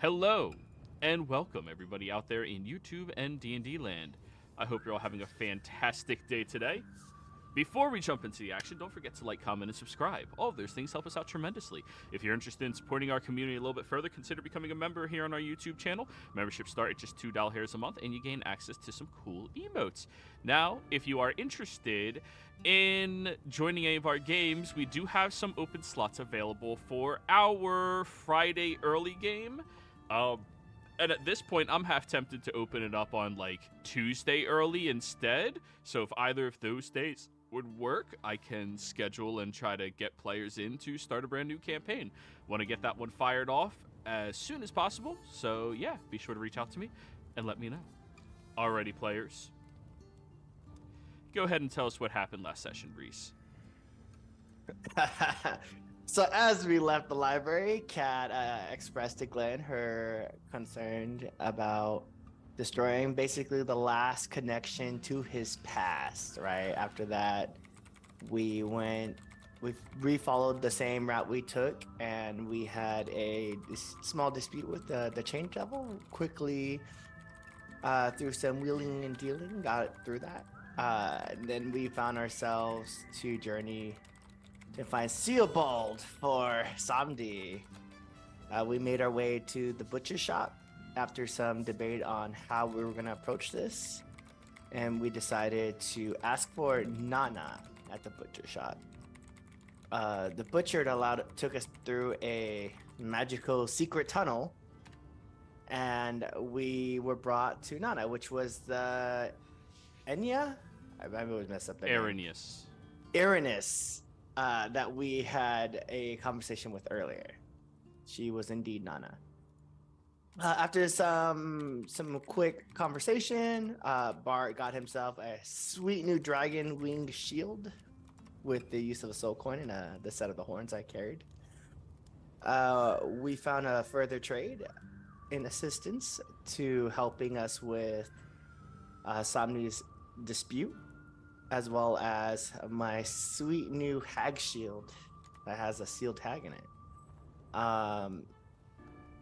Hello, and welcome everybody out there in YouTube and D&D land. I hope you're all having a fantastic day today. Before we jump into the action, don't forget to like, comment, and subscribe. All of those things help us out tremendously. If you're interested in supporting our community a little bit further, consider becoming a member here on our YouTube channel. Memberships start at just $2 a month, and you gain access to some cool emotes. Now, if you are interested in joining any of our games, we do have some open slots available for our Friday early game. And at this point, I'm half tempted to open it up on like Tuesday early instead. So if either of those days would work, I can schedule and try to get players in to start a brand new campaign. Want to get that one fired off as soon as possible. So yeah, be sure to reach out to me and let me know. Alrighty, players. Go ahead and tell us what happened last session, Reese. So as we left the library, Kat expressed to Glenn her concern about destroying basically the last connection to his past, right? After that, we re-followed the same route we took, and we had a small dispute with the chain devil. Quickly, through some wheeling and dealing, got through that. And then we found ourselves to journey to find Seobald for Samdi. We made our way to the butcher shop after some debate on how we were going to approach this, and we decided to ask for Nana at the butcher shop. The butcher took us through a magical secret tunnel, and we were brought to Nana, which was the Enya? I always mess up the name. Aranis. That we had a conversation with earlier. She was indeed Nana. After some quick conversation, Bart got himself a sweet new dragon winged shield with the use of a soul coin and the set of the horns I carried. We found a further trade in assistance to helping us with Samni's dispute, as well as my sweet new hag shield that has a sealed hag in it.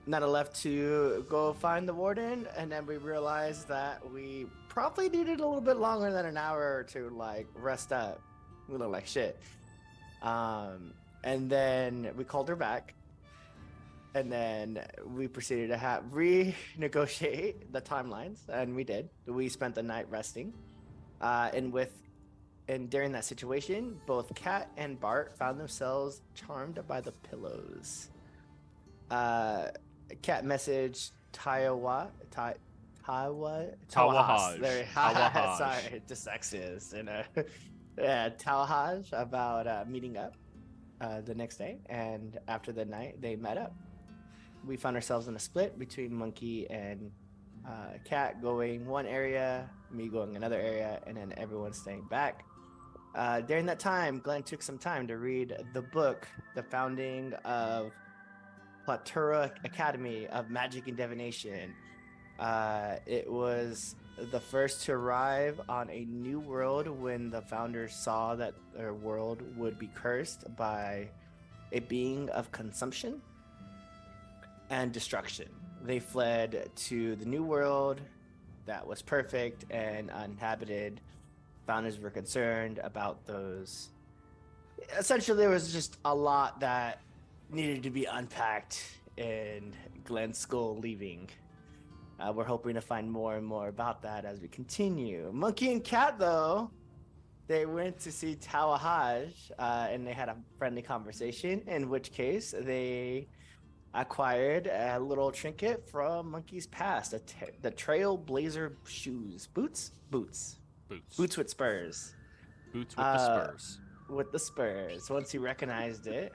Nana left to go find the warden, and then we realized that we probably needed a little bit longer than an hour to like rest up. We look like shit. And then we called her back, and then we proceeded to renegotiate the timelines, and we did. We spent the night resting, and during that situation, both Kat and Bart found themselves charmed by the pillows. Kat messaged Tawahaj. Sorry, dyslexia. Tal'Dorei about meeting up the next day, and after the night, they met up. We found ourselves in a split between Monkey and Kat going one area, me going another area, and then everyone staying back. During that time, Glenn took some time to read the book, The Founding of Platura Academy of Magic and Divination. It was the first to arrive on a new world when the founders saw that their world would be cursed by a being of consumption and destruction. They fled to the new world that was perfect and uninhabited. Founders were concerned about those. Essentially, there was just a lot that needed to be unpacked in Glenn's skull leaving. We're hoping to find more and more about that as we continue. Monkey and Kat, though, they went to see Tawahaj, and they had a friendly conversation, in which case they acquired a little trinket from Monkey's past, the Trailblazer shoes. Boots with spurs. Boots with the spurs. With the spurs. Once he recognized it,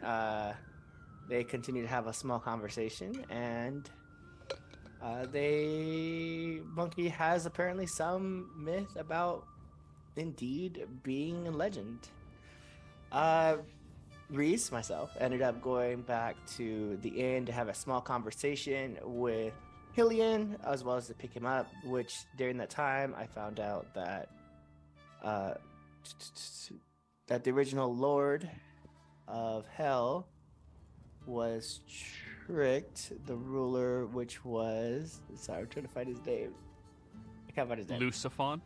they continued to have a small conversation, and Monkey has apparently some myth about indeed being a legend. Reese, myself, ended up going back to the inn to have a small conversation with Hillian, as well as to pick him up, which during that time I found out that that the original Lord of Hell was tricked the ruler, which was... Sorry, I'm trying to find his name. I can't find his name. Lucifon?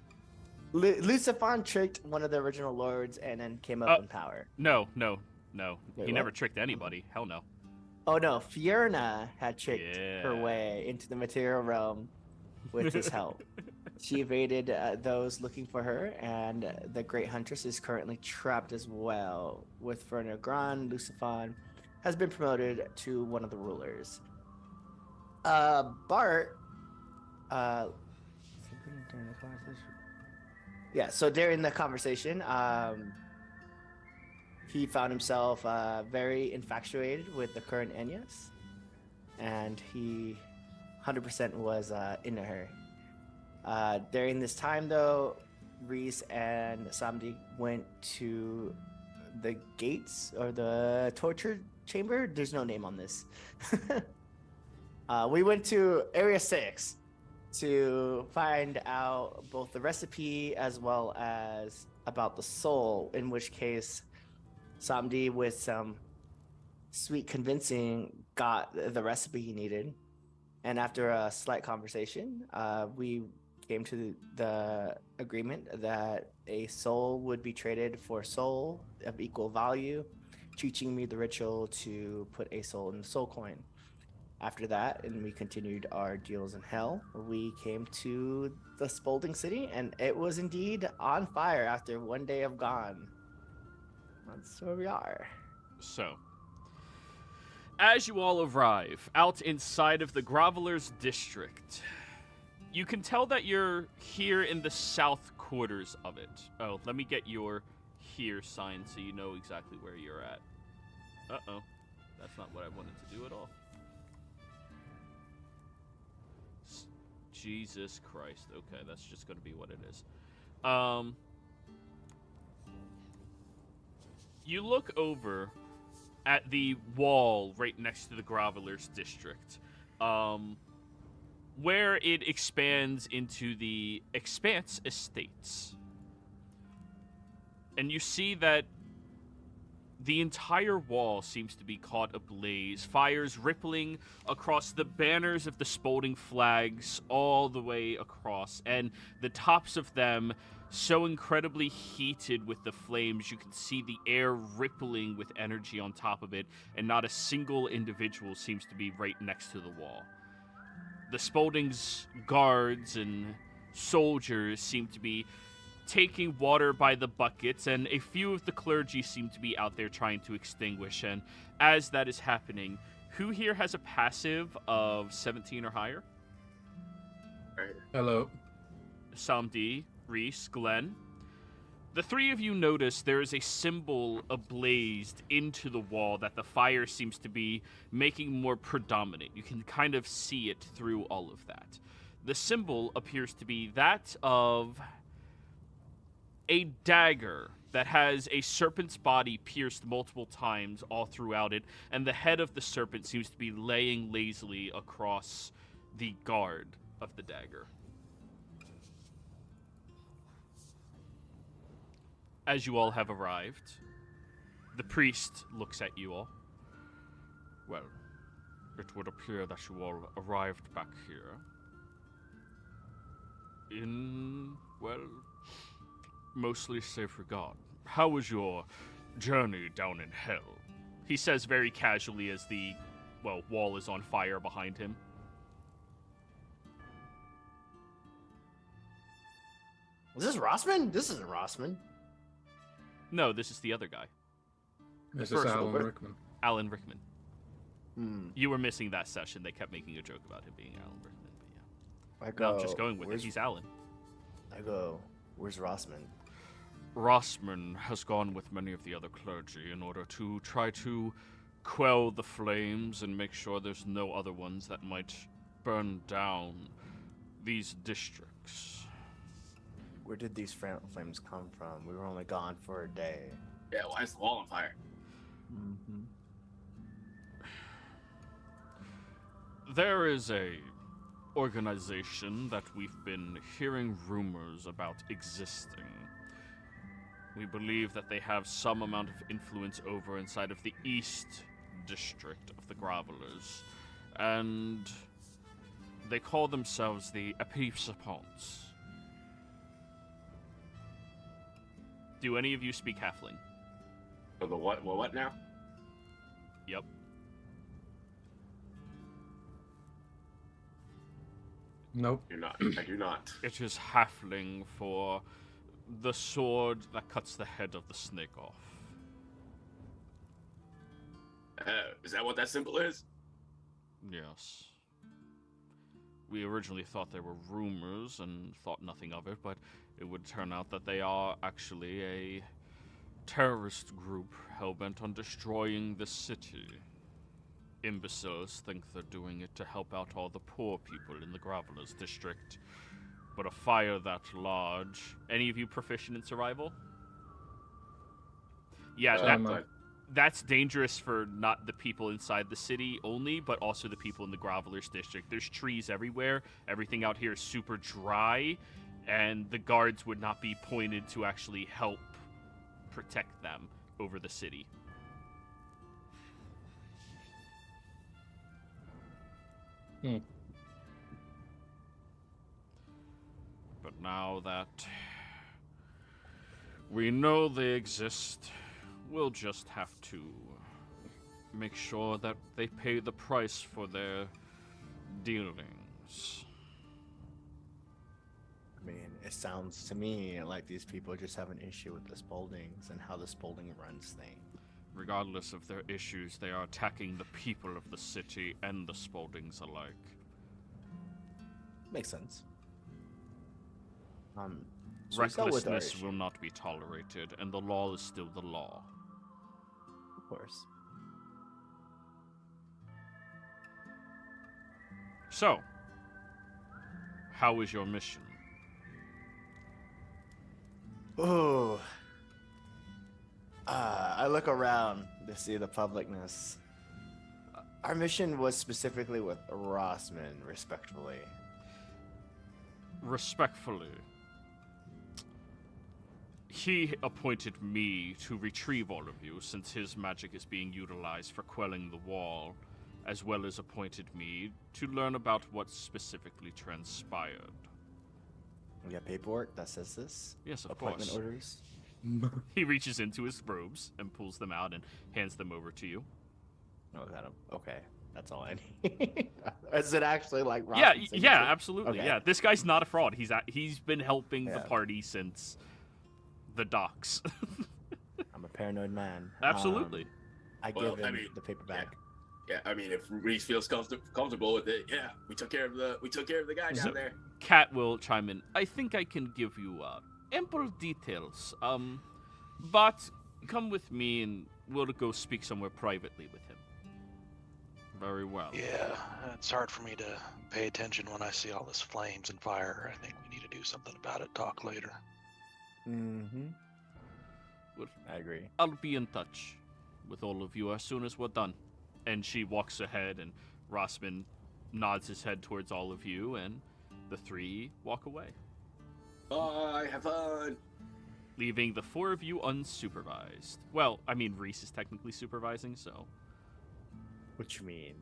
Lucifon tricked one of the original lords and then came up in power. No. Wait, He what? never tricked anybody. Hell no. Oh no, Fiona had tricked her way into the material realm with his help. She evaded those looking for her, and the Great Huntress is currently trapped as well. With Verna Grand, Lucifon has been promoted to one of the rulers. Bart, so during the conversation, he found himself very infatuated with the current Enyas, and he 100% was into her. During this time, though, Reese and Samdi went to the gates or the torture chamber. There's no name on this. We went to Area 6 to find out both the recipe as well as about the soul, in which case Samdi, with some sweet convincing, got the recipe he needed. And after a slight conversation, we came to the agreement that a soul would be traded for soul of equal value, teaching me the ritual to put a soul in the soul coin. After that, and we continued our deals in hell, we came to the Spalding City, and it was indeed on fire after one day of gone. That's where we are. So, as you all arrive out inside of the Grovelers District, you can tell that you're here in the south quarters of it. Oh, let me get your here sign so you know exactly where you're at. Uh-oh. That's not what I wanted to do at all. Jesus Christ. Okay, that's just going to be what it is. You look over at the wall right next to the Grovelers District, where it expands into the Expanse Estates. And you see that the entire wall seems to be caught ablaze, fires rippling across the banners of the Spalding flags all the way across, and the tops of them so incredibly heated with the flames, you can see the air rippling with energy on top of it, and not a single individual seems to be right next to the wall. The Spalding's guards and soldiers seem to be taking water by the buckets, and a few of the clergy seem to be out there trying to extinguish. And as that is happening, who here has a passive of 17 or higher? Hello. Samdi, Reese, Glenn. The three of you notice there is a symbol ablazed into the wall that the fire seems to be making more predominant. You can kind of see it through all of that. The symbol appears to be that of a dagger that has a serpent's body pierced multiple times all throughout it, and the head of the serpent seems to be laying lazily across the guard of the dagger. As you all have arrived, the priest looks at you all. Well, it would appear that you all arrived back here in, well, mostly safe regard. How was your journey down in hell? He says very casually as the, well, wall is on fire behind him. Is this Rossman? This isn't Rossman. No, this is the other guy. This is Alan Rickman. Alan Rickman. You were missing that session. They kept making a joke about him being Alan Rickman, but yeah. I go, no, I'm just going with it. He's Alan. I go, where's Rossman? Rossman has gone with many of the other clergy in order to try to quell the flames and make sure there's no other ones that might burn down these districts. Where did these flames come from? We were only gone for a day. Yeah, why is the wall on fire? Mm-hmm. There is a organization that we've been hearing rumors about existing. We believe that they have some amount of influence over inside of the East district of the Gravelers, and they call themselves the Episcopals. Do any of you speak Halfling? Oh, the what? Well, what now? Yep. Nope. You're not. I do not. It is Halfling for the sword that cuts the head of the snake off. Is that what that symbol is? Yes. We originally thought they were rumors and thought nothing of it, but it would turn out that they are actually a terrorist group hell-bent on destroying the city. Imbeciles think they're doing it to help out all the poor people in the Gravelers district. But a fire that large... Any of you proficient in survival? Yeah, that's dangerous for not the people inside the city only, but also the people in the Gravelers district. There's trees everywhere. Everything out here is super dry, and the guards would not be pointed to actually help protect them over the city. But now that we know they exist, we'll just have to make sure that they pay the price for their dealings. I mean, it sounds to me like these people just have an issue with the Spauldings and how the Spaulding runs things. Regardless of their issues, they are attacking the people of the city and the Spauldings alike. Makes sense. So Recklessness will not be tolerated, and the law is still the law. Of course. So, how is your mission? Ooh. I look around to see the publicness. Our mission was specifically with Rossman, respectfully. Respectfully, he appointed me to retrieve all of you, since his magic is being utilized for quelling the wall, as well as appointed me to learn about what specifically transpired. We got paperwork that says this? Yes, of Appointment course. orders? He reaches into his robes and pulls them out and hands them over to you. Oh, okay. That's all I need. Is it actually like Rossman's Yeah, signature? yeah, absolutely. Okay. Yeah, this guy's not a fraud. He's been helping the Yeah. party since the docks. I'm a paranoid man. Absolutely. I Well, give him I mean, the paperback. Yeah, I mean, if Reese feels comfortable with it, yeah, we took care of the guy So- down there. Kat will chime in. I think I can give you ample details. But come with me and we'll go speak somewhere privately with him. Very well. Yeah, it's hard for me to pay attention when I see all this flames and fire. I think we need to do something about it. Talk later. Mm-hmm. Well, I agree. I'll be in touch with all of you as soon as we're done. And she walks ahead, and Rossman nods his head towards all of you, and the three walk away, Bye, have fun. leaving the four of you unsupervised. Well, I mean, Reese is technically supervising, so What you mean?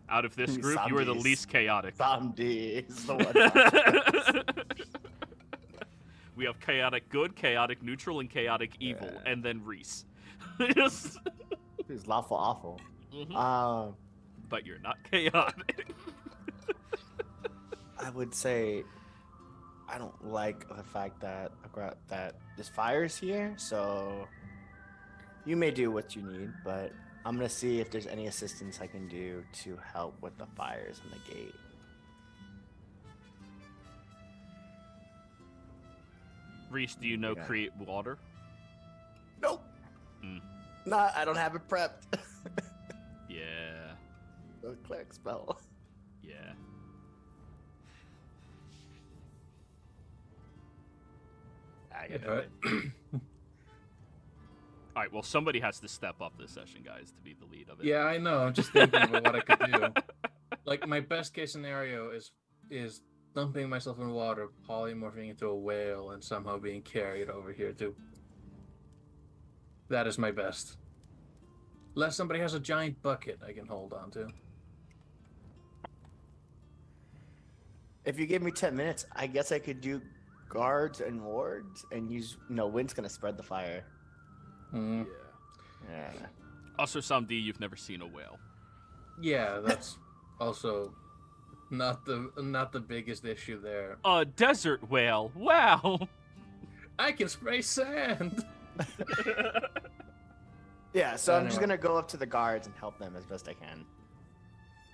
out of this group, you are the Zombies. least chaotic. Zombie is the one. We have chaotic good, chaotic neutral, and chaotic evil, Yeah. and then Reese. Yes. He's lawful awful. Mhm. But you're not chaotic. I would say I don't like the fact that this fire's here, so you may do what you need, but I'm gonna see if there's any assistance I can do to help with the fires in the gate. Reese, do you know Yeah. create water? Nope. Mm. Not. I don't have it prepped. Yeah. The cleric spell. Yeah. I Yeah, get it. All right. Well, somebody has to step up this session, guys, to be the lead of it. Yeah, I know. I'm just thinking about what I could do. Like my best case scenario is dumping myself in water, polymorphing into a whale, and somehow being carried over here too. That is my best. Unless somebody has a giant bucket I can hold on to. If you give me 10 minutes, I guess I could do guards and wards and use. No, wind's gonna spread the fire. Mm. Yeah. Also, Samdi, you've never seen a whale. Yeah, that's also not the biggest issue there. A desert whale. Wow. I can spray sand. Yeah, so I'm just Anyway. gonna go up to the guards and help them as best I can.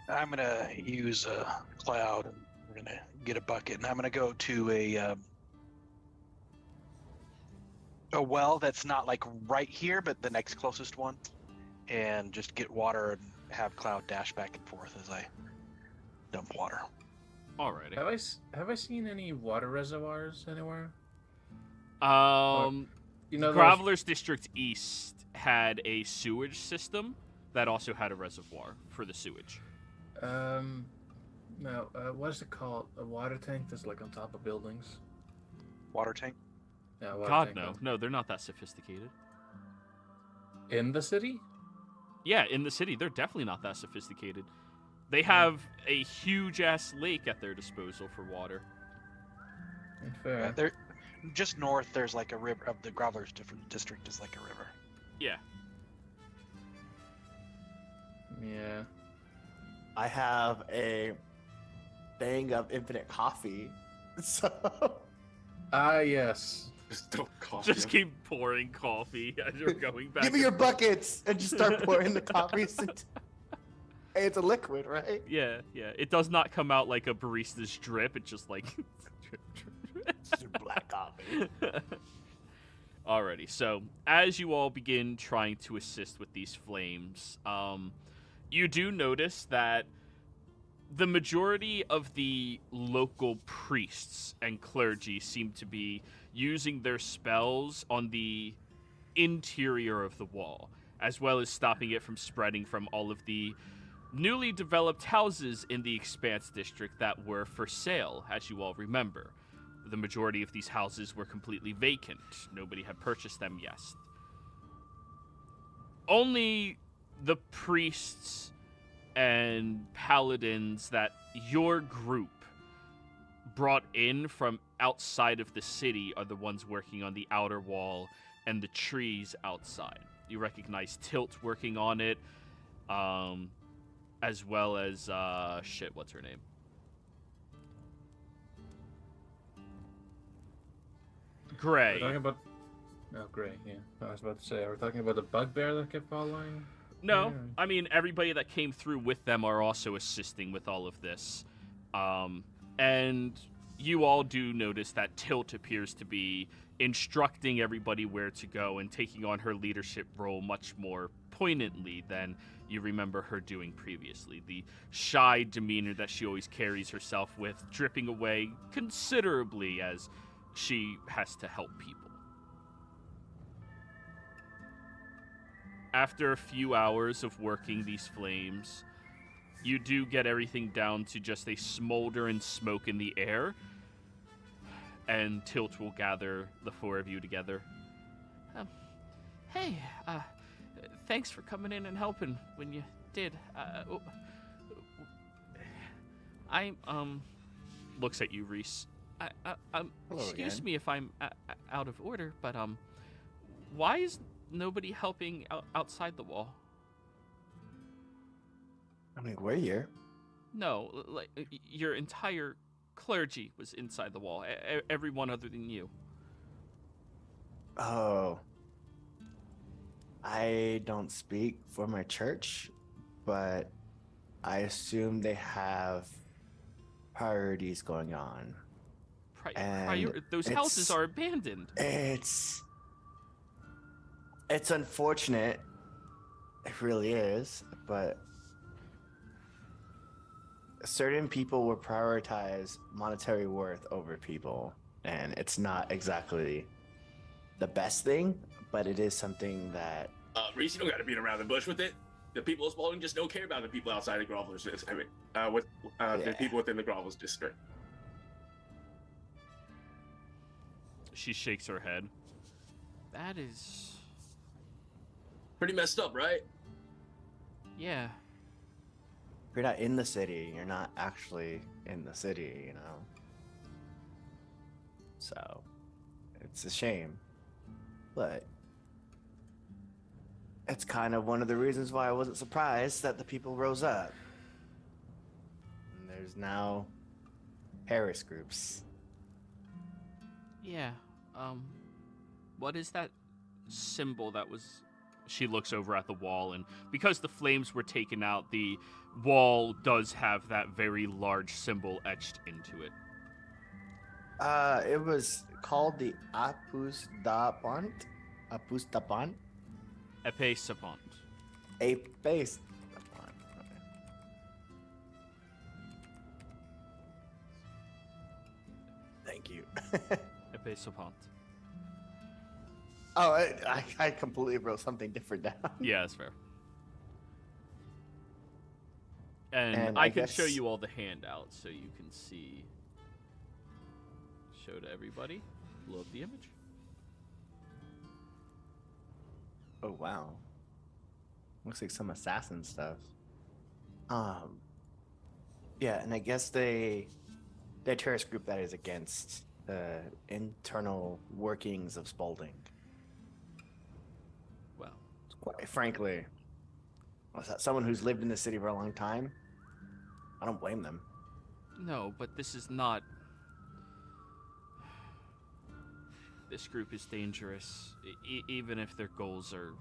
I'm gonna use a cloud. And we're gonna get a bucket, and I'm gonna go to a well that's not like right here, but the next closest one, and just get water and have cloud dash back and forth as I dump water. Alrighty. Have I seen any water reservoirs anywhere? You know, Graveler's District East had a sewage system that also had a reservoir for the sewage. No, what is it called? A water tank that's like on top of buildings? Water tank. Yeah, water God, tank no. No, they're not that sophisticated. In the city? Yeah, in the city, they're definitely not that sophisticated. They have a huge-ass lake at their disposal for water. Fair. There, just north, there's like a river of the Graveler's district is like a river. Yeah. Yeah. I have a thing of infinite coffee, so Yes. Just don't coffee. Just keep pouring coffee as you're going back. give me your and forth. buckets and just start pouring the coffee. Hey, it's a liquid, right? Yeah, yeah. It does not come out like a barista's drip. It's just like... drip, drip, drip. It's just black coffee. Alrighty, so as you all begin trying to assist with these flames, you do notice that the majority of the local priests and clergy seem to be using their spells on the interior of the wall, as well as stopping it from spreading from all of the newly developed houses in the Expanse district that were for sale, as you all remember. The majority of these houses were completely vacant. Nobody had purchased them yet. Only the priests and paladins that your group brought in from outside of the city are the ones working on the outer wall and the trees outside. You recognize Tilt working on it, as well as, what's her name? Gray. We're talking about... Oh, Gray, yeah. I was about to say, are we talking about the bugbear that kept following? No, Yeah. I mean, everybody that came through with them are also assisting with all of this. And you all do notice that Tilt appears to be instructing everybody where to go and taking on her leadership role much more poignantly than you remember her doing previously. The shy demeanor that she always carries herself with, dripping away considerably as she has to help people. After a few hours of working these flames, you do get everything down to just a smolder and smoke in the air, and Tilt will gather the four of you together. Hey, thanks for coming in and helping when you did. Looks at you, Reese. Excuse again. me if I'm out of order, but, why is nobody helping outside the wall? I mean, we're here. No, like your entire clergy was inside the wall. Everyone other than you. Oh. I don't speak for my church, but I assume they have priorities going on. And Those houses are abandoned. It's unfortunate. It really is, but certain people will prioritize monetary worth over people, and it's not exactly the best thing, but it is something that Reese, you don't got to beat around the bush with it. The people of Spalding just don't care about the people outside the Grovelers. The people within the Grovelers district. She shakes her head. That is... Pretty messed up, right? Yeah. If you're not in the city, you're not actually in the city, you know? So, it's a shame. But it's kind of one of the reasons why I wasn't surprised that the people rose up. And there's now Paris groups. Yeah. What is that symbol that was... She looks over at the wall, and because the flames were taken out, the wall does have that very large symbol etched into it. It was called the Apus Dapant. Apus Dapant? Epée Sapant. A base. Thank you. Epée Sapant. Oh, I completely wrote something different down. Yeah, that's fair. And And I I can show guess- you all the handouts so you can see. Show to everybody. Load the image. Oh wow. Looks like some assassin stuff. Yeah, and I guess the terrorist group that is against the internal workings of Spalding. Well, Quite frankly, was that someone who's lived in the city for a long time? I don't blame them. no, but this is not... This group is dangerous, even if their goals are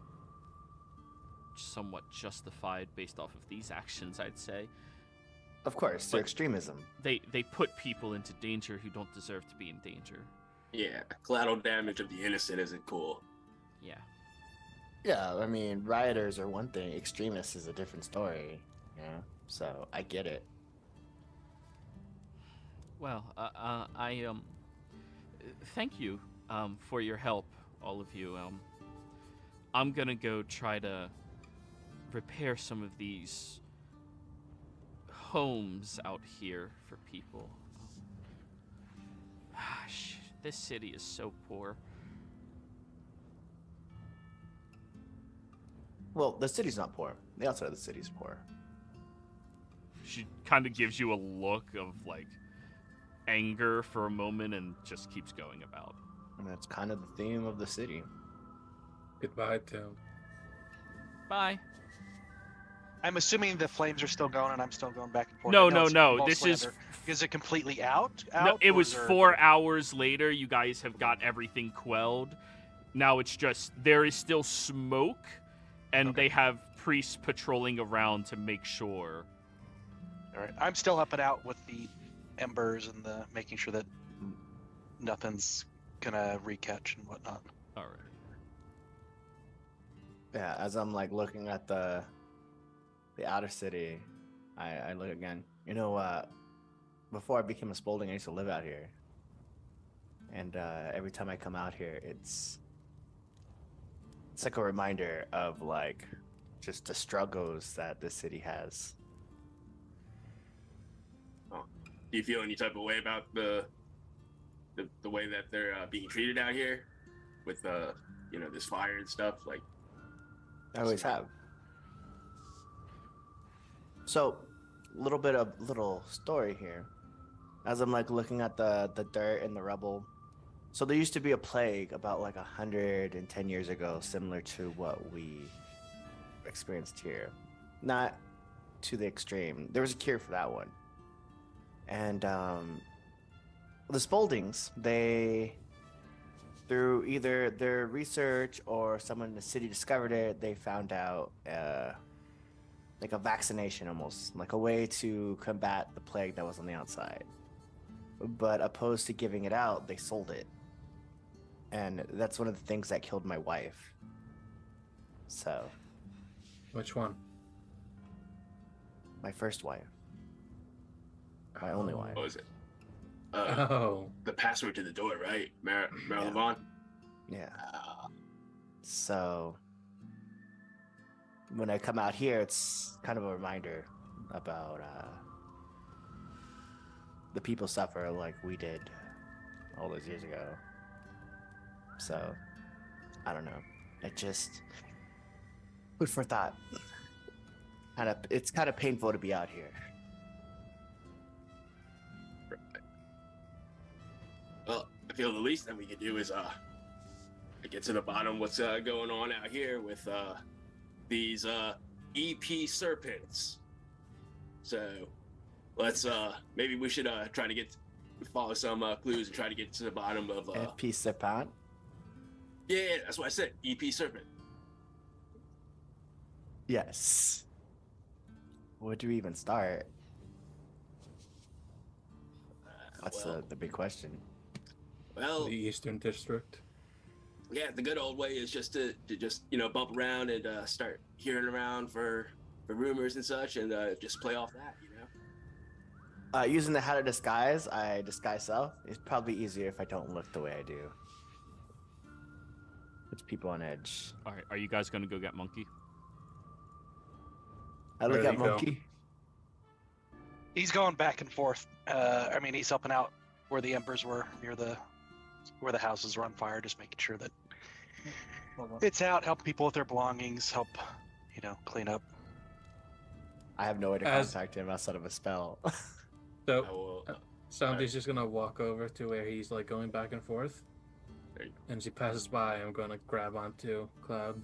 somewhat justified based off of these actions, I'd say. Of course, their But- extremism. They put people into danger who don't deserve to be in danger. Yeah, collateral damage of the innocent isn't cool. Yeah. Yeah, I mean, rioters are one thing, extremists is a different story. Yeah, so I get it. Well, thank you for your help, all of you. I'm gonna go try to repair some of these homes out here for people. This city is so poor. Well, the city's not poor. The outside of the city's poor. She kind of gives you a look of like anger for a moment and just keeps going about. And that's kind of the theme of the city. Goodbye, Tim. Bye. I'm assuming the flames are still going and I'm still going back and forth. No, I know no, it's no. mostly This is under- Is it completely out? no. It or was is there- 4 hours later. You guys have got everything quelled. Now it's just there is still smoke, and Okay. they have priests patrolling around to make sure. All right. I'm still up and out with the embers and the making sure that nothing's gonna recatch and whatnot. All right. Yeah, as I'm like looking at the outer city, I look again. You know, before I became a Spalding, I used to live out here. And every time I come out here, it's like a reminder of like just the struggles that the city has. Do you feel any type of way about the way that they're being treated out here with this fire and stuff? Like, I always have. So, little story here. As I'm like looking at the dirt and the rubble. So there used to be a plague about like 110 years ago, similar to what we experienced here. Not to the extreme. There was a cure for that one. And the Spaldings, they, through either their research or someone in the city discovered it, they found out like a vaccination almost, like a way to combat the plague that was on the outside. But opposed to giving it out, they sold it. And that's one of the things that killed my wife. So, Which one? my first wife. My only wife. what was it? Oh. The password to the door, right? Mara Yeah. Levon? Yeah. So, when I come out here, it's kind of a reminder about the people suffer like we did all those years ago. So, I don't know. It just food for thought. It's kind of painful to be out here. Well, I feel the least that we can do is get to the bottom of what's going on out here with these EP serpents. So let's maybe we should try to follow some clues and try to get to the bottom of FP serpent. Yeah, that's what I said. EP serpent. Yes. Where do we even start? That's well, the big question. Well, The Eastern District. yeah, the good old way is just to just bump around and start hearing around for rumors and such, and just play off that, Using the hat of disguise, I disguise self. It's probably easier if I don't look the way I do. Puts people on edge. All right, are you guys gonna go get Monkey? I look Where'd at he go? Monkey. He's going back and forth. I mean, he's helping out where the embers were, near where the houses were on fire, just making sure that it's out, help people with their belongings, help, clean up. I have no way to As- contact him outside of a spell. So I will. Sandy's just gonna walk over to where he's like going back and forth. There you And as he passes by, I'm gonna grab onto Cloud.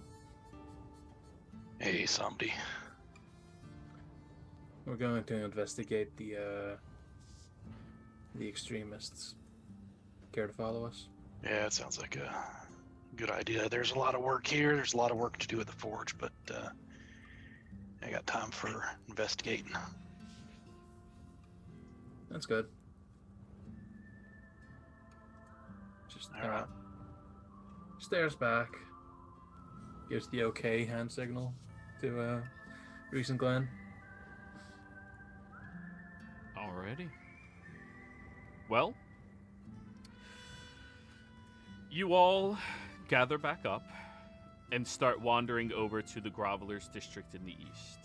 Hey, somebody. We're going to investigate the extremists. Care to follow us? Yeah, it sounds like a good idea. There's a lot of work here. There's a lot of work to do at the forge, but I got time for investigating. That's good. Just All right. stares back. Gives the okay hand signal to Reese and Glenn. Alrighty. Well, you all gather back up and start wandering over to the Grovelers District in the east.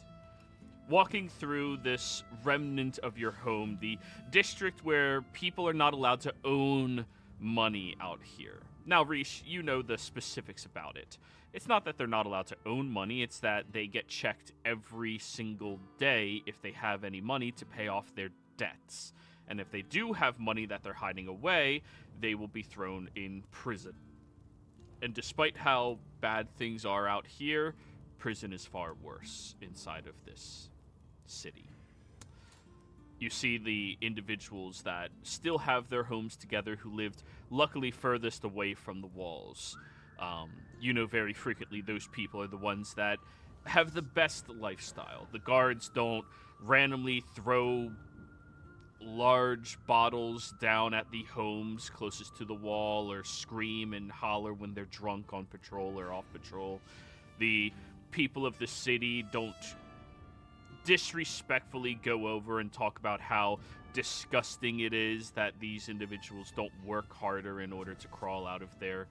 Walking through this remnant of your home, the district where people are not allowed to own money out here. Now, Reese, you know the specifics about it. It's not that they're not allowed to own money, it's that they get checked every single day if they have any money to pay off their debts. And if they do have money that they're hiding away, they will be thrown in prison. And despite how bad things are out here, prison is far worse inside of this city. You see the individuals that still have their homes together who lived luckily furthest away from the walls. Very frequently those people are the ones that have the best lifestyle. The guards don't randomly throw large bottles down at the homes closest to the wall or scream and holler when they're drunk on patrol or off patrol. The people of the city don't disrespectfully go over and talk about how disgusting it is that these individuals don't work harder in order to crawl out of their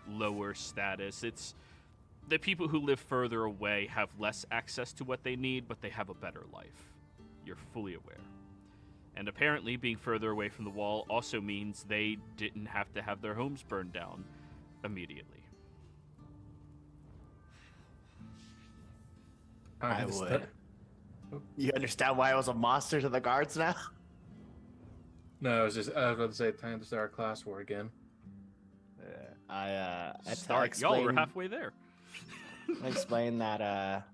lower status. It's the people who live further away have less access to what they need, but they have a better life. You're fully aware. And apparently being further away from the wall also means they didn't have to have their homes burned down immediately. I Understood. would. You understand why I was a monster to the guards now? No, I was about to say time to start class war again. I Start. Y'all were halfway there. I explain that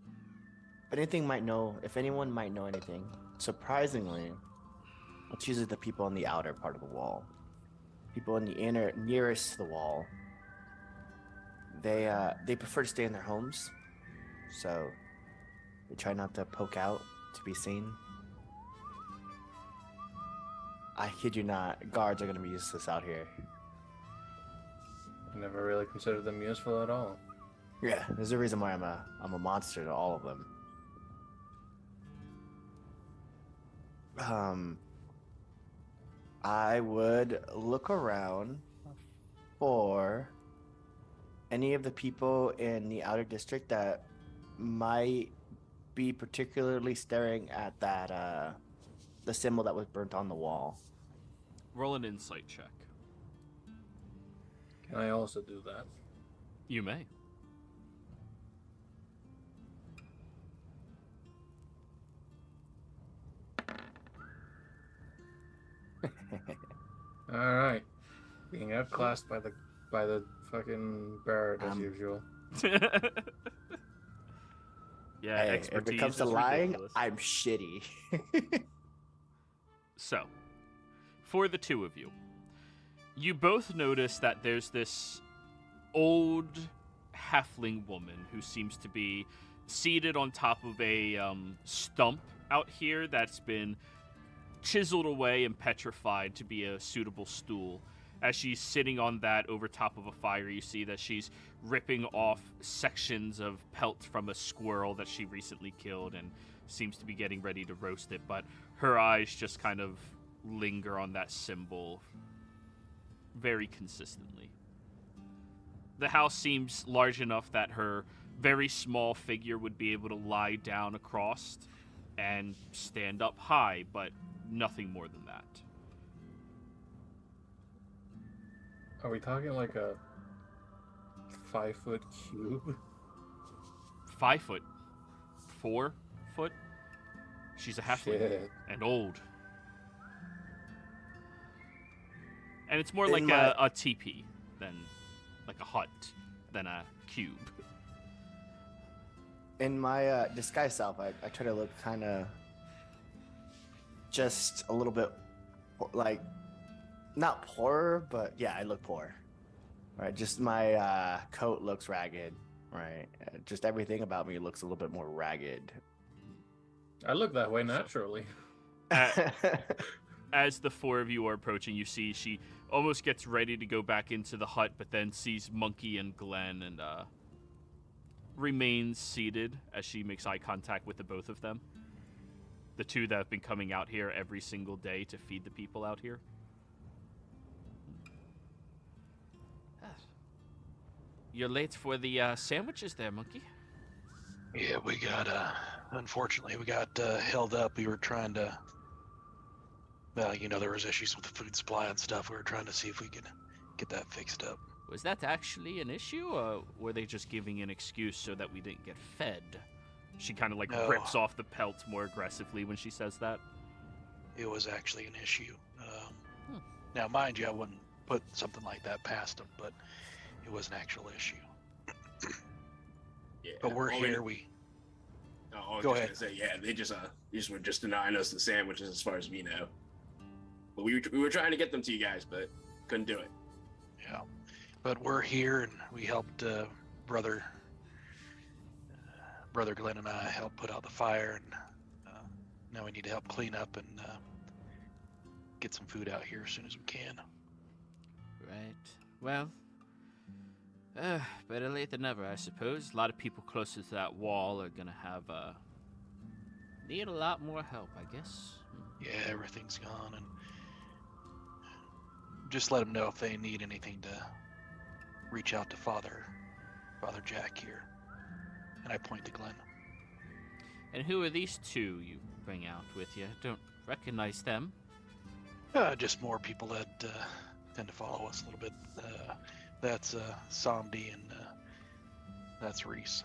if anyone might know anything, surprisingly, it's usually the people on the outer part of the wall. People in the inner, nearest to the wall, they prefer to stay in their homes, so they try not to poke out to be seen. I kid you not, guards are going to be useless out here. I never really considered them useful at all. Yeah, there's a reason why I'm a monster to all of them. I would look around for any of the people in the outer district that might be particularly staring at that the symbol that was burnt on the wall. Roll an insight check. Can I also do that? You may. All right, being outclassed by the fucking bird as usual. Yeah, Hey, expertise if it comes to is lying, ridiculous. I'm shitty. So, for the two of you, you both notice that there's this old halfling woman who seems to be seated on top of a stump out here that's been chiseled away and petrified to be a suitable stool. As she's sitting on that over top of a fire, you see that she's ripping off sections of pelt from a squirrel that she recently killed and seems to be getting ready to roast it, but her eyes just kind of linger on that symbol very consistently. The house seems large enough that her very small figure would be able to lie down across and stand up high, but nothing more than that. Are we talking like a 5-foot cube? 5 foot. 4 foot? She's a halfling. Shit. And old. And it's more In like my- a teepee than like a hut than a cube. In my disguise self, I try to look kind of just a little bit like not poor, but yeah, I look poor. Right, just my coat looks ragged. Right, just everything about me looks a little bit more ragged. I look that way naturally. As the four of you are approaching, you see she almost gets ready to go back into the hut, but then sees Monkey and Glenn and remains seated as she makes eye contact with the both of them. The two that have been coming out here every single day to feed the people out here. You're late for the sandwiches there, Monkey. Yeah, we got, unfortunately, we got held up. We were trying to, well, you know, there was issues with the food supply and stuff. We were trying to see if we could get that fixed up. Was that actually an issue, or were they just giving an excuse so that we didn't get fed? She kind of like No. rips off the pelt more aggressively when she says that. It was actually an issue. Now, mind you, I wouldn't put something like that past them, but it was an actual issue. Yeah. But we're all here. I was Go just ahead. gonna say, yeah, they just were just denying us the sandwiches as far as we know. But we were trying to get them to you guys, but couldn't do it. Yeah, but we're here, and we helped brother Glenn and I helped put out the fire, and now we need to help clean up and get some food out here as soon as we can. Right. Well, better late than never, I suppose. A lot of people closer to that wall are gonna have need a lot more help, I guess. Yeah, everything's gone, and just let them know if they need anything to reach out to Father Jack here. And I point to Glenn. And who are these two you bring out with you? Don't recognize them. Just more people that tend to follow us a little bit. That's Somdi, and that's Reese.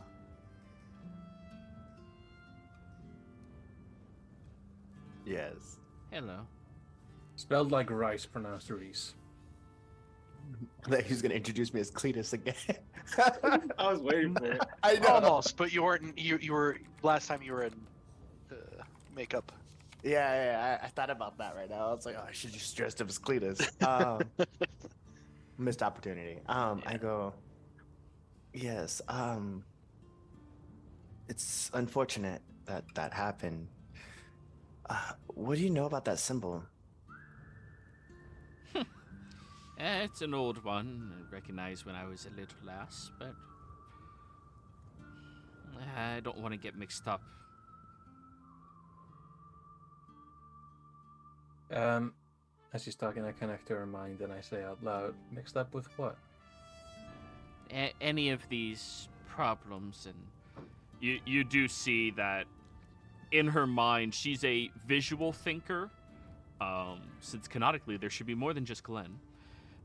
Yes. Hello. Spelled like rice, pronounced Reese. That he's gonna introduce me as Cletus again. I was waiting for it. I know. Almost, but you weren't. You were last time you were in makeup. Yeah, I thought about that right now. I was like, oh, I should just dressed up as Cletus. Missed opportunity. I go, yes. It's unfortunate that happened. What do you know about that symbol? It's an old one. I recognized when I was a little lass, but I don't want to get mixed up. As she's talking, I connect to her mind and I say out loud, mixed up with what? Any of these problems, and you do see that in her mind she's a visual thinker, since canonically there should be more than just Glenn.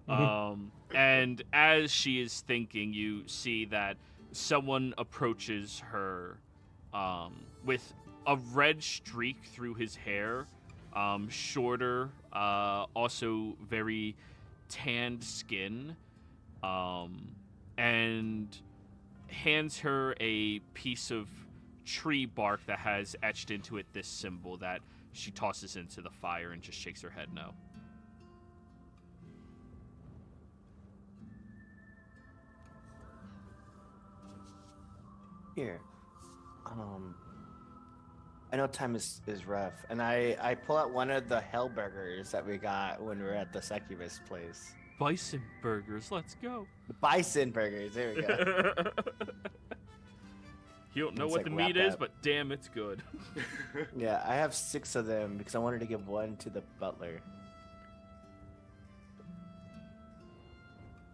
And as she is thinking, you see that someone approaches her with a red streak through his hair, shorter, also very tanned skin, and hands her a piece of tree bark that has etched into it this symbol that she tosses into the fire and just shakes her head no. Here. I know time is rough, and I pull out one of the hell burgers that we got when we were at the succubus place. Bison burgers, let's go. The bison burgers, there we go. You don't know It's what like the wrap meat is, up. but damn, it's good. Yeah, I have 6 of them because I wanted to give one to the butler.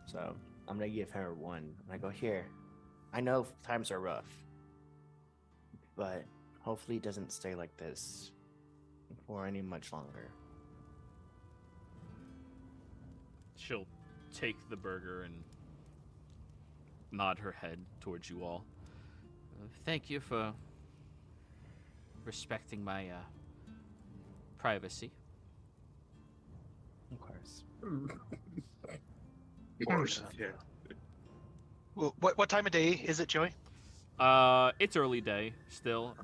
So I'm gonna give her one. I go, here. I know times are rough, but hopefully it doesn't stay like this for any much longer. She'll take the burger and nod her head towards you all. Thank you for respecting my privacy. Of course. Of course. Yeah. Well, what time of day is it, Joey? It's early day still.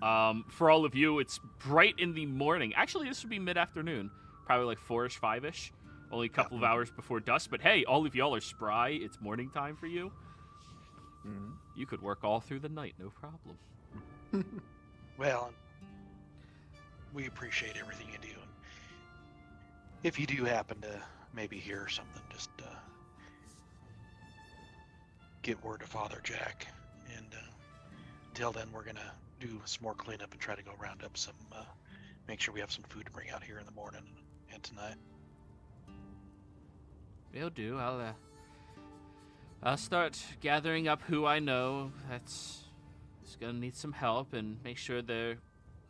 For all of you, it's bright in the morning. Actually, this would be mid-afternoon, probably like 4-ish, 5-ish. Only a couple of hours before dusk. But hey, all of y'all are spry. It's morning time for you. Mm-hmm. You could work all through the night, no problem. Well, we appreciate everything you do. And if you do happen to maybe hear something, just get word to Father Jack. And until then, we're going to do some more cleanup and try to go round up some, make sure we have some food to bring out here in the morning and tonight. Will do. I'll start gathering up who I know that's gonna need some help and make sure they're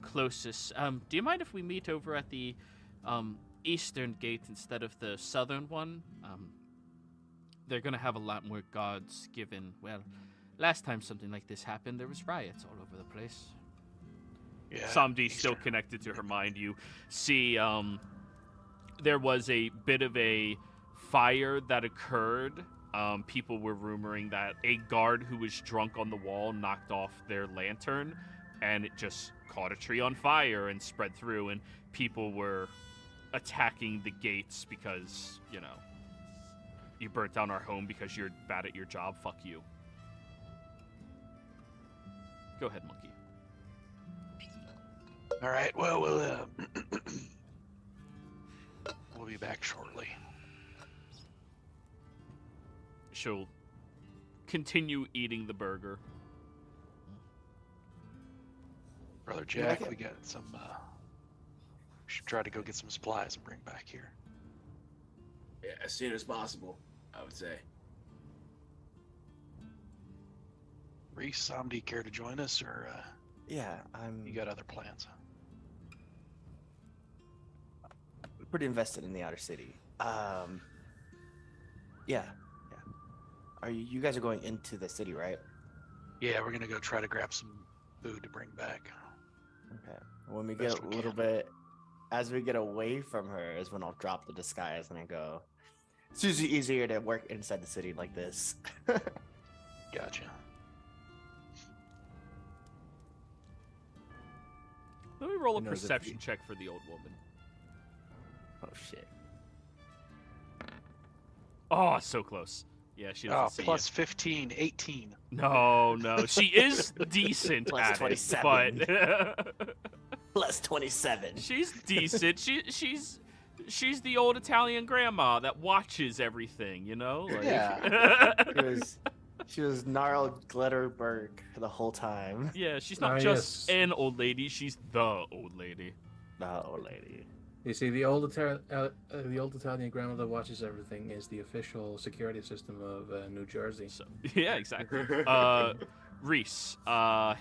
closest. Do you mind if we meet over at the eastern gate instead of the southern one? They're gonna have a lot more guards given, well, last time something like this happened, there was riots all over the place. Yeah. Samdi's still connected to her mind. You see, there was a bit of a fire that occurred. People were rumoring that a guard who was drunk on the wall knocked off their lantern, and it just caught a tree on fire and spread through, and people were attacking the gates because, you know, you burnt down our home because you're bad at your job. Fuck you. Go ahead, monkey. All right. Well, we'll be back shortly. She'll continue eating the burger. Brother You Jack, like it? we got some. We should try to go get some supplies and bring back here. Yeah, as soon as possible, I would say. Reese, Samdi, care to join us, or Yeah, you got other plans? pretty invested in the outer city. Yeah. Are you guys are going into the city, right? Yeah, we're gonna go try to grab some food to bring back. Okay. When we Best get a we little can. bit, as we get away from her, is when I'll drop the disguise and I go. It's usually easier to work inside the city like this. Gotcha. Let me roll a Who knows if perception you- check for the old woman. Oh shit. Oh, so close. Yeah, she doesn't Oh, see plus 15, 18. you. No, she is decent Plus at 27. it, but Plus 27. she's decent. She's the old Italian grandma that watches everything, you know? Like, Yeah. She was gnarled Glitterberg the whole time. yeah, she's not Ah, just yes. an old lady, she's the old lady. The old lady. You see, the old Italian grandma that watches everything is the official security system of New Jersey. So, yeah, exactly. Reese,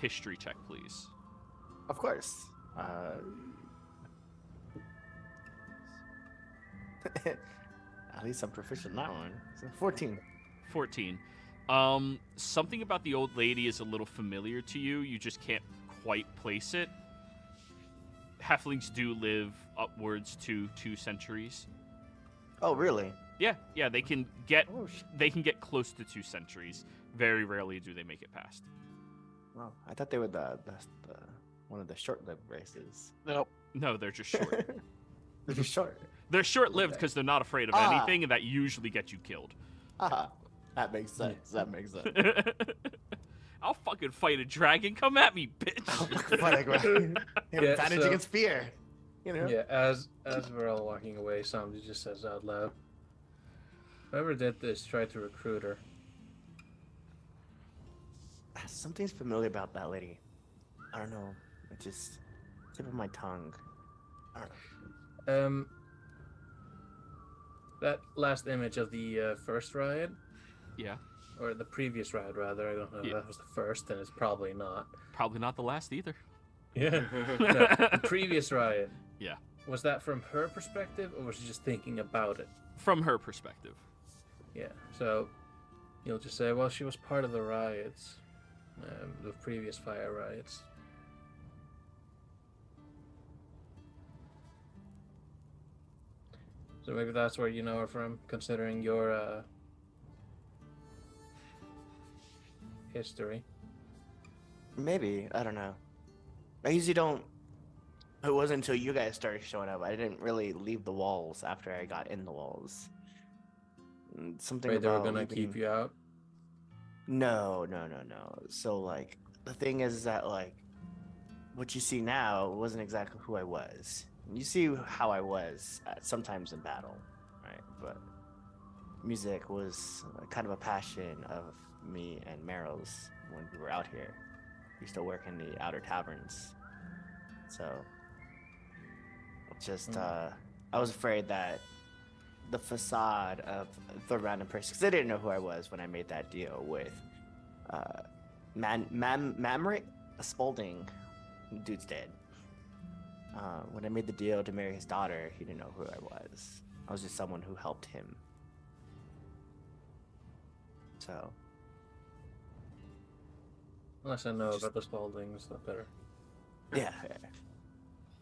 history check, please. Of course. At least I'm proficient in that one. So 14. 14. Something about the old lady is a little familiar to you. You just can't quite place it. Halflings do live upwards to 2 centuries. Oh, really? Yeah, they can get Oh, close to 2 centuries. Very rarely do they make it past. wow. I thought they were the one of the short-lived races. Nope. No, they're just short. They're just short. They're short-lived because they're not afraid of anything, and that usually gets you killed. That makes sense. That makes sense. I'll fucking fight a dragon. Come at me, bitch. Advantage against fear. You know? Yeah, as we're all walking away, somebody just says out loud, "Whoever did this tried to recruit her." Something's familiar about that lady. I don't know. It just tip of my tongue. I don't know. That last image of the first riot, Yeah. or the previous riot rather, I don't know if that was the first, and it's probably not. Probably not the last either. Yeah. No, the previous riot. Yeah. Was that from her perspective, or was she just thinking about it? From her perspective. Yeah. So you'll just say, well, she was part of the riots, the previous fire riots. So maybe that's where you know her from, considering your history. Maybe. I don't know. I usually don't. It wasn't until you guys started showing up. I didn't really leave the walls after I got in the walls. Something Wait, they were about gonna leaving- keep you out? No. So like the thing is that like what you see now wasn't exactly who I was. You see how I was sometimes in battle, right? But music was kind of a passion of me and Meryl's when we were out here. We used to work in the outer taverns, so just I was afraid that the facade of the random person, because they didn't know who I was when I made that deal with Mamrick Spalding, dude's dead. When I made the deal to marry his daughter, he didn't know who I was. I was just someone who helped him. So. Unless I know about the Spaldings, that's better. Yeah.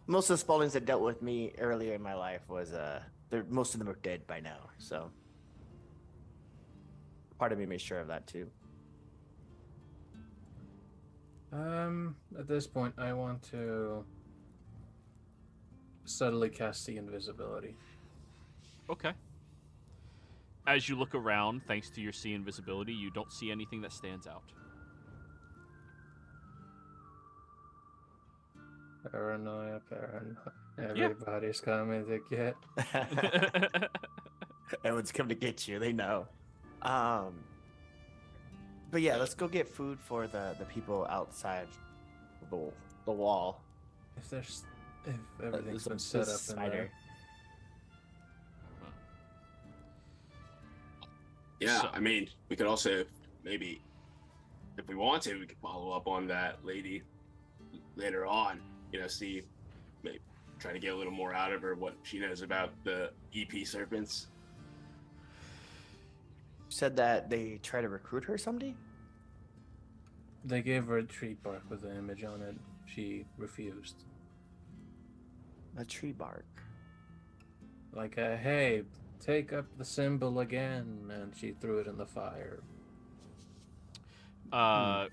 Most of the Spaldings that dealt with me earlier in my life was most of them are dead by now. So. Part of me made sure of that too. At this point, I want to subtly cast the invisibility. Okay. As you look around, thanks to your see invisibility, you don't see anything that stands out. Paranoia. Everybody's coming to get. Everyone's come to get you. They know. But yeah, let's go get food for the people outside the wall. If everything's been There's set up in spider. there. Yeah, So- I mean, we could also maybe, if we want to, we could follow up on that lady later on. You know, see, maybe try to get a little more out of her, what she knows about the EP serpents. You said that they try to recruit her someday? They gave her a tree bark with an image on it. She refused. A tree bark. Like, hey, take up the symbol again, and she threw it in the fire.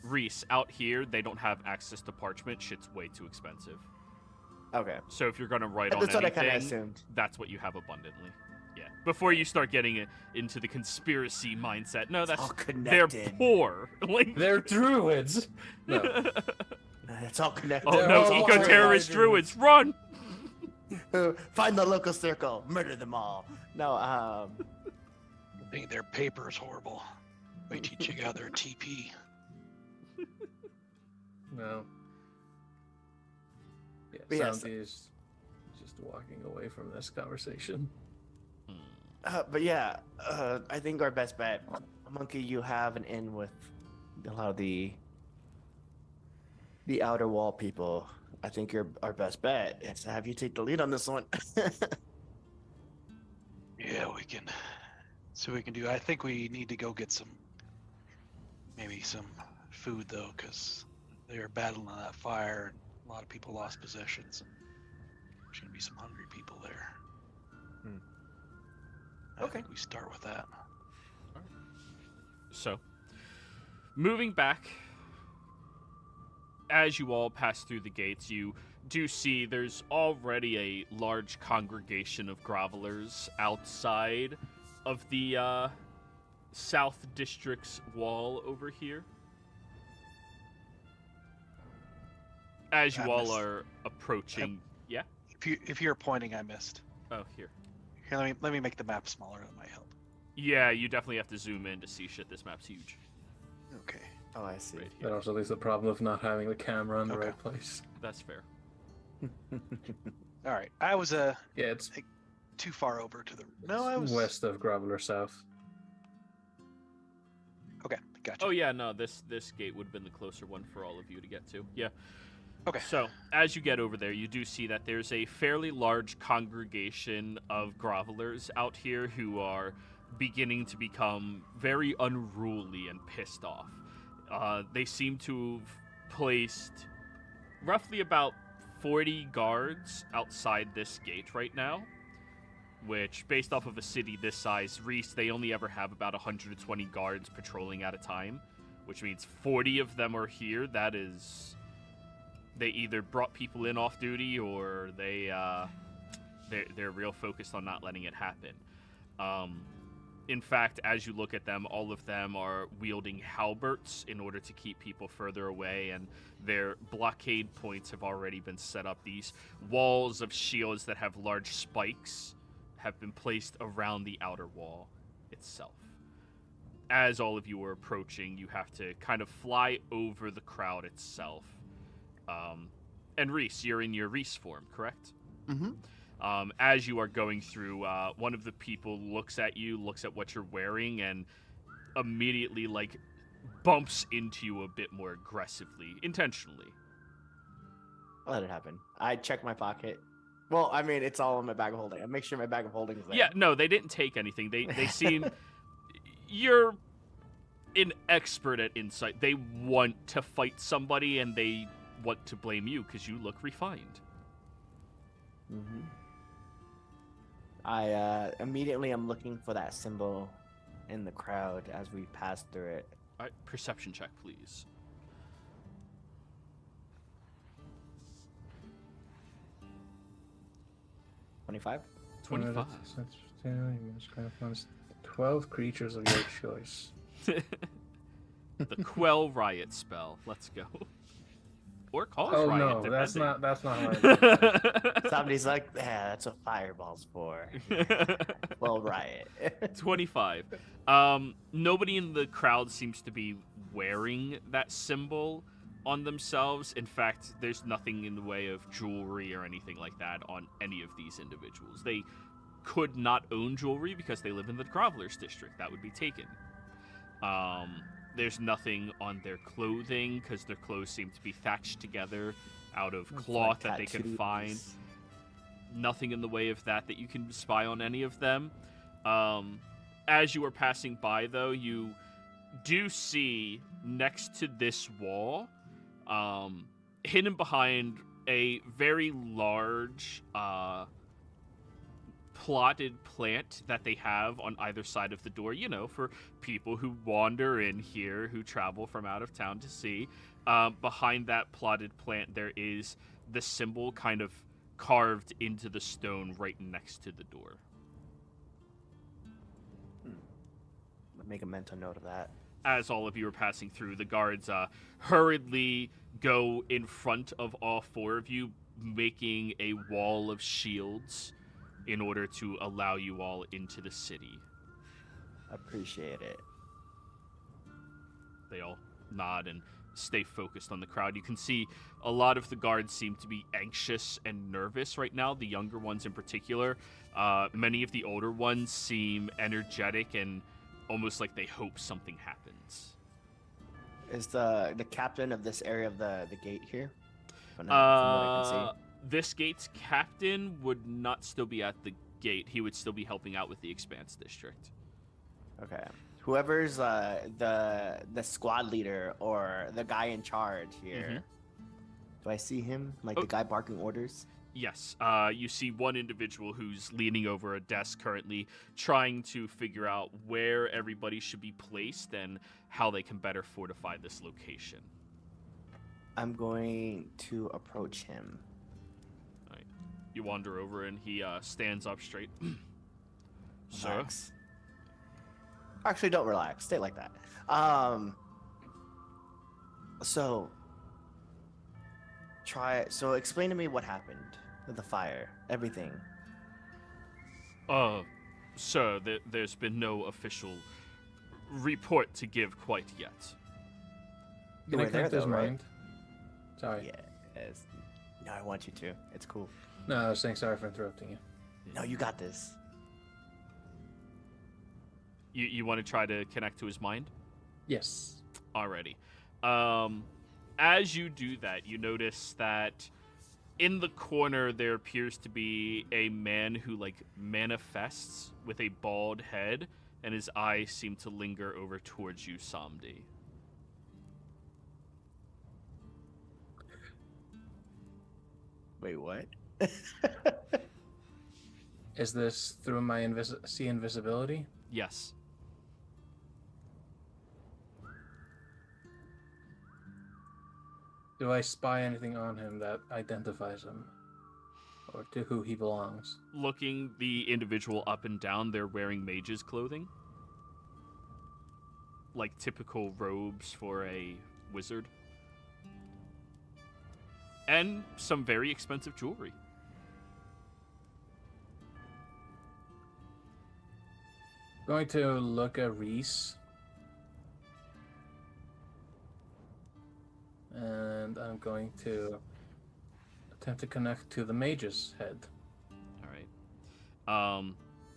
Reese, out here, they don't have access to parchment. Shit's way too expensive. Okay. So if you're going to write on That's what I kind of anything, assumed. that's what you have abundantly. Yeah. Before you start getting into the conspiracy mindset. No, that's all they're connected. poor. Like, They're druids! No. It's all connected. oh They're no, all eco-terrorist hydrogen. druids, run! Find the local circle. Murder them all. No, I think their paper is horrible. Wait till you check out their TP. No. Yeah, But yes. Sandy is just walking away from this conversation. but yeah, I think our best bet, Monkey, you have an in with a lot of the outer wall people. I think our best bet is to have you take the lead on this one. Yeah, we can. See what we can do. I think we need to go get maybe some food though, because they were battling on that fire. And a lot of people lost possessions. There's gonna be some hungry people there. I Okay. think we start with that. So, moving back, as you all pass through the gates, you do see there's already a large congregation of grovelers outside of the South District's wall over here. As you I all missed- are approaching, yeah. If you're pointing, I missed. Oh, here. Here, let me make the map smaller. That might help. Yeah, you definitely have to zoom in to see shit. This map's huge. Okay. Oh, I see. Right That here. also leaves the problem of not having the camera in the Okay. right place. That's fair. All right. I was Yeah, it's too far over to the. No, I was west of Graveler South. Okay, gotcha. Oh yeah, no, this gate would have been the closer one for all of you to get to. Yeah. Okay. So, as you get over there, you do see that there's a fairly large congregation of grovelers out here who are beginning to become very unruly and pissed off. They seem to have placed roughly about 40 guards outside this gate right now, which, based off of a city this size, Reese, they only ever have about 120 guards patrolling at a time, which means 40 of them are here. That is... They either brought people in off duty or they're real focused on not letting it happen. In fact, as you look at them, all of them are wielding halberts in order to keep people further away, and their blockade points have already been set up. These walls of shields that have large spikes have been placed around the outer wall itself. As all of you are approaching, you have to kind of fly over the crowd itself. And Reese, you're in your Reese form, correct? Mm-hmm. As you are going through, one of the people looks at you, looks at what you're wearing, and immediately, like, bumps into you a bit more aggressively, intentionally. I'll let it happen. I check my pocket. Well, I mean, it's all in my bag of holding. I make sure my bag of holding is there. Yeah, no, they didn't take anything. They seem... You're an expert at insight. They want to fight somebody, and they want to blame you because you look refined. Mm-hmm. I immediately am looking for that symbol in the crowd as we pass through it. All right, perception check, please. $25. 25. 12 creatures of your choice. The Quell Riot spell. Let's go. Or Cause Oh Riot. no, that's not how I do it. Somebody's like, yeah, that's what fireball's for. Well, riot. 25. Nobody in the crowd seems to be wearing that symbol on themselves. In fact, there's nothing in the way of jewelry or anything like that on any of these individuals. They could not own jewelry because they live in the Grovelers district. That would be taken. There's nothing on their clothing because their clothes seem to be thatched together out of cloth that they can find. Nothing in the way of that you can spy on any of them. As you are passing by, though, you do see next to this wall, hidden behind a very large plotted plant that they have on either side of the door, you know, for people who wander in here, who travel from out of town to see. Behind that plotted plant, there is the symbol kind of carved into the stone right next to the door. Make a mental note of that. As all of you are passing through, the guards hurriedly go in front of all four of you, making a wall of shields in order to allow you all into the city. Appreciate it. They all nod and stay focused on the crowd. You can see a lot of the guards seem to be anxious and nervous right now, the younger ones in particular. Many of the older ones seem energetic and almost like they hope something happens. Is the captain of this area of the gate here? From what I can see. This gate's captain would not still be at the gate. He would still be helping out with the Expanse District. Okay. Whoever's the squad leader or the guy in charge here. Mhm. Do I see him? Like Oh. the guy barking orders? Yes, you see one individual who's leaning over a desk currently, trying to figure out where everybody should be placed and how they can better fortify this location. I'm going to approach him. Right. You wander over and he stands up straight. Sir? Relax. Actually, don't relax. Stay like that. So explain to me what happened with the fire, everything. Sir, there's been no official report to give quite yet. You Can I were there, connect his though, right? mind? Sorry. Yes. No, I want you to. It's cool. No, I was saying sorry for interrupting you. No, you got this. You want to try to connect to his mind? Yes. Alrighty. As you do that, you notice that in the corner there appears to be a man who manifests with a bald head, and his eyes seem to linger over towards you, Samdi. Wait, what? Is this through my invisibility? Yes. Do I spy anything on him that identifies him? Or to who he belongs? Looking the individual up and down, they're wearing mage's clothing. Like typical robes for a wizard. And some very expensive jewelry. Going to look at Reese. And I'm going to attempt to connect to the mage's head. All right.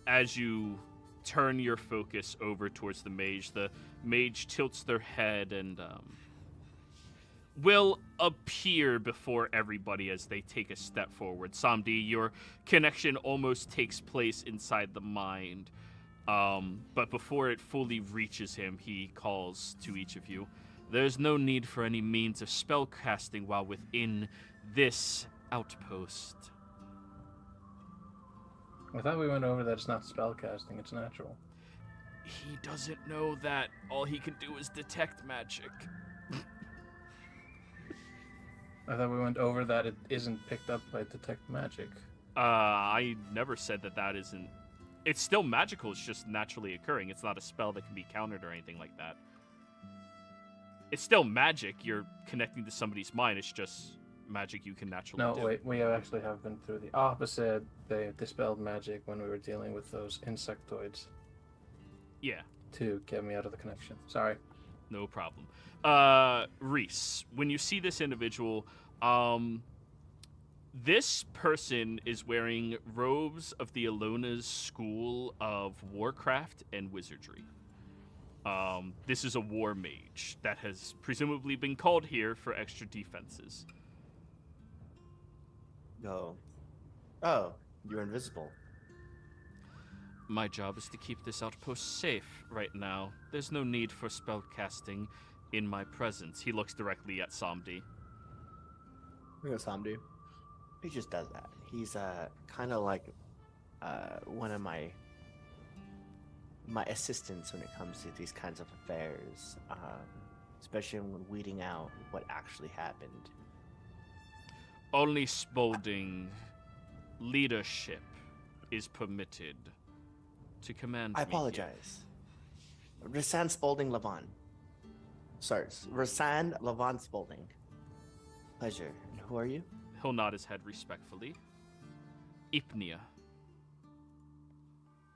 As you turn your focus over towards the mage tilts their head and will appear before everybody as they take a step forward. Samdi, your connection almost takes place inside the mind. But before it fully reaches him, he calls to each of you. There's no need for any means of spell casting while within this outpost. I thought we went over that it's not spell casting, it's natural. He doesn't know that all he can do is detect magic. I thought we went over that it isn't picked up by detect magic. I never said that isn't. It's still magical, it's just naturally occurring. It's not a spell that can be countered or anything like that. It's still magic. You're connecting to somebody's mind. It's just magic you can naturally do. No, wait. We actually have been through the opposite. They dispelled magic when we were dealing with those insectoids. Yeah. To get me out of the connection. Sorry. No problem. Reese, when you see this individual, this person is wearing robes of the Alona's School of Warcraft and Wizardry. This is a war mage that has presumably been called here for extra defenses. No. Oh, you're invisible. My job is to keep this outpost safe right now. There's no need for spell casting in my presence. He looks directly at Samdi. Here goes Samdi. He just does that. He's kind of like one of my assistants when it comes to these kinds of affairs, especially when weeding out what actually happened. Only Spalding leadership is permitted to command I me apologize. Rasan Spalding Levant. Sorry, Rasan Levant Spalding. Pleasure. And who are you? here. He'll nod his head respectfully. Ipnia.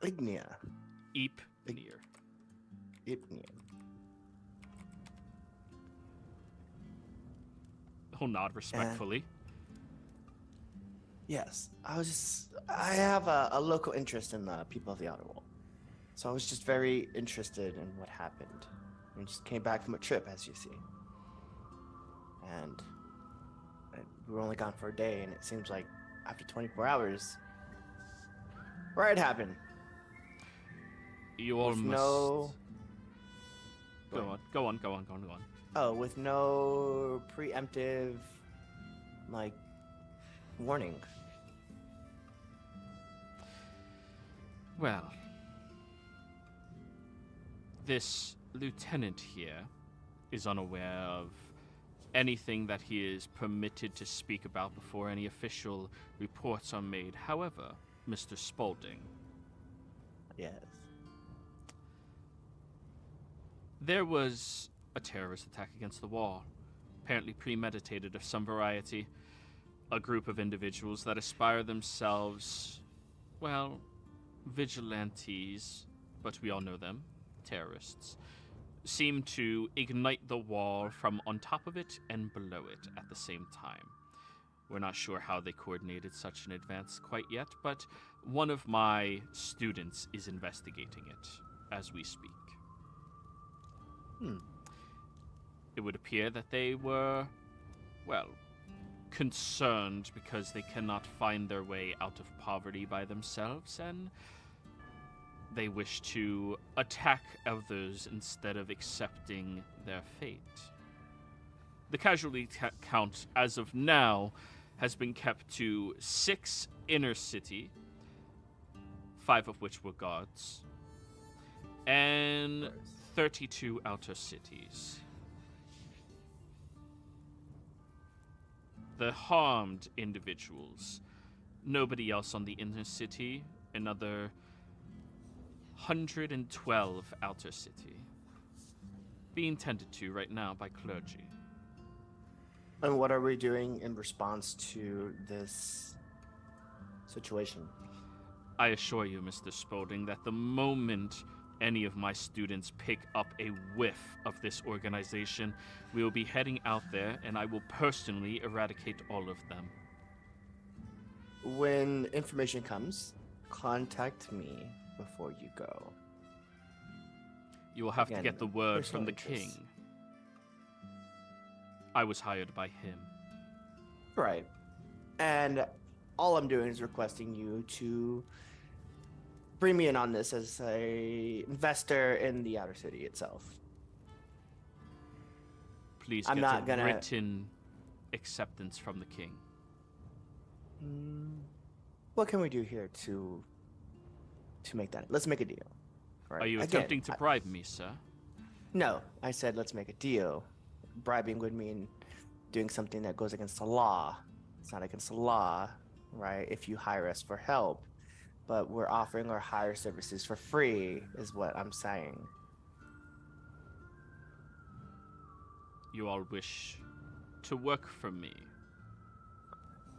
Ignia. Ipnir. Ignia. He'll nod respectfully. Yes, I have a local interest in the people of the Outer Wall. So I was just very interested in what happened. I just came back from a trip, as you see. And we were only gone for a day, and it seems like after 24 hours, right happened. You all With must... no... Go on. Oh, with no preemptive, warning. Well, this lieutenant here is unaware of anything that he is permitted to speak about before any official reports are made. However, Mr. Spaulding. Yes. There was a terrorist attack against the wall, apparently premeditated of some variety. A group of individuals that aspire themselves, well, vigilantes, but we all know them, terrorists, seem to ignite the wall from on top of it and below it at the same time. We're not sure how they coordinated such an advance quite yet, but one of my students is investigating it as we speak. It would appear that they were, well, concerned because they cannot find their way out of poverty by themselves, and they wish to attack others instead of accepting their fate. The casualty count as of now has been kept to 6 inner city, 5 of which were guards, and 32 outer cities. The harmed individuals, nobody else on the inner city, another 112 outer city, being tended to right now by clergy. And what are we doing in response to this situation? I assure you, Mr. Spaulding, that the moment any of my students pick up a whiff of this organization, we will be heading out there and I will personally eradicate all of them. When information comes, contact me before you go. You will have to Again, get the word from the personal interest. king. I was hired by him. Right. And all I'm doing is requesting you to bring me in on this as a investor in the outer city itself. Please I'm get not a gonna- written acceptance from the king. What can we do here to make that? Let's make a deal. Right. Are you Again, attempting to bribe me, sir? No, I said let's make a deal. Bribing would mean doing something that goes against the law. It's not against the law, right? If you hire us for help, but we're offering our hire services for free, is what I'm saying. You all wish to work for me.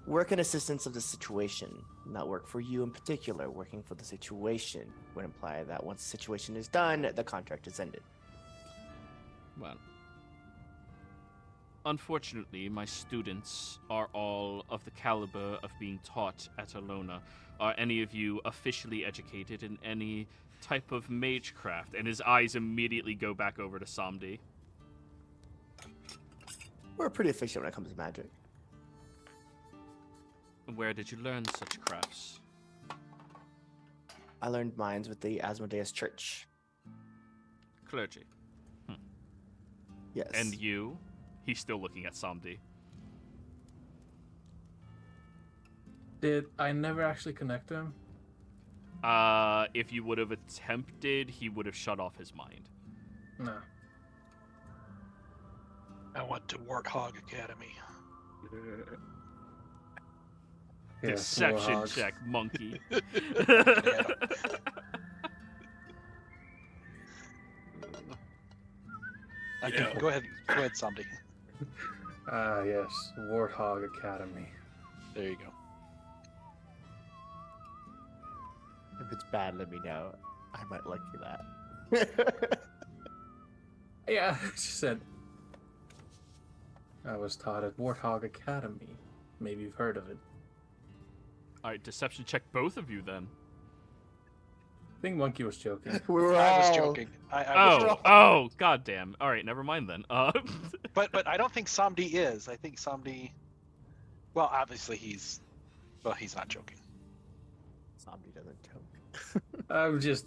Work in assistance of the situation, not work for you in particular. Working for the situation would imply that once the situation is done, the contract is ended. Well, unfortunately, my students are all of the caliber of being taught at Alona. Are any of you officially educated in any type of magecraft? And his eyes immediately go back over to Samdi. We're pretty efficient when it comes to magic. Where did you learn such crafts? I learned mines with the Asmodeus Church. Clergy. Yes. And you? He's still looking at Samdi. Did I never actually connect him? If you would have attempted, he would have shut off his mind. No. I went to Warthog Academy. Yeah, Deception warthogs. check, monkey. Yeah. Go ahead, somebody. Ah, yes, Warthog Academy. There you go. If it's bad, let me know. I might like you that. Yeah, I just said. I was taught at Warthog Academy. Maybe you've heard of it. Alright, deception check both of you then. I think Monkey was joking. We were I was all- joking. I was joking. Oh, goddamn. Alright, never mind then. But I don't think Samdi is. I think Samdi. Well, obviously he's not joking. Zombie doesn't joke.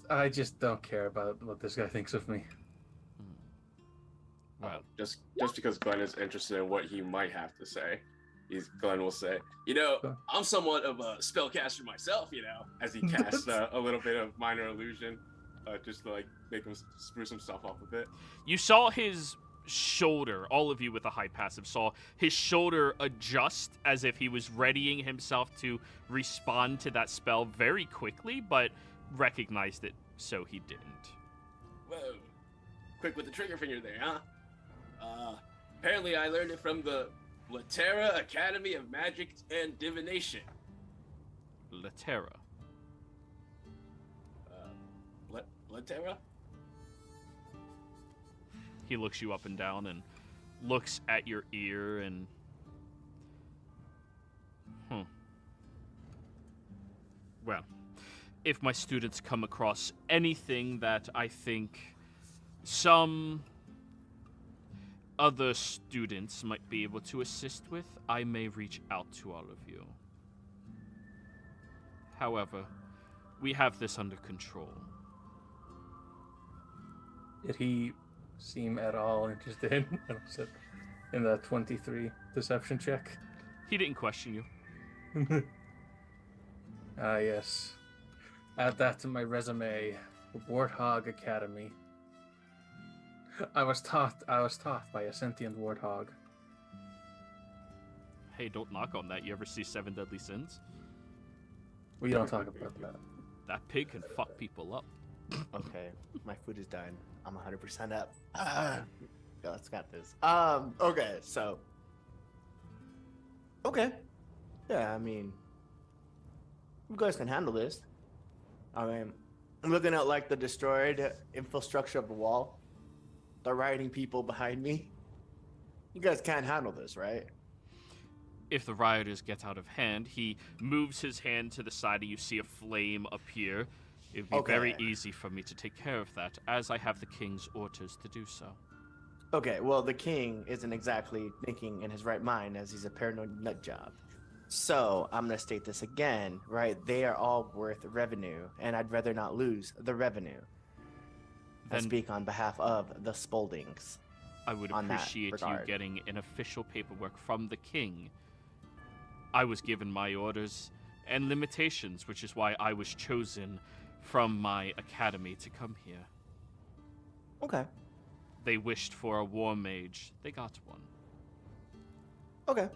I just don't care about what this guy thinks of me. Well, Just because Glenn is interested in what he might have to say. Glenn will say, I'm somewhat of a spellcaster myself, as he casts a little bit of minor illusion, just to like make him spruce himself up a bit. You saw his shoulder, all of you with a high passive saw his shoulder adjust as if he was readying himself to respond to that spell very quickly, but recognized it, so he didn't. Whoa. Quick with the trigger finger there, huh? Apparently I learned it from the Latera Academy of Magic and Divination. Latera. Latera? He looks you up and down and looks at your ear and... Well, if my students come across anything that I think some other students might be able to assist with, I may reach out to all of you. However, we have this under control. Did he seem at all interested in the 23 deception check? He didn't question you. Yes. Add that to my resume. Warthog Academy. I was taught by a sentient warthog. Hey, don't knock on that. You ever see Seven Deadly Sins? We don't talk about that. That pig can fuck people up. Okay, my food is done. I'm 100% up. Let's got this. Okay, so. Okay. Yeah, I mean, you guys can handle this. I mean, I'm looking at like the destroyed infrastructure of the wall. The rioting people behind me. You guys can't handle this, right? If the rioters get out of hand, he moves his hand to the side and you see a flame appear. It'd be very easy for me to take care of that, as I have the king's orders to do so. Okay, well, the king isn't exactly thinking in his right mind, as he's a paranoid nut job. So, I'm going to state this again, right? They are all worth revenue, and I'd rather not lose the revenue. I speak on behalf of the Spauldings. I would appreciate you getting an official paperwork from the king. I was given my orders and limitations, which is why I was chosen from my academy to come here. Okay. They wished for a war mage. They got one. Okay.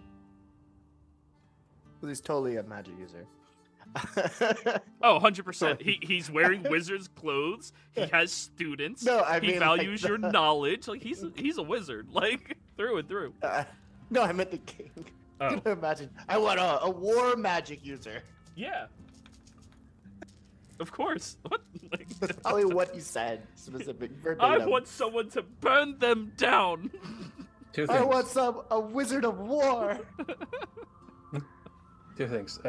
Well, he's totally a magic user. Oh, 100%. He's wearing wizard's clothes. He has students. No, I mean, he values your knowledge. Like he's a wizard, like through and through. No, I meant the king. Oh. Can you imagine? I want a war magic user. Yeah. Of course. What? Like, That's probably what you said. Specific. I want someone to burn them down. Two things. I want a wizard of war. Two things.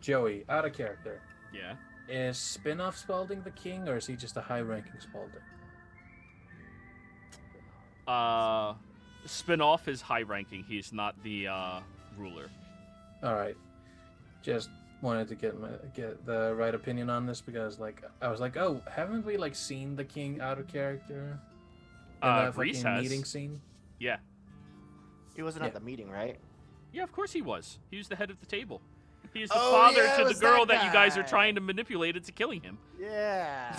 Joey, out of character. Yeah. Is Spin-off Spaulding the king, or is he just a high-ranking Spaulding? Spin-off is high-ranking. He's not the ruler. All right. Just wanted to get the right opinion on this because, like, I was like, oh, haven't we like seen the king out of character? In that Reese fucking has. meeting scene. Yeah. He wasn't at the meeting, right? Yeah, of course he was. He was the head of the table. He's the father to the girl that you guys are trying to manipulate into killing him. Yeah.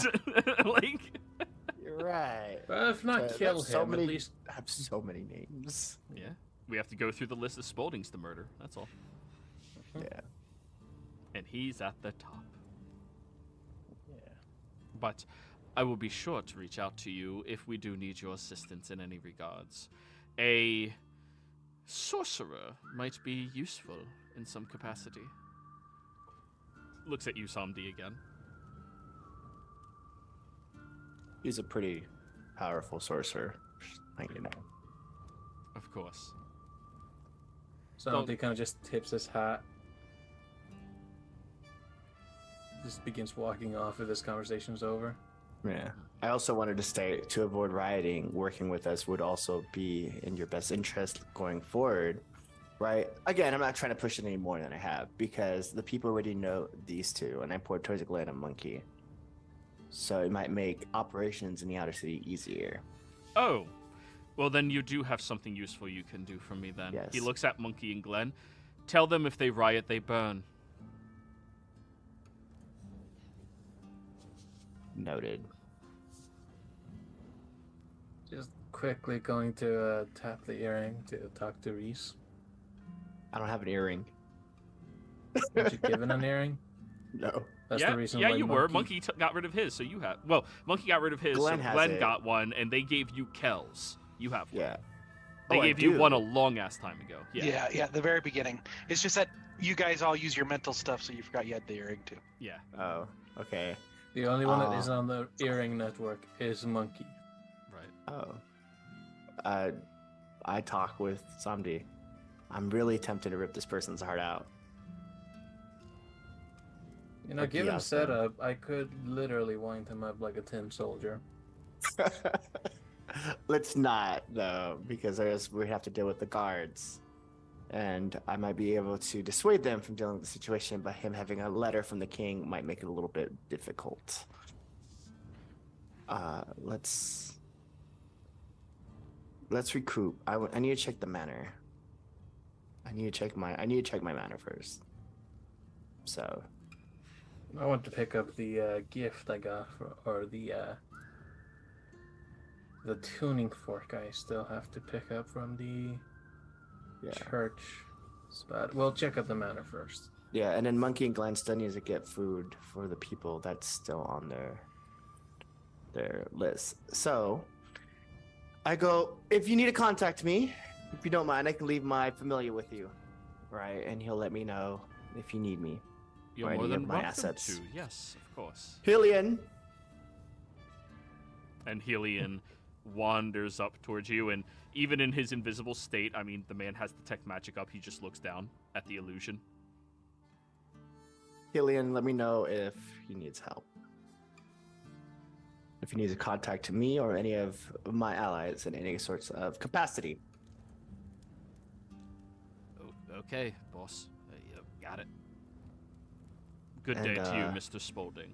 Like. You're right. Well, if not kill him, at least I have so many names. Yeah. We have to go through the list of Spauldings to murder. That's all. Yeah. And he's at the top. Yeah. But I will be sure to reach out to you if we do need your assistance in any regards. A sorcerer might be useful in some capacity. Looks at you, Samdi, again. He's a pretty powerful sorcerer. Like, you know. Of course. So he kind of just tips his hat. Just begins walking off if this conversation's over. Yeah. I also wanted to state, to avoid rioting, working with us would also be in your best interest going forward, right? Again, I'm not trying to push it any more than I have, because the people already know these two, and I poured towards a glad and monkey. So it might make operations in the outer city easier. Oh, Well, then you do have something useful you can do for me then. Yes. He looks at Monkey and Glenn. Tell them if they riot, they burn. Noted. Just quickly going to tap the earring to talk to Reese. I don't have an earring. Weren't you given an earring? No. That's yeah, the reason yeah, why you were. Monkey got rid of his, so you have. Well, Monkey got rid of his, Glenn so has Glenn it. got one, and they gave you Kells. You have one. Yeah. They Oh, I gave you do. one a long ass time ago. Yeah, the very beginning. It's just that you guys all use your mental stuff, so you forgot you had the earring too. Yeah. Oh, okay. The only one that is on the earring network is Monkey. Right. Oh. I talk with Samdi. I'm really tempted to rip this person's heart out. You know, Like, given yeah, setup, I could literally wind him up like a tin soldier. Let's not, though, because we have to deal with the guards. And I might be able to dissuade them from dealing with the situation, but him having a letter from the king might make it a little bit difficult. Let's recoup. I need to check the manor. I need to check my manor first. So I want to pick up the gift I got, or the tuning fork I still have to pick up from the church. But we'll check out the manor first. Yeah, and then Monkey and Glenn still need to get food for the people that's still on their list. So I go, if you need to contact me, if you don't mind, I can leave my familiar with you, right? And he'll let me know if you need me. You're Or more any of than my welcome assets. to. Yes, of course. Hillian. And Helion wanders up towards you, and even in his invisible state, I mean, the man has detect magic up. He just looks down at the illusion. Hillian, let me know if he needs help. If he needs a contact to me or any of my allies in any sorts of capacity. Okay, boss. Yep, got it. Good And, day to you, Mr. Spaulding.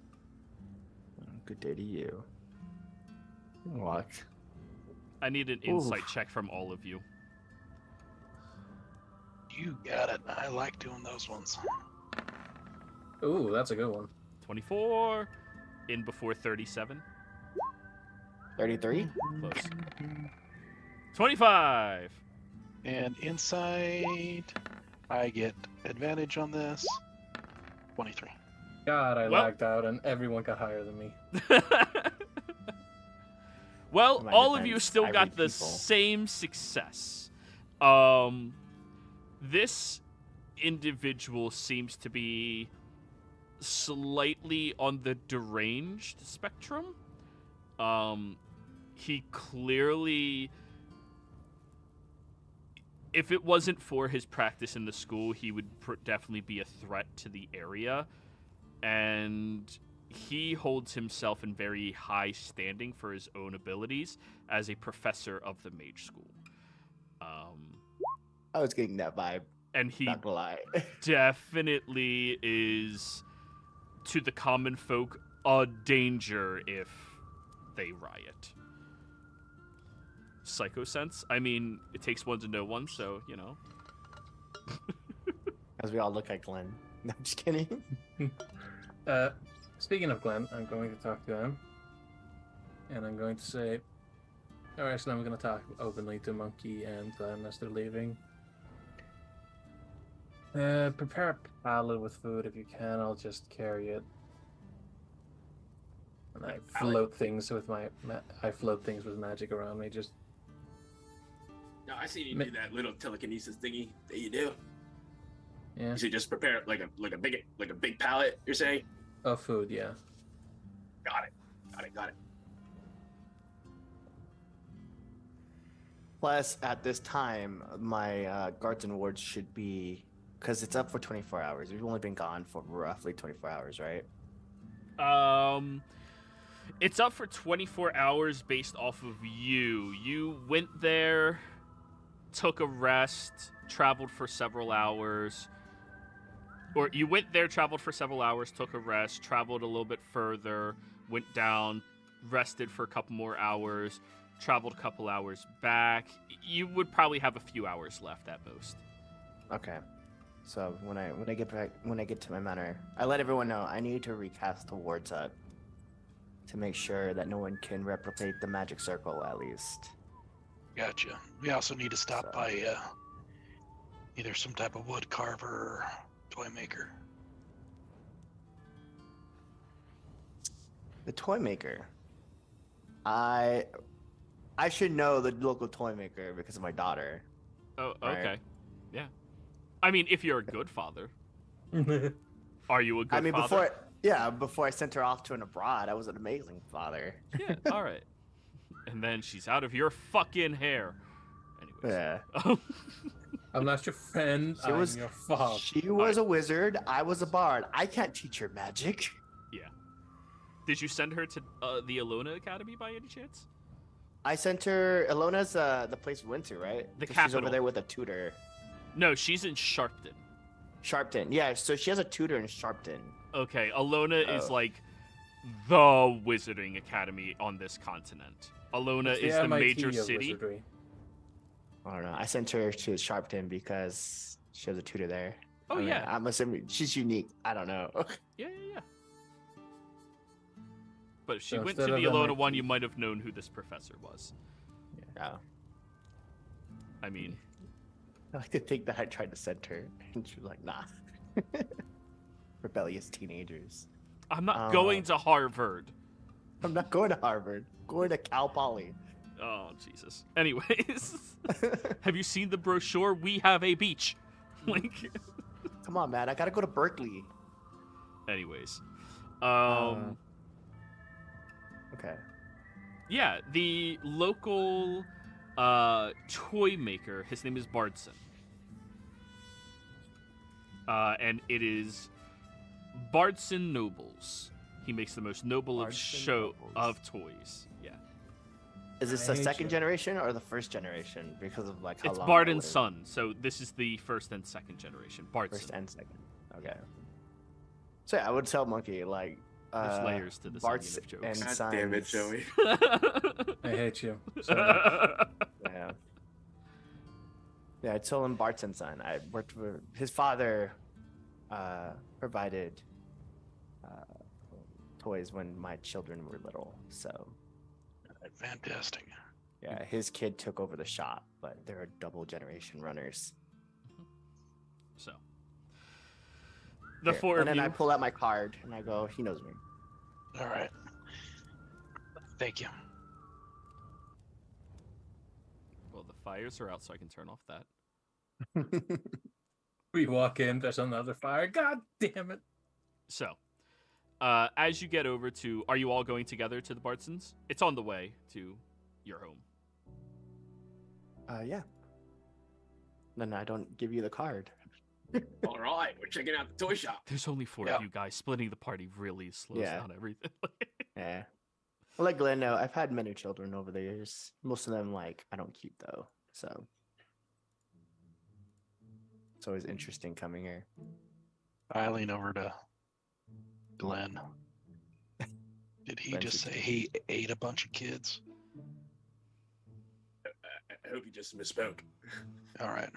Good day to you. What? I need an insight check from all of you. You got it. I like doing those ones. Ooh, that's a good one. 24. In before 37. 33? Close. 25. And inside, I get advantage on this. 23. God, I Well- lagged out and everyone got higher than me. Well, In my all of you defense, still I got read the people. same success. This individual seems to be slightly on the deranged spectrum. He clearly, if it wasn't for his practice in the school, he would definitely be a threat to the area. And he holds himself in very high standing for his own abilities as a professor of the mage school. I was getting that vibe, And he not gonna lie. definitely is, to the common folk, a danger if they riot. Psycho sense? I mean, it takes one to know one, so, you know. As we all look at Glenn. No, I'm just kidding. Speaking of Glenn, I'm going to talk to him. And I'm going to say... Alright, so I'm going to talk openly to Monkey and Glenn as they're leaving. Prepare a pallet with food if you can. I'll just carry it. And I float things with magic around me. Just No, I see you do that little telekinesis thingy that you do. yeah. You should just prepare like a big pallet. You're saying? Oh, food, yeah. Got it. Plus, at this time, my guards and wards should be... Because it's up for 24 hours. We've only been gone for roughly 24 hours, right? It's up for 24 hours based off of you. You went there, took a rest, traveled for several hours. Or you went there, traveled for several hours, took a rest, traveled a little bit further, went down, rested for a couple more hours, traveled a couple hours back. You would probably have a few hours left at most. Okay. So when I get to my manor, I let everyone know I need to recast the wards up to make sure that no one can replicate the magic circle at least. Gotcha. We also need to stop So- by either some type of wood carver or toy maker. The toy maker. I should know the local toy maker because of my daughter. Oh, Right. okay. Yeah. I mean, if you're a good father. Are you a good I mean, father? before I sent her off to an abroad, I was an amazing father. Yeah, all right. And then she's out of your fucking hair. Anyways. Yeah. I'm not your friend. She I'm was- your father. She was a wizard. I was a bard. I can't teach her magic. Did you send her to the Alona Academy by any chance? I sent her. Ilona's the place we went to, right? The 'Cause She's capital. over there with a tutor. No, she's in Sharpton. Sharpton. Yeah, so she has a tutor in Sharpton. Okay, Alona is Oh. like the wizarding academy on this continent. Alona It's is the MIT major of city. wizardry. I don't know. I sent her to Sharpton because she has a tutor there. Oh, I mean, yeah. I'm assuming she's unique. I don't know. Yeah. But if she So went to instead the of Alona MIT. one, you might have known who this professor was. Yeah. I mean, I like to think that I tried to send her, and she was like, "Nah." Rebellious teenagers. I'm not going to Harvard. I'm not going to Harvard. I'm going to Cal Poly. Oh, Jesus. Anyways, have you seen the brochure? We have a beach. Like, Come on, man. I gotta go to Berkeley. anyways. Okay. Yeah, the local toy maker, his name is Bardson. And it is Bardson Nobles. He makes the most noble of Bardson Nobles. of toys. Yeah. Is this I the hate second you. generation or the first generation? Because of like how It's long Bard I and lived. Son, so this is the first and second generation. First Bardson. and second. Okay. So yeah, I would tell Monkey like There's layers to this Bart's onion of and jokes. God damn it, Sons. Joey. I hate you. So much. Yeah. Yeah, I told him Bart's and son. I worked for his father. Provided toys when my children were little. So Fantastic. yeah, his kid took over the shop, but they're double generation runners. So, the Here, four and of then you. I pull out my card and I go, he knows me. All right. Thank you. Well, the fires are out, so I can turn off that. We walk in, there's another fire. God damn it. So, as you get over to, are you all going together to the Bardsons? It's on the way to your home. Yeah. Then I don't give you the card. All right, we're checking out the toy shop. There's only four Yeah. of you guys. Splitting the party really slows Yeah. down everything. Yeah. I'll let Glenn know. I've had many children over the years. Most of them, like, I don't keep though. So it's always interesting coming here. I lean over to Glenn. Did he Glenn's just a say he ate a bunch of kids? I hope you just misspoke. All right.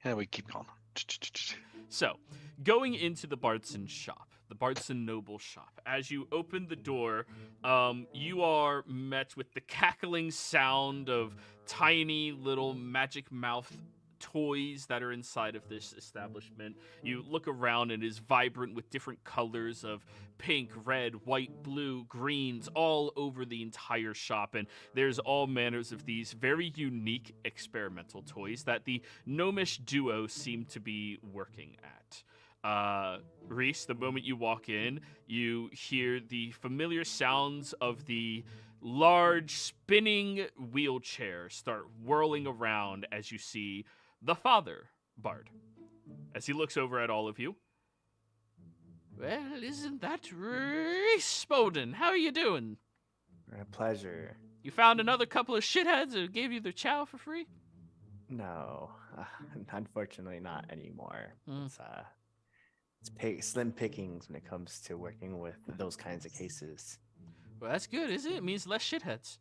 Yeah, we keep going. So, going into the Bardson shop, the Bardson Noble shop, as you open the door, you are met with the cackling sound of tiny little magic mouth toys that are inside of this establishment. You look around and it is vibrant with different colors of pink, red, white, blue, greens all over the entire shop, and there's all manners of these very unique experimental toys that the gnomish duo seem to be working at. Reese, the moment you walk in, you hear the familiar sounds of the large spinning wheelchair start whirling around as you see the father, Bard. As he looks over at all of you. Well, isn't that Reese Bowden? How are you doing? A pleasure. You found another couple of shitheads who gave you their chow for free? No, unfortunately not anymore. Hmm. It's slim pickings when it comes to working with those kinds of cases. Well, that's good, isn't it? It means less shitheads.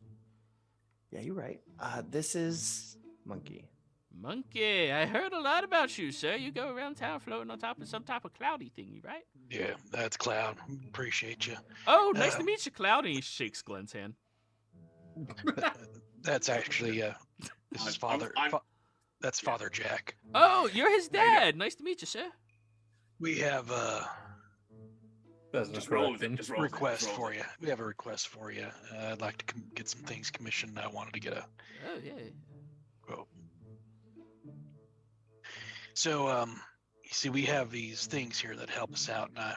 Yeah, you're right. This is Monkey. Monkey, I heard a lot about you, sir. You go around town floating on top of some type of cloudy thingy, right? Yeah, that's Cloud. Appreciate you. Oh, nice to meet you, Cloud. And he shakes Glenn's hand. That's actually this is Father. That's Father Jack. Oh, you're his dad. Nice to meet you, sir. We have That's Just roll with it. Just roll with it. request Just roll for with you. We have a request for you. I'd like to get some things commissioned. I wanted to get a Oh, yeah. quote. So, you see, we have these things here that help us out, and I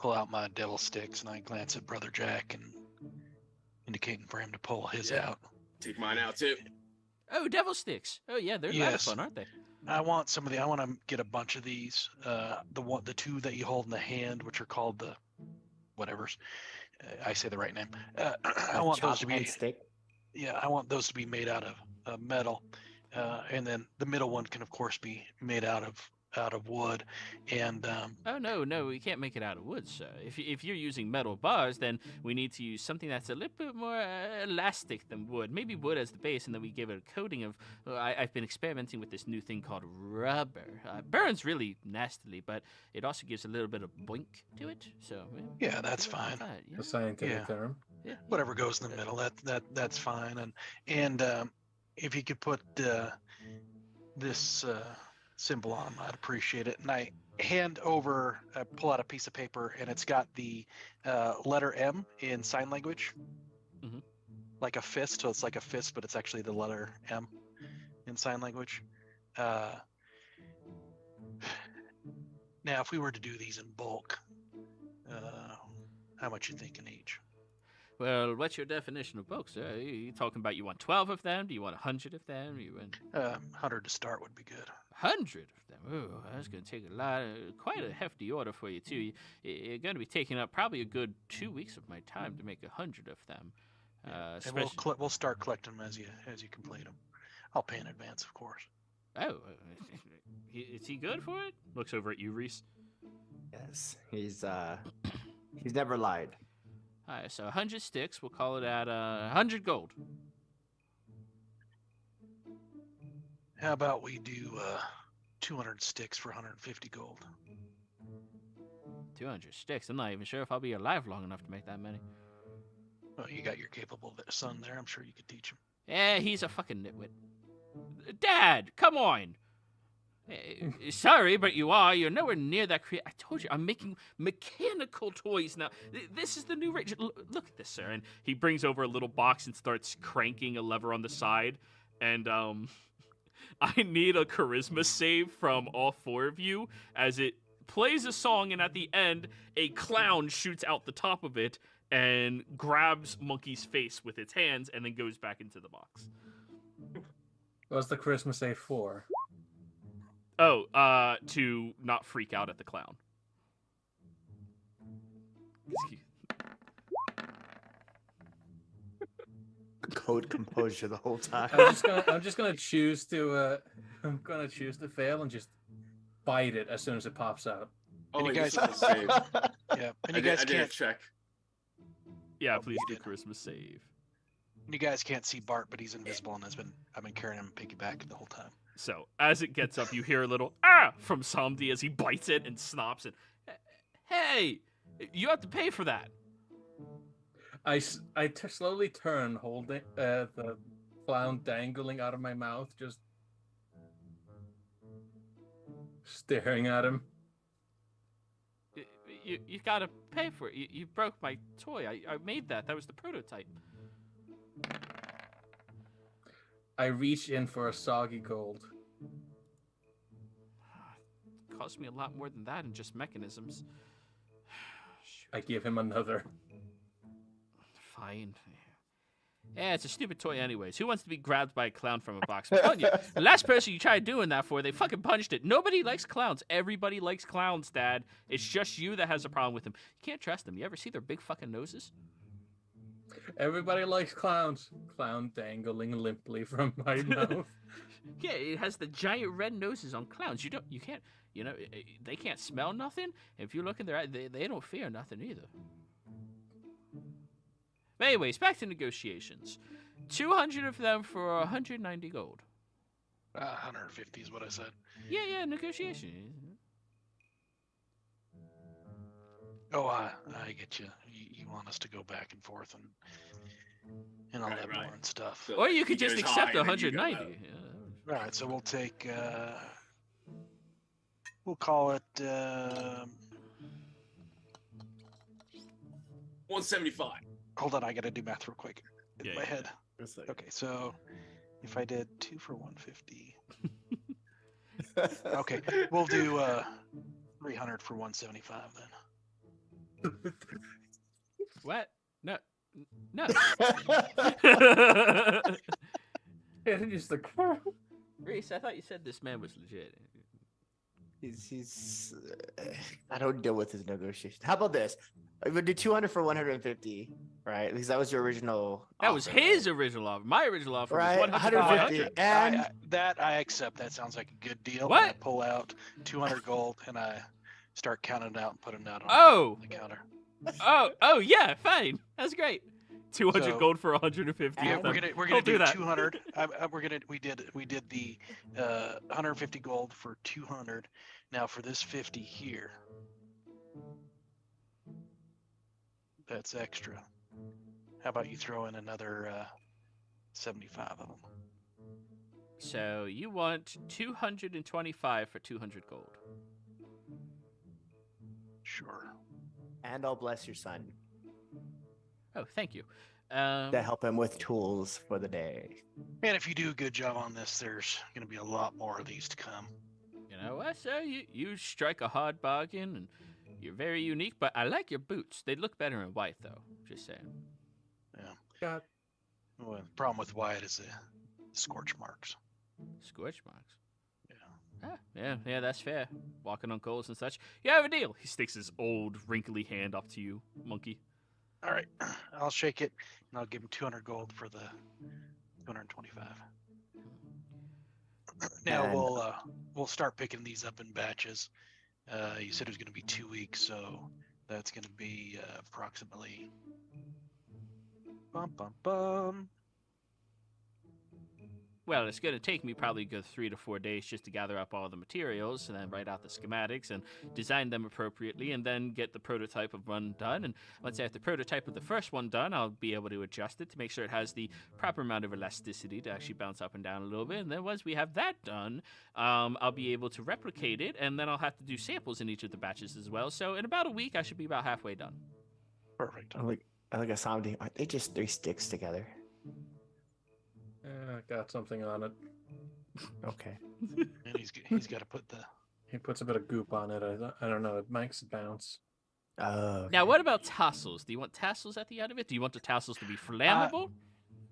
pull out my devil sticks and I glance at Brother Jack and indicating for him to pull his out. Take mine out too. Oh, devil sticks. Oh, yeah, they're a lot of fun, aren't they? I want some of the. I want to get a bunch of these. The two that you hold in the hand, which are called the, whatever's. I say the right name. I want those to be. Stick. Yeah, I want those to be made out of metal, and then the middle one can, of course, be made out of wood. And Oh, no, we can't make it out of wood, sir. If you're using metal bars, then we need to use something that's a little bit more elastic than wood. Maybe wood as the base, and then we give it a coating of... I've been experimenting with this new thing called rubber. It burns really nastily, but it also gives a little bit of boink to it. So yeah, that's fine. A scientific term. Yeah. Whatever goes in the middle, that's fine. And if you could put this symbol on, I'd appreciate it. And I pull out a piece of paper, and it's got the letter M in sign language, like a fist. So it's like a fist, but it's actually the letter M in sign language. Now, if we were to do these in bulk, how much you thinking each? Well, what's your definition of bulk, sir? Are you talking about you want 12 of them? Do you want 100 of them? You want 100 to start would be good. 100 of them? Oh, that's going to take quite a hefty order for you, too. You're going to be taking up probably a good 2 weeks of my time to make 100 of them. And we'll start collecting them as you complete them. I'll pay in advance, of course. Oh, is he good for it? Looks over at you, Reese. Yes, he's never lied. All right, so 100 sticks. We'll call it at 100 gold. How about we do 200 sticks for 150 gold? 200 sticks? I'm not even sure if I'll be alive long enough to make that many. Well, you got your capable son there. I'm sure you could teach him. Yeah, he's a fucking nitwit. Dad, come on. Sorry, but you're nowhere near that I told you, I'm making mechanical toys now. This is the new rate. Look at this, sir. And he brings over a little box and starts cranking a lever on the side. And I need a charisma save from all four of you as it plays a song, and at the end, a clown shoots out the top of it and grabs Monkey's face with its hands and then goes back into the box. What's the Christmas save for? Oh, to not freak out at the clown. Code composure the whole time. I'm just gonna choose to fail and just bite it as soon as it pops out. Oh, you guys guys- save. Yeah, and I you guys did a can't. check. Yeah, please do Christmas save. You guys can't see Bart, but he's invisible, and I've been carrying him piggyback the whole time. So, as it gets up, you hear a little, ah, from Samdi as he bites it and snops it. Hey, you have to pay for that. I slowly turn, holding the clown dangling out of my mouth, just staring at him. You gotta pay for it. You broke my toy. I made that. That was the prototype. I reach in for a soggy gold. It cost me a lot more than that in just mechanisms. I give him another. Fine. Yeah, it's a stupid toy anyways. Who wants to be grabbed by a clown from a box? I'm telling you, the last person you tried doing that for, they fucking punched it. Nobody likes clowns. Everybody likes clowns, Dad. It's just you that has a problem with them. You can't trust them. You ever see their big fucking noses? Everybody likes clowns. Clown dangling limply from my mouth. Yeah, it has the giant red noses on clowns. You can't, they can't smell nothing. If you look in their eyes, they don't fear nothing either. But anyways, back to negotiations. 200 of them for 190 gold. 150 is what I said. Yeah, negotiation. Oh, I get you. You want us to go back and forth and all that more and stuff. So Or you he could just goes accept high and then you go 190. low. Yeah. All right, so we'll take. We'll call it. 175. Hold on, I gotta do math real quick in Yeah, my yeah, head. It's like- Okay, so if I did 2 for 150, okay, we'll do 300 for 175 then. What? No. And just like, Reese, I thought you said this man was legit. He's I don't deal with his negotiation. How about this? I would do 200 for 150, right? Because that was your original. That was offer, his original offer. My original offer right? was 100 for 150. 100. And That I accept. That sounds like a good deal. What? I pull out 200 gold and I start counting it out and putting it out on Oh, the counter. oh, yeah, fine. That's great. 200 So- gold for 150 Yeah, of we're them. gonna I'll do that. 200. We did the 150 gold for 200. Now for this 50 here, that's extra. How about you throw in another 75 of them? So you want 225 for 200 gold. Sure. and I'll bless your son Oh, thank you. to help him with tools for the day. And if you do a good job on this, there's going to be a lot more of these to come. You know what, sir? You strike a hard bargain, and you're very unique, but I like your boots. They look better in white, though. Just saying. God. Well, the problem with white is the scorch marks. Scorch marks. Yeah. Yeah, that's fair. Walking on coals and such. You have a deal. He sticks his old, wrinkly hand up to you, monkey. All right, I'll shake it, and I'll give him 200 gold for the 225. Now And- we'll start picking these up in batches. You said it was going to be 2 weeks, so that's going to be approximately. Bum bum bum. Well, it's going to take me probably a good 3 to 4 days just to gather up all the materials and then write out the schematics and design them appropriately and then get the prototype of one done. And once I have the prototype of the first one done, I'll be able to adjust it to make sure it has the proper amount of elasticity to actually bounce up and down a little bit. And then once we have that done, I'll be able to replicate it, and then I'll have to do samples in each of the batches as well. So in about a week, I should be about halfway done. Perfect. I like a sounding. Aren't they just 3 sticks together? Yeah, got something on it. Okay. And he's got to put the. He puts a bit of goop on it. I don't know. It makes it bounce. Oh. Now, what about tassels? Do you want tassels at the end of it? Do you want the tassels to be flammable?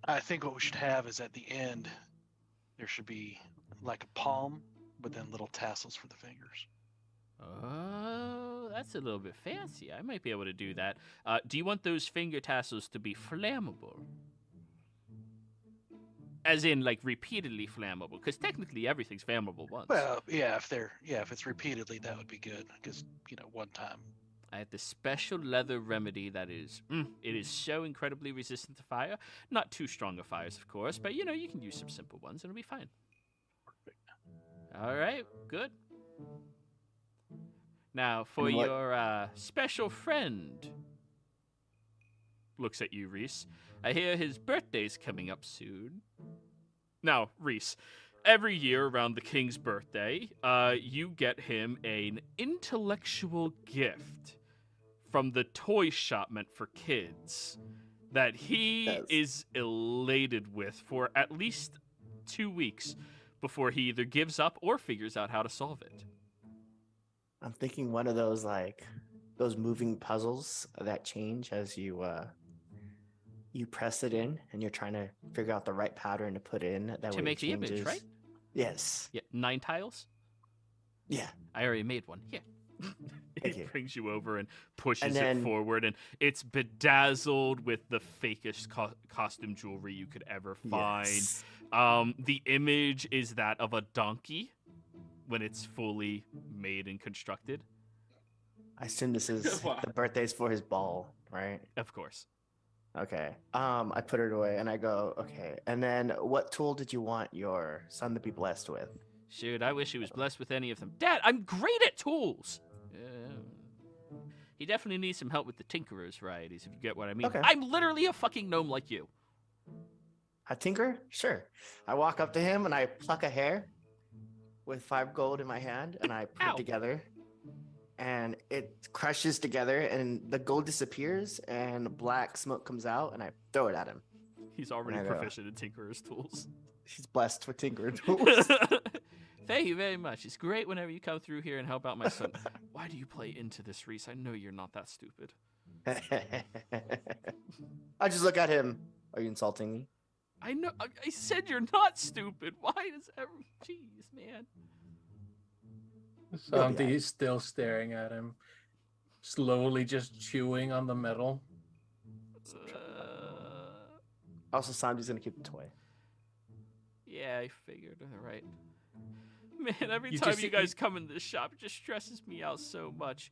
I think what we should have is at the end, there should be like a palm, but then little tassels for the fingers. Oh, that's a little bit fancy. I might be able to do that. Do you want those finger tassels to be flammable? As in, like, repeatedly flammable? Because technically everything's flammable once. Well, yeah, if it's repeatedly, that would be good. Because one time. I have this special leather remedy that is, it is so incredibly resistant to fire. Not too strong of fires, of course, but, you can use some simple ones and it'll be fine. All right, good. Now, for And what- your special friend, looks at you, Reese. I hear his birthday's coming up soon. Now, Reese, every year around the king's birthday, you get him an intellectual gift from the toy shop meant for kids that he Yes. is elated with for at least 2 weeks before he either gives up or figures out how to solve it. I'm thinking one of those those moving puzzles that change as you press it in and you're trying to figure out the right pattern to put in that To way it make the image, changes. right? Yes. Yeah, 9 tiles? Yeah. I already made one. Here. Thank He you. brings you over and pushes And it then- forward, and it's bedazzled with the fakest costume jewelry you could ever find. Yes. The image is that of a donkey when it's fully made and constructed. I assume this is Wow. the birthday's for his ball, right? Of course. Okay. I put it away and I go, okay. And then what tool did you want your son to be blessed with? Shoot, I wish he was blessed with any of them. Dad, I'm great at tools. He definitely needs some help with the tinkerer's varieties, if you get what I mean. Okay. I'm literally a fucking gnome like you. A tinker? Sure. I walk up to him and I pluck a hair with 5 gold in my hand and I put Ow. it together. And it crushes together and the gold disappears and black smoke comes out and I throw it at him. He's already I know. proficient in tinkerer's tools. He's blessed with tinker tools. Thank you very much. It's great whenever you come through here and help out my son. Why do you play into this, Reese? I know you're not that stupid. I just look at him. Are you insulting me? I know. I said you're not stupid. Why does every... Jeez, man. Santi's still staring at him, slowly just chewing on the metal. Also, Sanji's gonna keep the toy. Yeah, I figured. All right. Man, every You time just- you guys come in this shop, it just stresses me out so much.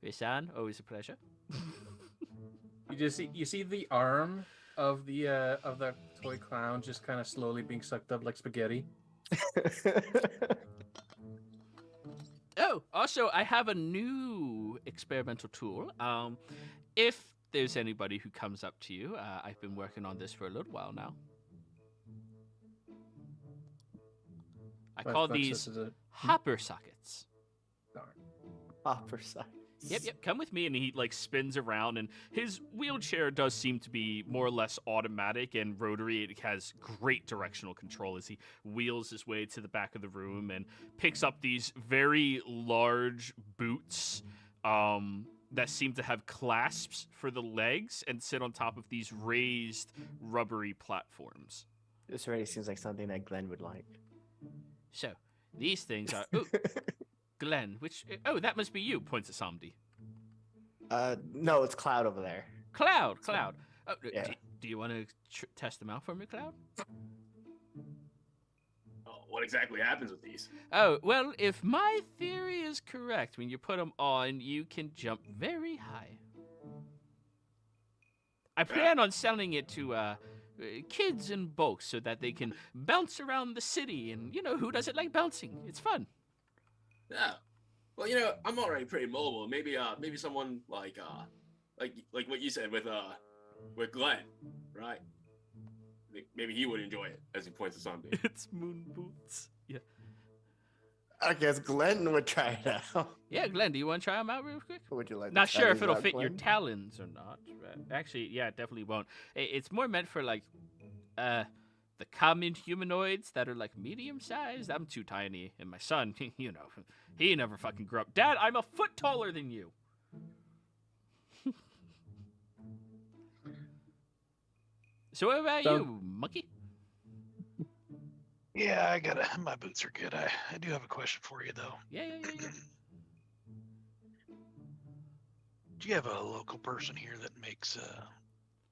Risan, always a pleasure. You see the arm of the toy clown just kind of slowly being sucked up like spaghetti. Oh, also, I have a new experimental tool. If there's anybody who comes up to you, I've been working on this for a little while now. I call these hopper sockets. Hopper size. Yep, come with me. And he like spins around, and his wheelchair does seem to be more or less automatic and rotary. It has great directional control as he wheels his way to the back of the room and picks up these very large boots that seem to have clasps for the legs and sit on top of these raised rubbery platforms. This already seems like something that Glenn would like. So these things are... Ooh, Glenn, which... Oh, that must be you, points at Samdi. No, it's Cloud over there. Cloud. Oh, Yeah. do you want to test them out for me, Cloud? Oh, what exactly happens with these? Oh, well, if my theory is correct, when you put them on, you can jump very high. I plan on selling it to kids in bulk so that they can bounce around the city, and, you know, who doesn't like bouncing? It's fun. Yeah. Well, I'm already pretty mobile. Maybe someone like what you said with Glenn, right? Maybe he would enjoy it as he points to something. It's moon boots. Yeah. I guess Glenn would try it out. Yeah, Glenn, do you want to try them out real quick? Would you like? Not to try sure if these it'll out, fit your Glenn? talons or not. Actually, yeah, it definitely won't. It's more meant for like the common humanoids that are like medium sized. I'm too tiny, and my son, you know, he never fucking grew up. Dad, I'm a foot taller than you. So what about you, monkey? Yeah, my boots are good. I do have a question for you though. Yeah. Do you have a local person here that makes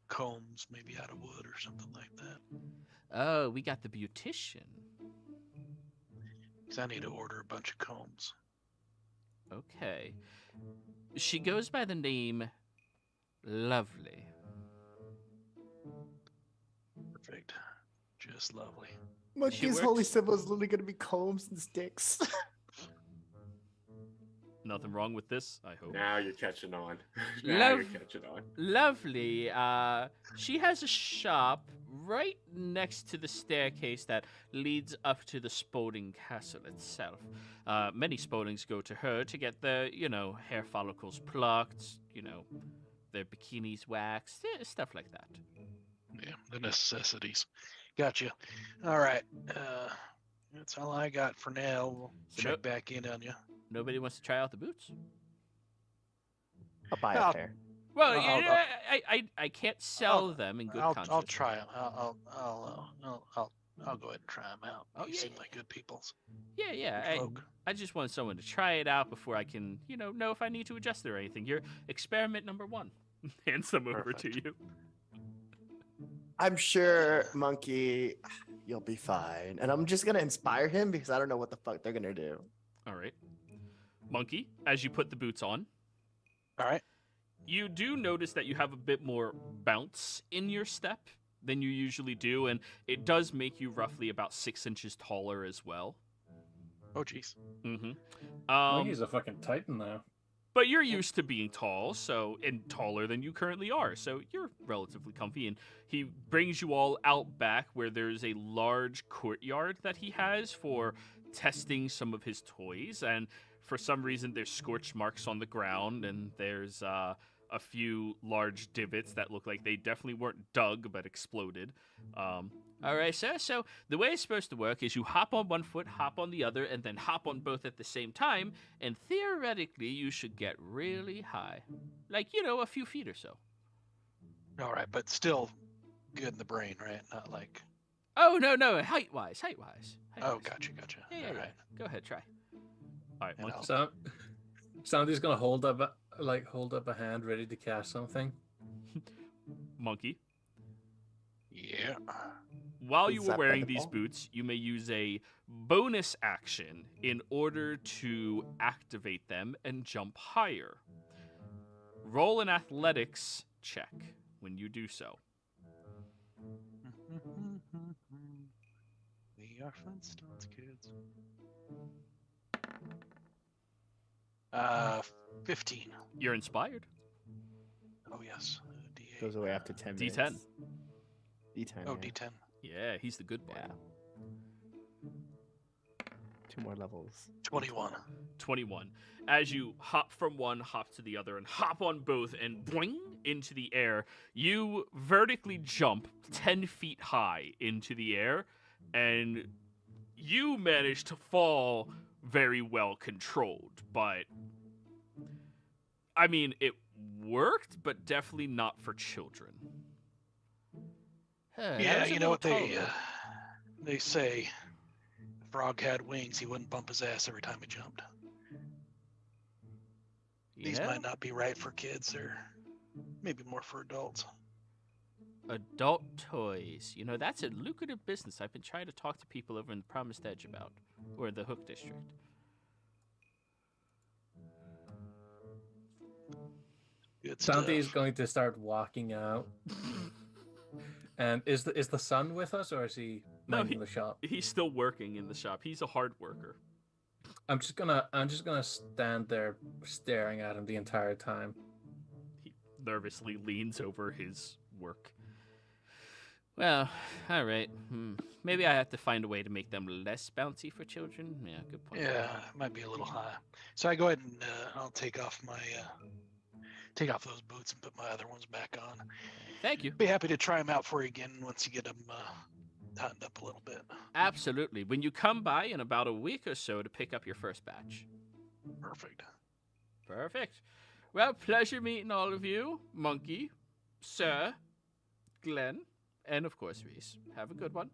combs, maybe out of wood or something like that? Oh, we got the beautician. Because I need to order a bunch of combs. Okay. She goes by the name Lovely. Perfect. Just lovely. Monkey's holy symbol is literally gonna be combs and sticks. Nothing wrong with this, I hope. Now you're catching on. Lovely. She has a shop right next to the staircase that leads up to the Spoding Castle itself. Many Spodings go to her to get their, hair follicles plucked, their bikinis waxed, stuff like that. Yeah, the necessities. Gotcha. All right. That's all I got for now. We'll check back in on you. Nobody wants to try out the boots? I'll buy a pair. Well, I can't sell them in good conscience. I'll try them. I'll go ahead and try them out. Oh, You yeah, seem yeah. like good peoples. Yeah. I just want someone to try it out before I can, know if I need to adjust it or anything. You're experiment number 1. Hands them over to Perfect. you. I'm sure, Monkey, you'll be fine. And I'm just gonna inspire him because I don't know what the fuck they're gonna do. All right. Monkey, as you put the boots on, All right. You do notice that you have a bit more bounce in your step than you usually do, and it does make you roughly about 6 inches taller as well. Oh, jeez. He's a fucking titan now. But you're used to being tall, and taller than you currently are, so you're relatively comfy. And he brings you all out back where there's a large courtyard that he has for testing some of his toys. And for some reason, there's scorch marks on the ground, and there's a few large divots that look like they definitely weren't dug but exploded. All right, sir. So the way it's supposed to work is you hop on one foot, hop on the other, and then hop on both at the same time, and theoretically you should get really high. Like, a few feet or so. All right, but still good in the brain, right? Not like... Oh, no, height-wise. Oh, gotcha. Yeah, All right. Go ahead, try. All right, And Monkey. So, somebody's gonna hold up a hand ready to cast something. Monkey. Yeah. While you Is were that wearing bettable? these boots, you may use a bonus action in order to activate them and jump higher. Roll an athletics check when you do so. We are Flintstones kids. 15. You're inspired. Oh, yes. D8. Goes away after 10 D10. minutes. D10. Oh, yeah. D10. Yeah, he's the good boy. Yeah. 2 more levels. 21. 21. As you hop from one, hop to the other, and hop on both, and boing into the air, you vertically jump 10 feet high into the air, and you manage to fall very well controlled. But, I mean, it worked, but definitely not for children. That Yeah, was a you know what little taller. they say. If Frog had wings, he wouldn't bump his ass every time he jumped. These Yeah? might not be right for kids, or maybe more for adults. Adult toys. That's a lucrative business I've been trying to talk to people over in the Promised Edge about, or the Hook District. Good stuff. Sandy's going to start walking out. And is the son with us, or is he No, minding the shop? He's still working in the shop. He's a hard worker. I'm just gonna stand there staring at him the entire time. He nervously leans over his work. Well, all right. Maybe I have to find a way to make them less bouncy for children. Yeah, good point. Yeah, it might be a little high. So I go ahead and I'll take off those boots and put my other ones back on. Thank you. Be happy to try them out for you again once you get them tightened up a little bit. Absolutely. When you come by in about a week or so to pick up your first batch. Perfect. Perfect. Well, pleasure meeting all of you. Monkey, Sir, Glenn, and of course Reese. Have a good one.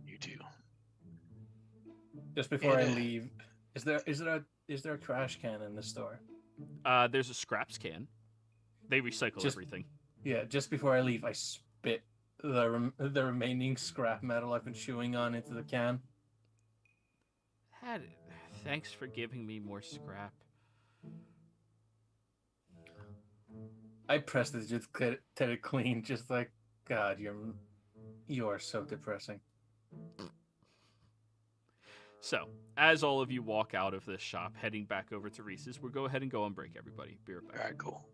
You too. Just before I Yeah. leave, is there a trash can in the store? There's a scraps can. They recycle Just- everything. Yeah, just before I leave, I spit the remaining scrap metal I've been chewing on into the can. Thanks for giving me more scrap. I pressed it just to get it clean, just like, God, you are so depressing. So, as all of you walk out of this shop, heading back over to Reese's, we'll go ahead and go on break, everybody. Be right back. All right, cool.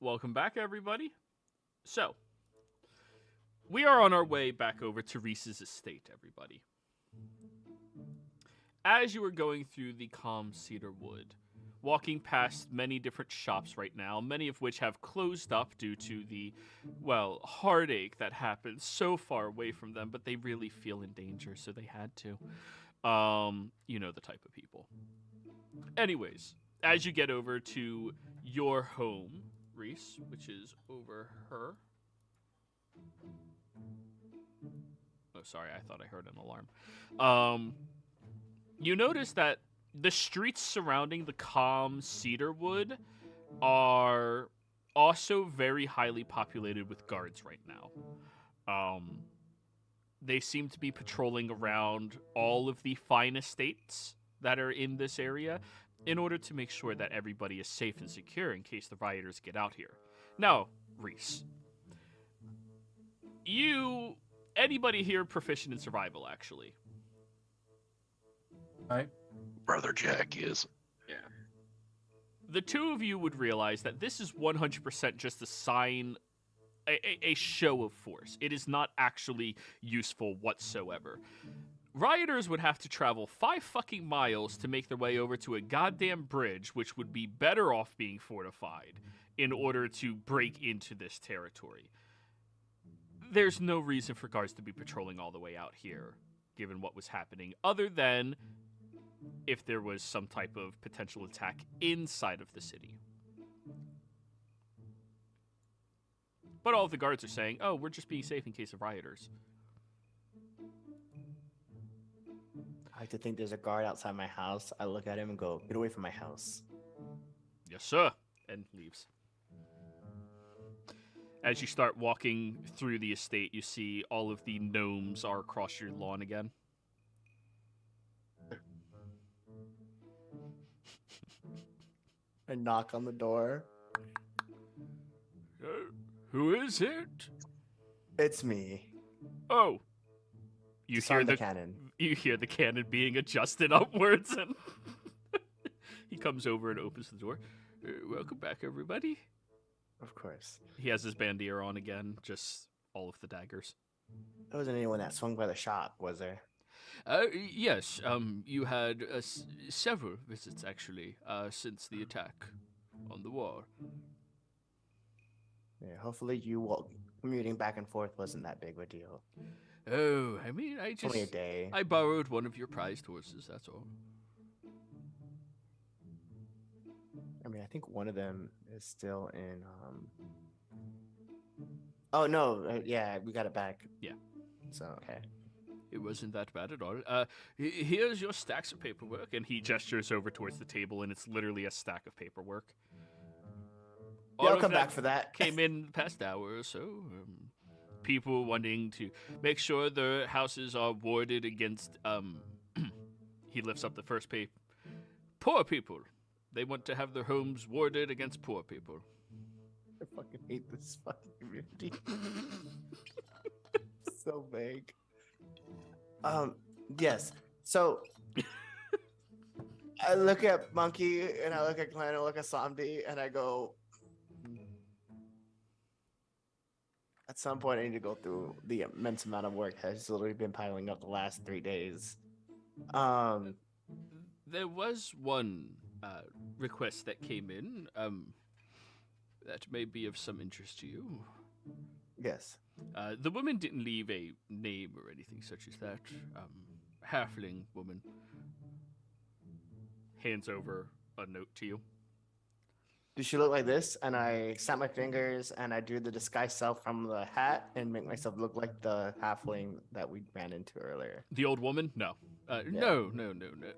Welcome back, everybody. So, we are on our way back over to Reese's estate, everybody. As you are going through the calm cedar wood, walking past many different shops right now, many of which have closed up due to the, well, heartache that happened so far away from them, but they really feel in danger, so they had to. You know the type of people. Anyways, as you get over to your home, Reese, which is over her. Oh, sorry, I thought I heard an alarm. You notice that the streets surrounding the calm cedarwood are also very highly populated with guards right now. They seem to be patrolling around all of the fine estates that are in this area in order to make sure that everybody is safe and secure in case the rioters get out here. Now, Reese, anybody here proficient in survival, actually? Right. Brother Jack is. Yeah. The two of you would realize that this is 100% just a sign, a show of force. It is not actually useful whatsoever. Rioters would have to travel 5 fucking miles to make their way over to a goddamn bridge, which would be better off being fortified, in order to break into this territory. There's no reason for guards to be patrolling all the way out here, given what was happening, other than if there was some type of potential attack inside of the city. But all of the guards are saying, oh, we're just being safe in case of rioters. I like to think there's a guard outside my house. I look at him and go, get away from my house. Yes, sir. And leaves. As you start walking through the estate, you see all of the gnomes are across your lawn again. I knock on the door. Who is it? It's me. Oh. You hear Disarm the cannon. You hear the cannon being adjusted upwards, and he comes over and opens the door. Welcome back, everybody. Of course. He has his bandier on again, just all of the daggers. There wasn't anyone that swung by the shop, was there? Yes, you had several visits, actually, since the attack on the wall. Yeah, hopefully commuting back and forth wasn't that big of a deal. Oh, I mean, Only a day. I borrowed one of your prized horses, that's all. I mean, I think one of them is still in. Oh no! Yeah, we got it back. Yeah. So okay. It wasn't that bad at all. Here's your stacks of paperwork, and he gestures over towards the table, and it's literally a stack of paperwork. Yeah, I'll of come that back for that. Came in the past hour or so. People wanting to make sure their houses are warded against. He lifts up the first page. Poor people. They want to have their homes warded against poor people. I fucking hate this fucking community. So vague. Yes. So I look at Monkey and I look at Glenn and I look at Somdi and I go, at some point I need to go through the immense amount of work that has literally been piling up the last 3 days. There was one request that came in that may be of some interest to you. Yes. The woman didn't leave a name or anything such as that. Halfling woman. Hands over a note to you. Does she look like this? And I snap my fingers and I do the disguise self from the hat and make myself look like the halfling that we ran into earlier. The old woman? No. No.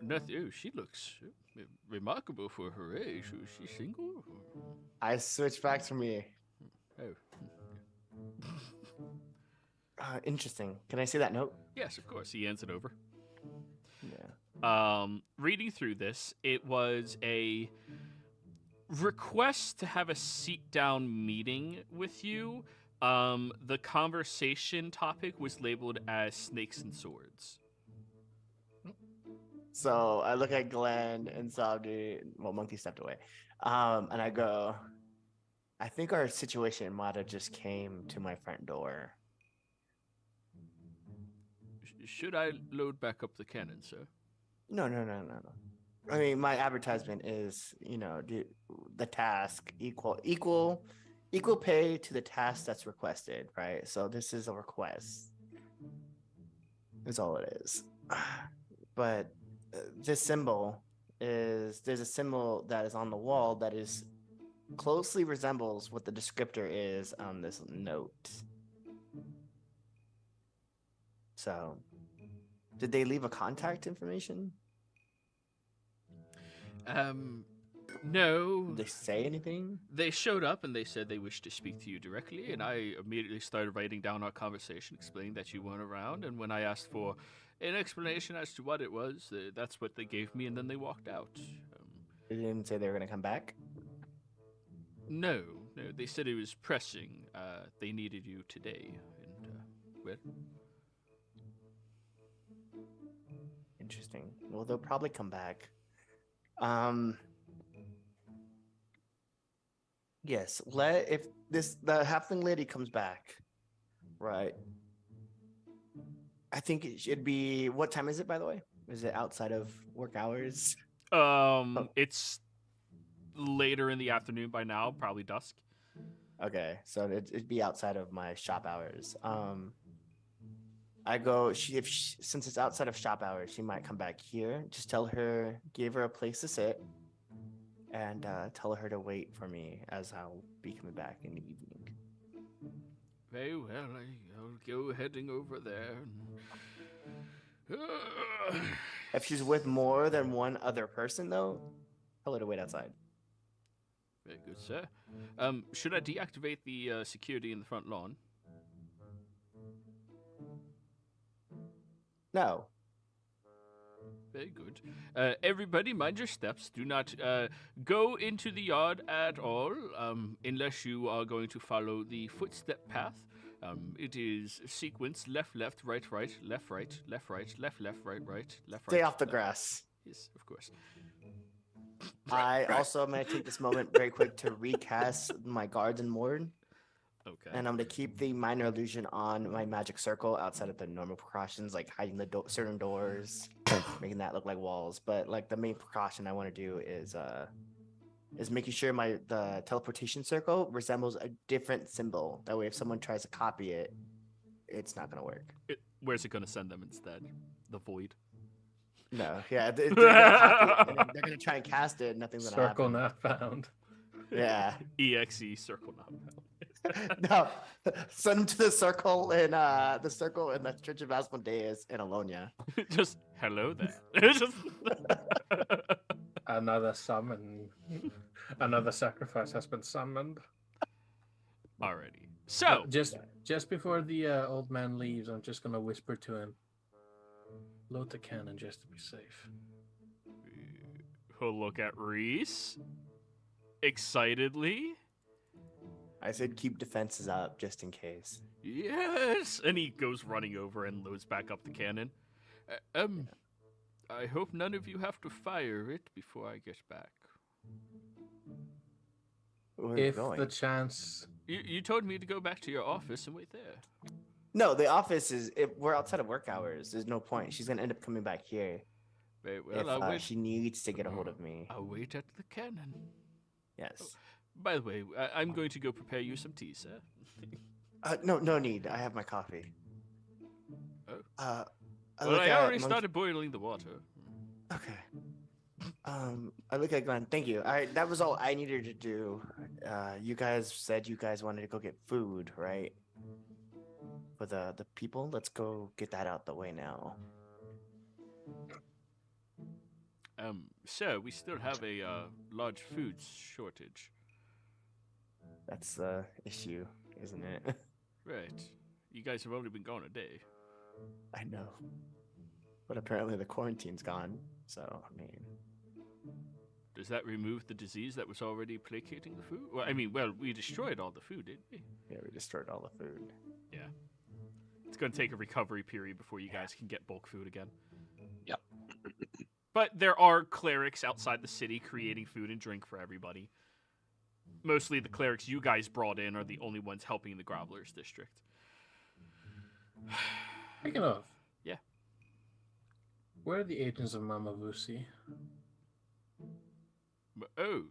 Nothing. Oh, she looks remarkable for her age. Is she single? I switch back to me. Oh. Interesting. Can I see that note? Yes, of course. He hands it over. Yeah. Reading through this, it was a request to have a sit-down meeting with you. The conversation topic was labeled as snakes and swords. So I look at Glenn and Sabdi. Well, Monkey stepped away. And I go, I think our situation might have just came to my front door. Should I load back up the cannon, sir? No. I mean, my advertisement is, the task equal pay to the task that's requested, right? So this is a request. Is all it is. But this symbol there's a symbol that is on the wall that is closely resembles what the descriptor is on this note. So, did they leave a contact information? No. Did they say anything? They showed up and they said they wished to speak to you directly, and I immediately started writing down our conversation, explaining that you weren't around, and when I asked for an explanation as to what it was, that's what they gave me, and then they walked out. They didn't say they were going to come back? No, they said it was pressing. They needed you today, and, well... Interesting. Well, they'll probably come back. Yes, if the halfling lady comes back, right? I think it should be. What time is it, by the way? Is it outside of work hours? It's later in the afternoon by now, probably dusk. Okay, so it'd be outside of my shop hours. I go. Since it's outside of shop hours, she might come back here. Just give her a place to sit, and tell her to wait for me as I'll be coming back in the evening. Very well, I'll go heading over there. If she's with more than one other person, though, tell her to wait outside. Very good, sir. Should I deactivate the security in the front lawn? No. Very good. Everybody, mind your steps. Do not go into the yard at all, unless you are going to follow the footstep path. It is sequence left, left, right, right, left, right, left, right, left, left, right, right, left, right. Stay off the grass. Yes, of course. I also am going to take this moment very quick to recast my guards and ward. Okay. And I'm going to keep the minor illusion on my magic circle outside of the normal precautions, like hiding the certain doors, making that look like walls. But like the main precaution I want to do is making sure the teleportation circle resembles a different symbol. That way, if someone tries to copy it, it's not going to work. Where's it going to send them instead? The void. No, yeah, they're going to copy it, and then they're going to try and cast it, and nothing's going to happen. Circle not found. Yeah. EXE circle not found. No, send them to the circle in the Church of Asmodeus in Alonia. Just hello there. Just Another summon. Another sacrifice has been summoned. alrighty. So Just before the old man leaves, I'm just gonna whisper to him, "Load the cannon just to be safe." he'll look at Reese excitedly. I said keep defenses up just in case. Yes, and he goes running over and loads back up the cannon. I hope none of you have to fire it before I get back. Where are you If going? the chance, You told me to go back to your office and wait there. No, the office is. We're outside of work hours. There's no point. She's gonna end up coming back here Very well, if I'll wait. she needs to get a hold of me. I'll wait at the cannon. Yes. By the way, I'm going to go prepare you some tea, sir. No need. I have my coffee. Oh. I Well, look I at already Monkey- started boiling the water. Okay. I look at Glenn. Thank you. That was all I needed to do. You guys said you guys wanted to go get food, right? For the people. Let's go get that out the way now. Sir, we still have a large food shortage. That's the issue, isn't it? Right. You guys have only been gone a day. I know. But apparently the quarantine's gone. So, I mean, Does that remove the disease that was already placating the food? Well, we destroyed all the food, didn't we? yeah, we destroyed all the food. Yeah. It's going to take a recovery period before you guys can get bulk food again. Yep. But there are clerics outside the city creating food and drink for everybody. mostly the clerics you guys brought in are the only ones helping the Grovelers district. Speaking of. Yeah. Where are the agents of Mama Vusi? Oh,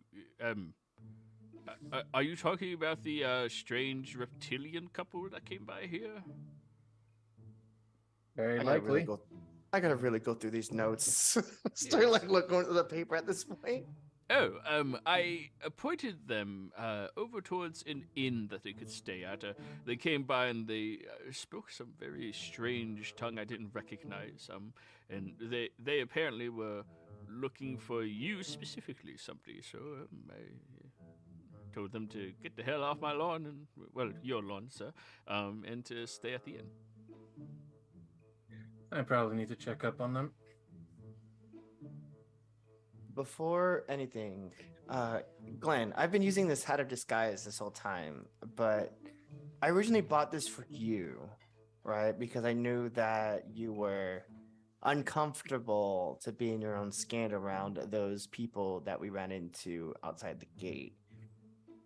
are you talking about the strange reptilian couple that came by here? Very I gotta really likely. I gotta really go through these notes. Start like looking at the paper at this point. Oh, I appointed them over towards an inn that they could stay at. They came by and they spoke some very strange tongue I didn't recognize. And they apparently were looking for you specifically, somebody. So I told them to get the hell off my lawn and, well, your lawn, sir, and to stay at the inn. I probably need to check up on them. Before anything, Glenn, I've been using this hat of disguise this whole time, but I originally bought this for you, right? Because I knew that you were uncomfortable to be in your own skin around those people that we ran into outside the gate,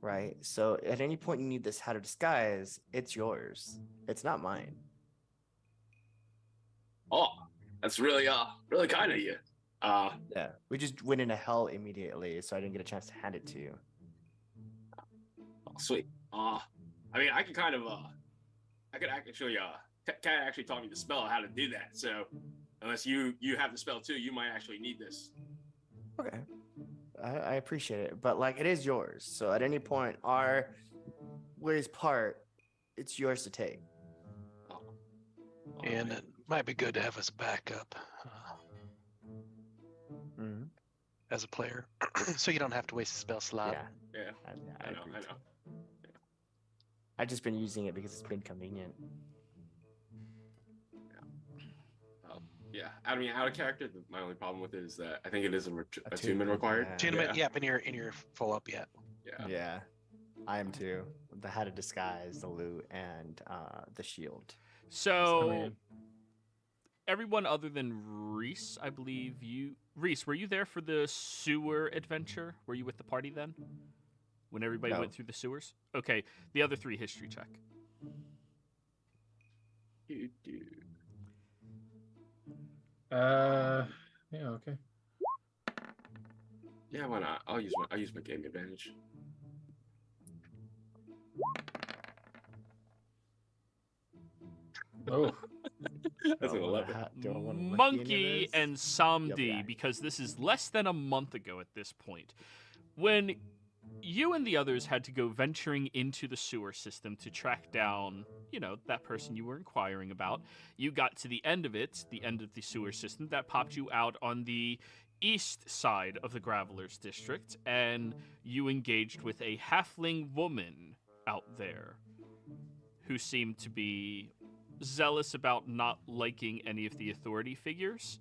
right? So at any point you need this hat of disguise, it's yours. It's not mine. Oh, that's really kind of you. Yeah, we just went into hell immediately, so I didn't get a chance to hand it to you. Oh, sweet. I mean, I could kind of, I could actually, Kat actually taught me the spell how to do that. So, unless you have the spell too, you might actually need this. Okay, I appreciate it, but like it is yours. So at any point, our ways part, it's yours to take. Oh. And it might be good to have as a backup Mm-hmm. as a player, so you don't have to waste a spell slot. Yeah, Yeah, I I know. agree too. I've just been using it because it's been convenient. Yeah, I mean, out of character, my only problem with it is that I think it is a attunement Attunement, required. yeah. Attunement, yep, in your full up yet. Yeah. Yeah, I am too. The hat of disguise, the loot, and the shield. So, everyone other than Reese, I believe you... Reese, were you there for the sewer adventure? Were you with the party then? When everybody No. went through the sewers? Okay, the other three history check. Yeah, okay. Yeah, why not? I'll use my gaming advantage. Oh, That's an 11. Monkey and Samdi, Yeah. because this is less than a month ago at this point. When you and the others had to go venturing into the sewer system to track down, that person you were inquiring about, you got to the end of it, the end of the sewer system, that popped you out on the east side of the Gravelers district, and you engaged with a halfling woman out there who seemed to be zealous about not liking any of the authority figures.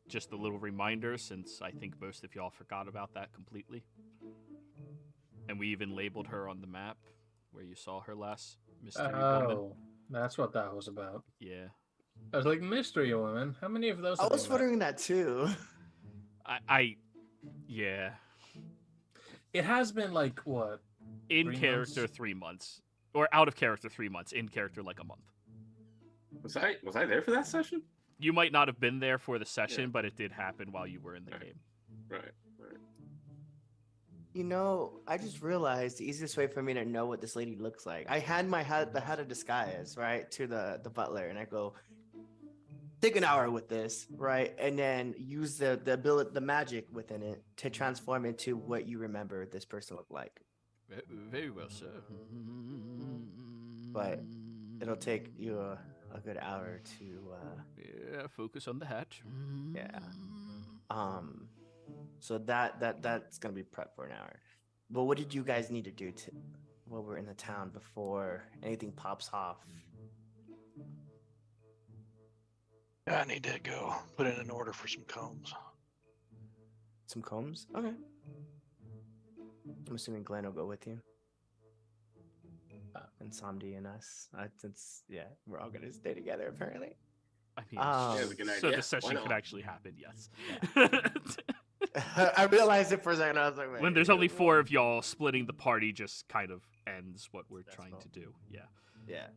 Just a little reminder, since I think most of y'all forgot about that completely. And we even labeled her on the map where you saw her last, Mystery Woman. Oh, that's what that was about. Yeah. I was like, Mystery Woman? How many of those I have was we met? wondering that too. Yeah. It has been like, what? In 3 character, months? 3 months. Or out of character, 3 months. In character, like a month. Was I there for that session? You might not have been there for the session, Yeah. but it did happen while you were in the Right. game. Right. I just realized the easiest way for me to know what this lady looks like. I hand the hat of disguise, right, to the butler, and I go, take an hour with this, right, and then use the magic within it to transform into what you remember this person looked like. Very well, sir. But it'll take you a good hour to Yeah, focus on the hat. Yeah. So that's gonna be prep for an hour. But what did you guys need to do while we're in the town before anything pops off? I need to go put in an order for some combs. Some combs? Okay. I'm assuming Glenn will go with you. And Samdi and us. We're all gonna stay together apparently. I mean, Yeah, it's a good so idea. the session Why could not? actually happen, yes. I realized it for a second. I was like, wait, When there's only 4 of y'all, splitting the party just kind of ends what we're trying to do. Yeah. Yeah.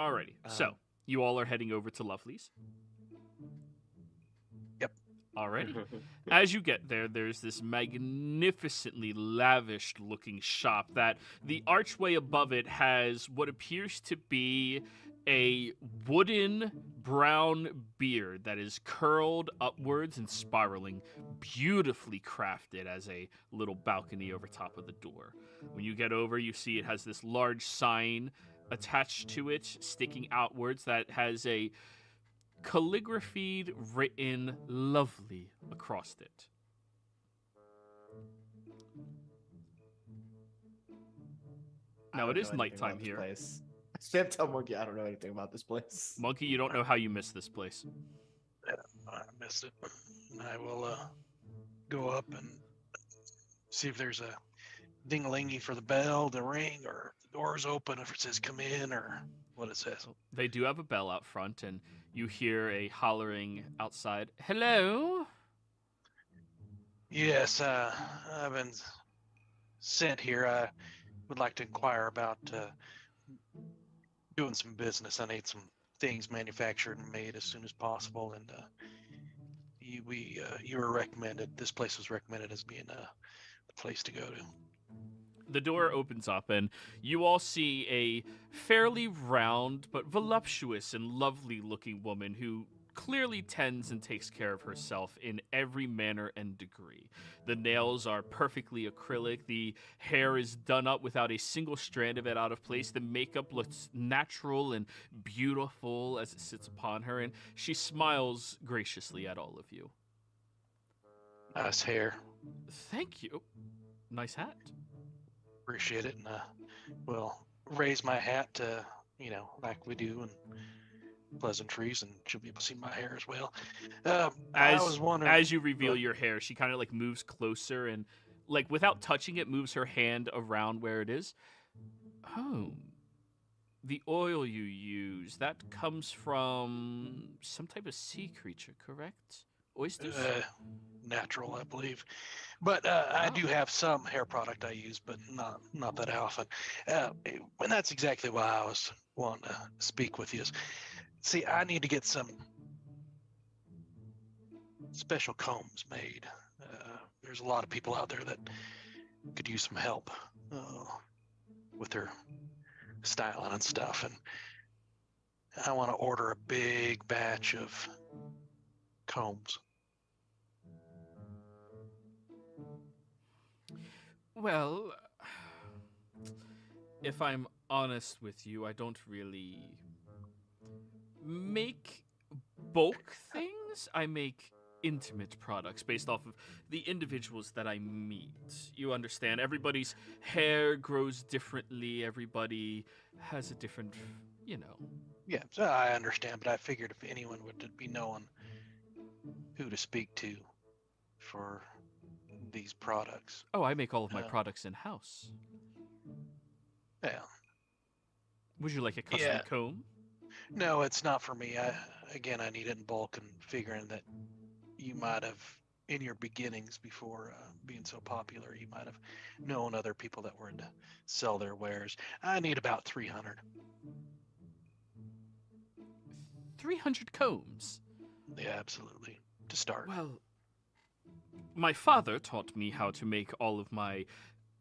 Alrighty. So, you all are heading over to Lovely's? Yep. Alrighty. As you get there, there's this magnificently lavish-looking shop that the archway above it has what appears to be a wooden brown beard that is curled upwards and spiraling, beautifully crafted as a little balcony over top of the door. When you get over, you see it has this large sign attached to it, sticking outwards, that has a calligraphied written lovely across it. Now it is nighttime here. Sam, tell Monkey I don't know anything about this place. Monkey, you don't know how you missed this place. I missed it. I will go up and see if there's a ding-a-lingy for the bell to ring, or the door's open if it says come in, or what it says. They do have a bell out front, and you hear a hollering outside. Hello? Yes, I've been sent here. I would like to inquire about doing some business. I need some things manufactured and made as soon as possible, and you were recommended. This place was recommended as being the place to go to. The door opens up, and you all see a fairly round but voluptuous and lovely-looking woman who clearly tends and takes care of herself in every manner and degree. The nails are perfectly acrylic. The hair is done up without a single strand of it out of place. The makeup looks natural and beautiful as it sits upon her, and she smiles graciously at all of you. Nice hair. Thank you. Nice hat. Appreciate it, and will raise my hat to, like we do, and pleasantries, and she'll be able to see my hair as well. I was wondering, as you reveal your hair, she kind of like moves closer and, like, without touching it, moves her hand around where it is. Oh, the oil you use, that comes from some type of sea creature, correct? Oysters? Natural, I believe. But I do have some hair product I use, but not that often. And that's exactly why I was wanting to speak with you. See, I need to get some special combs made. There's a lot of people out there that could use some help with their styling and stuff. And I want to order a big batch of combs. Well, if I'm honest with you, I don't really make bulk things. I make intimate products based off of the individuals that I meet. You understand? Everybody's hair grows differently. Everybody has a different, Yeah, so I understand, but I figured if anyone would be knowing who to speak to for these products. Oh, I make all of my products in-house. Yeah. Would you like a custom comb? No, it's not for me. I need it in bulk, and figuring that you might have, in your beginnings before being so popular, you might have known other people that were to sell their wares. I need about 300. 300 combs? Yeah, absolutely. To start. Well, my father taught me how to make all of my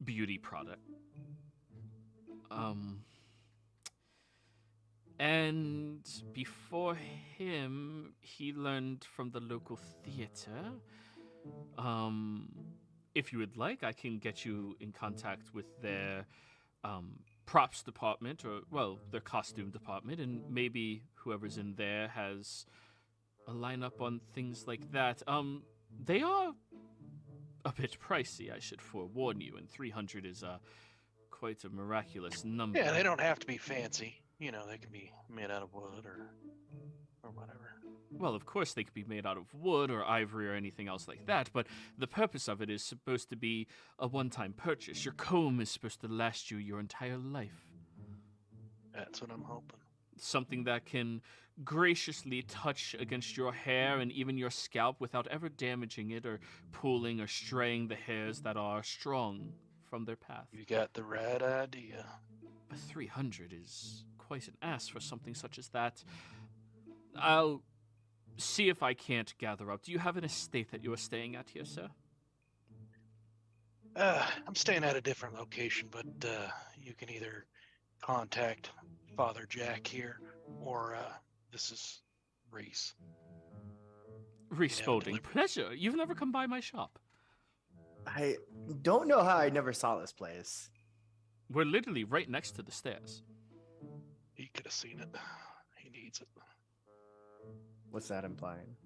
beauty product. And before him, he learned from the local theater. If you would like, I can get you in contact with their props department, or, well, their costume department, and maybe whoever's in there has a lineup on things like that. They are a bit pricey, I should forewarn you, and 300 is quite a miraculous number. Yeah, they don't have to be fancy. They can be made out of wood or whatever. Well, of course they could be made out of wood or ivory or anything else like that, but the purpose of it is supposed to be a one-time purchase. Your comb is supposed to last you your entire life. That's what I'm hoping. something that can graciously touch against your hair and even your scalp without ever damaging it or pulling or straying the hairs that are strong from their path. You got the right idea. But 300 is quite an ask for something such as that. I'll see if I can't gather up. Do you have an estate that you are staying at here, sir? I'm staying at a different location, but you can either contact Father Jack here, or this is Reese. Reese Spaulding. Pleasure. You've never come by my shop. I don't know how I never saw this place. We're literally right next to the stairs. He could have seen it. He needs it. What's that implying?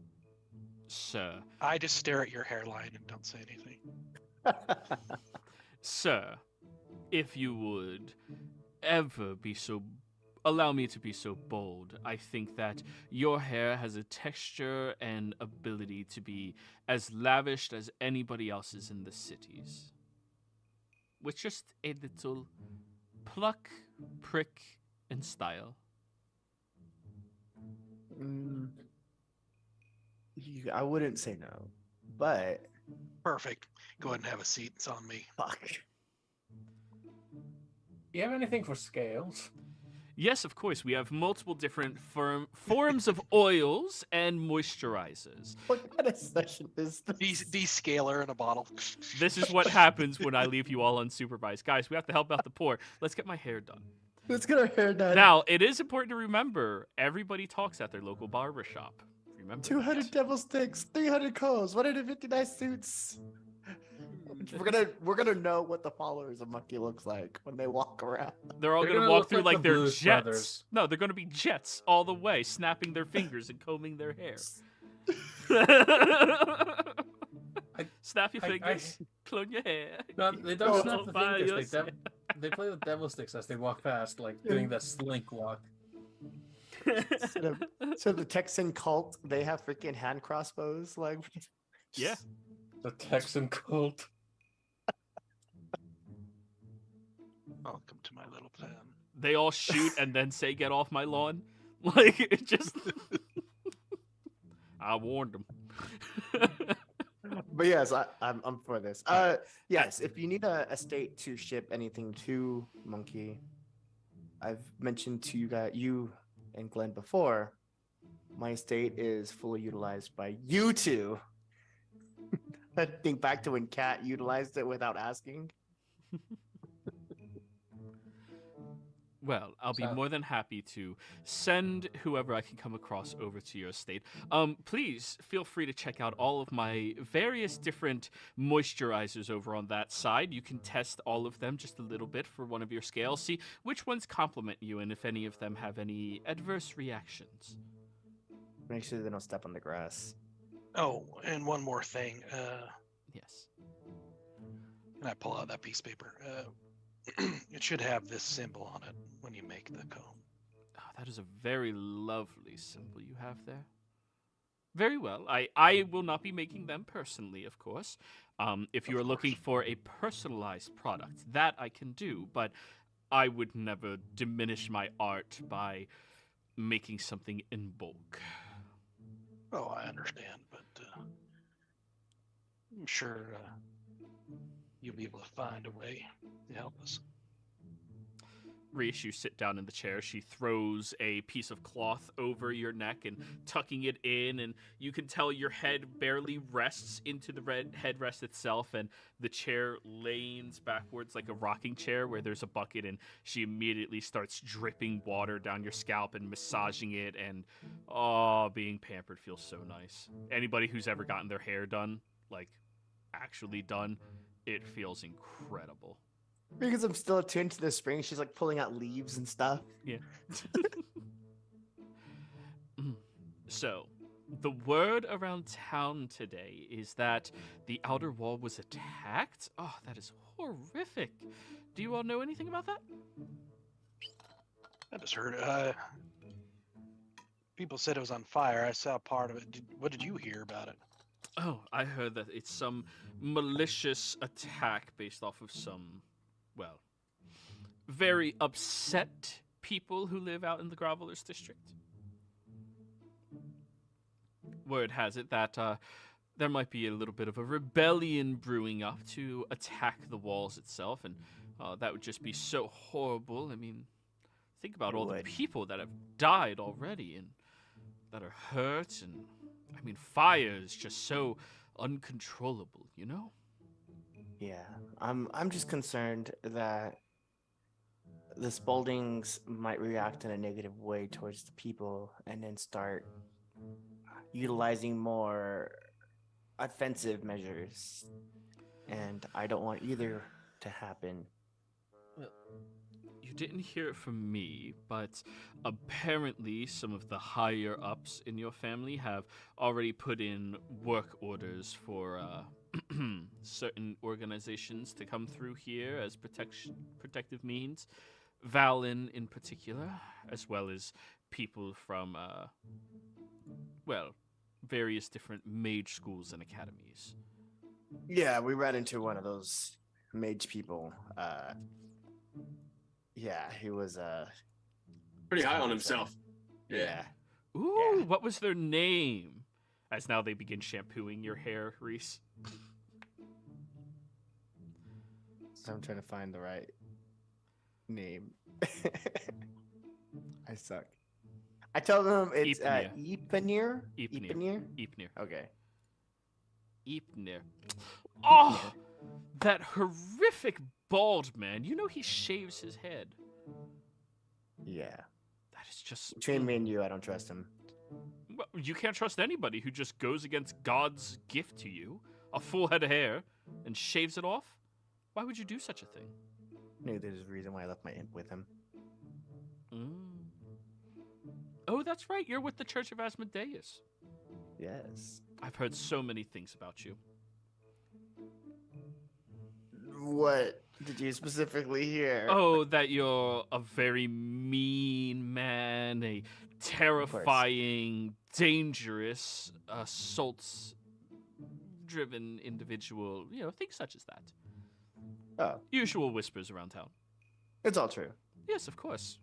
Sir. I just stare at your hairline and don't say anything. Sir, if you would ever be so... allow me to be so bold, I think that your hair has a texture and ability to be as lavished as anybody else's in the cities. With just a little pluck, prick, and style. I wouldn't say no, but... Perfect. Go ahead and have a seat. It's on me. Fuck. You have anything for scales? Yes, of course. We have multiple different forms of oils and moisturizers. What kind of session is this? Descaler in a bottle. This is what happens when I leave you all unsupervised. Guys, we have to help out the poor. Let's get my hair done. Let's get our hair done. Now, it is important to remember, everybody talks at their local barber shop. Remember 200 that. devil sticks, 300 coals, 159 suits. We're gonna know what the followers of Monkey looks like when they walk around. They're all They're going to gonna walk look through like like the they're Blues jets. Brothers. No, they're going to be jets all the way, snapping their fingers and combing their hair. Snap your fingers, clone your hair. No, they don't snap the fingers. They play with devil sticks as they walk past, like doing that slink walk. So the Texan cult, they have freaking hand crossbows, like. Yeah. The Texan cult. Welcome to my little plan. They all shoot and then say, "Get off my lawn." Like, it just... I warned them. But yes, I'm for this. Yes, if you need a state to ship anything to Monkey, I've mentioned to you and Glenn before, my estate is fully utilized by you two. I think back to when Kat utilized it without asking. Well, I'll be more than happy to send whoever I can come across over to your estate. Please feel free to check out all of my various different moisturizers over on that side. You can test all of them just a little bit for one of your scales. See which ones complement you and if any of them have any adverse reactions. Make sure they don't step on the grass. Oh, and one more thing. Yes. And I pull out that piece of paper. It should have this symbol on it when you make the comb. Oh, that is a very lovely symbol you have there. Very well. I will not be making them personally, of course. If you are looking for a personalized product, that I can do, but I would never diminish my art by making something in bulk. Oh, I understand, but I'm sure you'll be able to find a way to help us. Reese, you sit down in the chair. She throws a piece of cloth over your neck and tucking it in, and you can tell your head barely rests into the headrest itself, and the chair leans backwards like a rocking chair where there's a bucket, and she immediately starts dripping water down your scalp and massaging it, and being pampered feels so nice. Anybody who's ever gotten their hair done, like actually done, it feels incredible. Because I'm still attuned to the spring, she's like pulling out leaves and stuff. Yeah. So, the word around town today is that the outer wall was attacked. Oh, that is horrific. Do you all know anything about that? I just heard people said it was on fire. I saw part of it. What did you hear about it? Oh, I heard that it's some malicious attack based off of some, well, very upset people who live out in the Grovelers district. Word has it that there might be a little bit of a rebellion brewing up to attack the walls itself, and that would just be so horrible. I mean, think about all the people that have died already and that are hurt, and I mean, fire is just so uncontrollable, you know? Yeah, I'm just concerned that the Spauldings might react in a negative way towards the people and then start utilizing more offensive measures. And I don't want either to happen. Well, you didn't hear it from me, but apparently some of the higher ups in your family have already put in work orders for certain organizations to come through here as protective means. Valen in particular, as well as people from, various different mage schools and academies. Yeah, we ran into one of those mage people. Yeah, he was Pretty high on himself. Yeah. Ooh, what was their name? As now they begin shampooing your hair, Reese. So I'm trying to find the right name. I suck. I tell them it's Ipanir. Ipnir. Okay. Ipnir. Oh, that horrific bald man. You know he shaves his head. Yeah. That is just... Between me and you, I don't trust him. Well, you can't trust anybody who just goes against God's gift to you, a full head of hair, and shaves it off. Why would you do such a thing? Maybe there's a reason why I left my imp with him. Oh, that's right. You're with the Church of Asmodeus. Yes. I've heard so many things about you. What did you specifically hear? Oh, that you're a very mean man, a terrifying, dangerous, assault-driven individual. You know, things such as that. Oh. Usual whispers around town. It's all true. Yes, of course.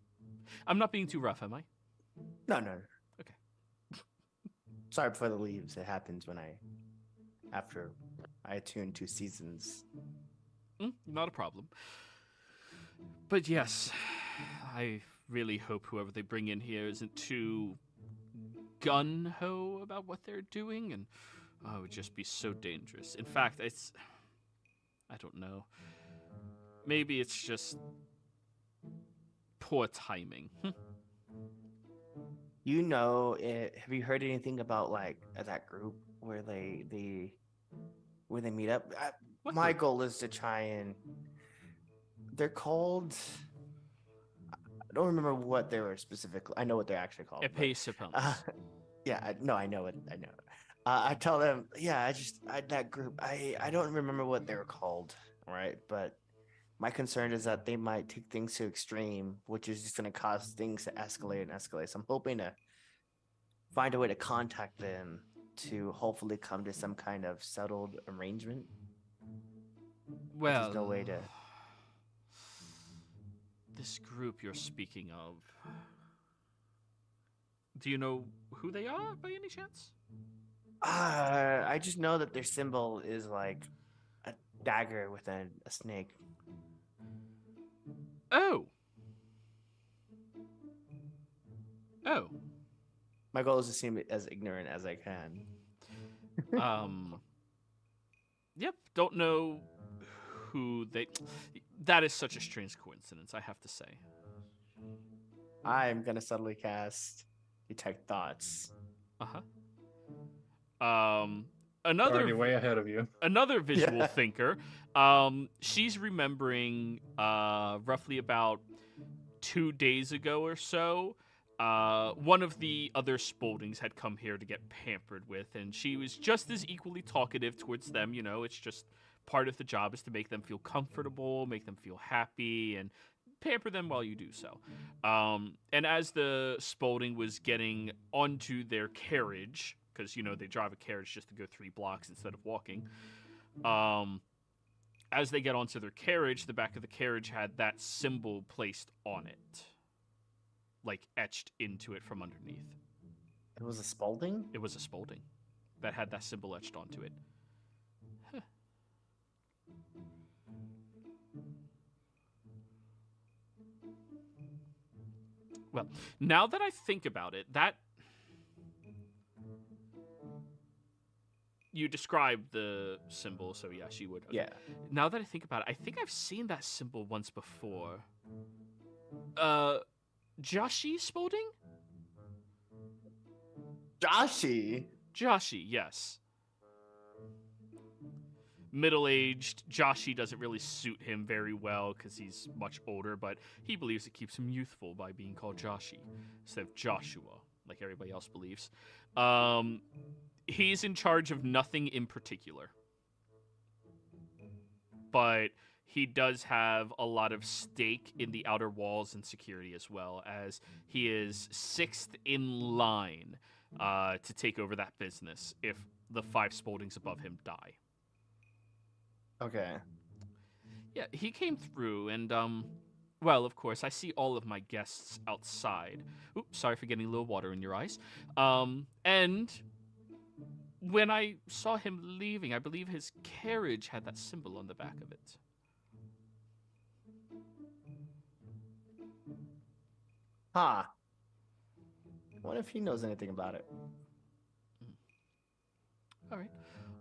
I'm not being too rough, am I? No. Okay. Sorry for the leaves. It happens after I attune 2 seasons. Not a problem. But yes, I really hope whoever they bring in here isn't too gun-ho about what they're doing, and it would just be so dangerous. In fact, I don't know. Maybe it's just poor timing. You know, have you heard anything about like that group where they meet up? My goal is to try and. They're called. I don't remember what they were specifically. I know what they're actually called. Epacepums. Yeah, I know it. I tell them, that group. I don't remember what they were called. All right, but my concern is that they might take things to extreme, which is just going to cause things to escalate and escalate. So I'm hoping to find a way to contact them to hopefully come to some kind of settled arrangement. Well, there's no way to. This group you're speaking of. Do you know who they are by any chance? I just know that their symbol is like a dagger with a snake. Oh. My goal is to seem as ignorant as I can. Yep, don't know who they... That is such a strange coincidence, I have to say. I'm going to subtly cast Detect Thoughts. Another already way ahead of you. Another visual thinker. She's remembering roughly about 2 days ago or so. One of the other Spauldings had come here to get pampered with, and she was just as equally talkative towards them. You know, it's just part of the job is to make them feel comfortable, make them feel happy, and pamper them while you do so. And as the Spaulding was getting onto their carriage, because, you know, they drive a carriage just to go 3 blocks instead of walking, as they get onto their carriage, the back of the carriage had that symbol placed on it. like etched into it from underneath. It was a Spalding? It was a Spalding that had that symbol etched onto it. Huh. Well, now that I think about it, that you described the symbol, so yeah, she would. Okay. Yeah. Now that I think about it, I think I've seen that symbol once before. Joshi Spalding? Joshi? Joshi, yes. Middle-aged. Joshi doesn't really suit him very well because he's much older, but he believes it keeps him youthful by being called Joshi instead of Joshua, like everybody else believes. He's in charge of nothing in particular, but he does have a lot of stake in the outer walls and security as well, as he is 6th in line to take over that business if the 5 Spaldings above him die. Okay. Yeah, he came through, and, well, of course, I see all of my guests outside. Oops, sorry for getting a little water in your eyes. And when I saw him leaving, I believe his carriage had that symbol on the back of it. Huh. I wonder if he knows anything about it. All right.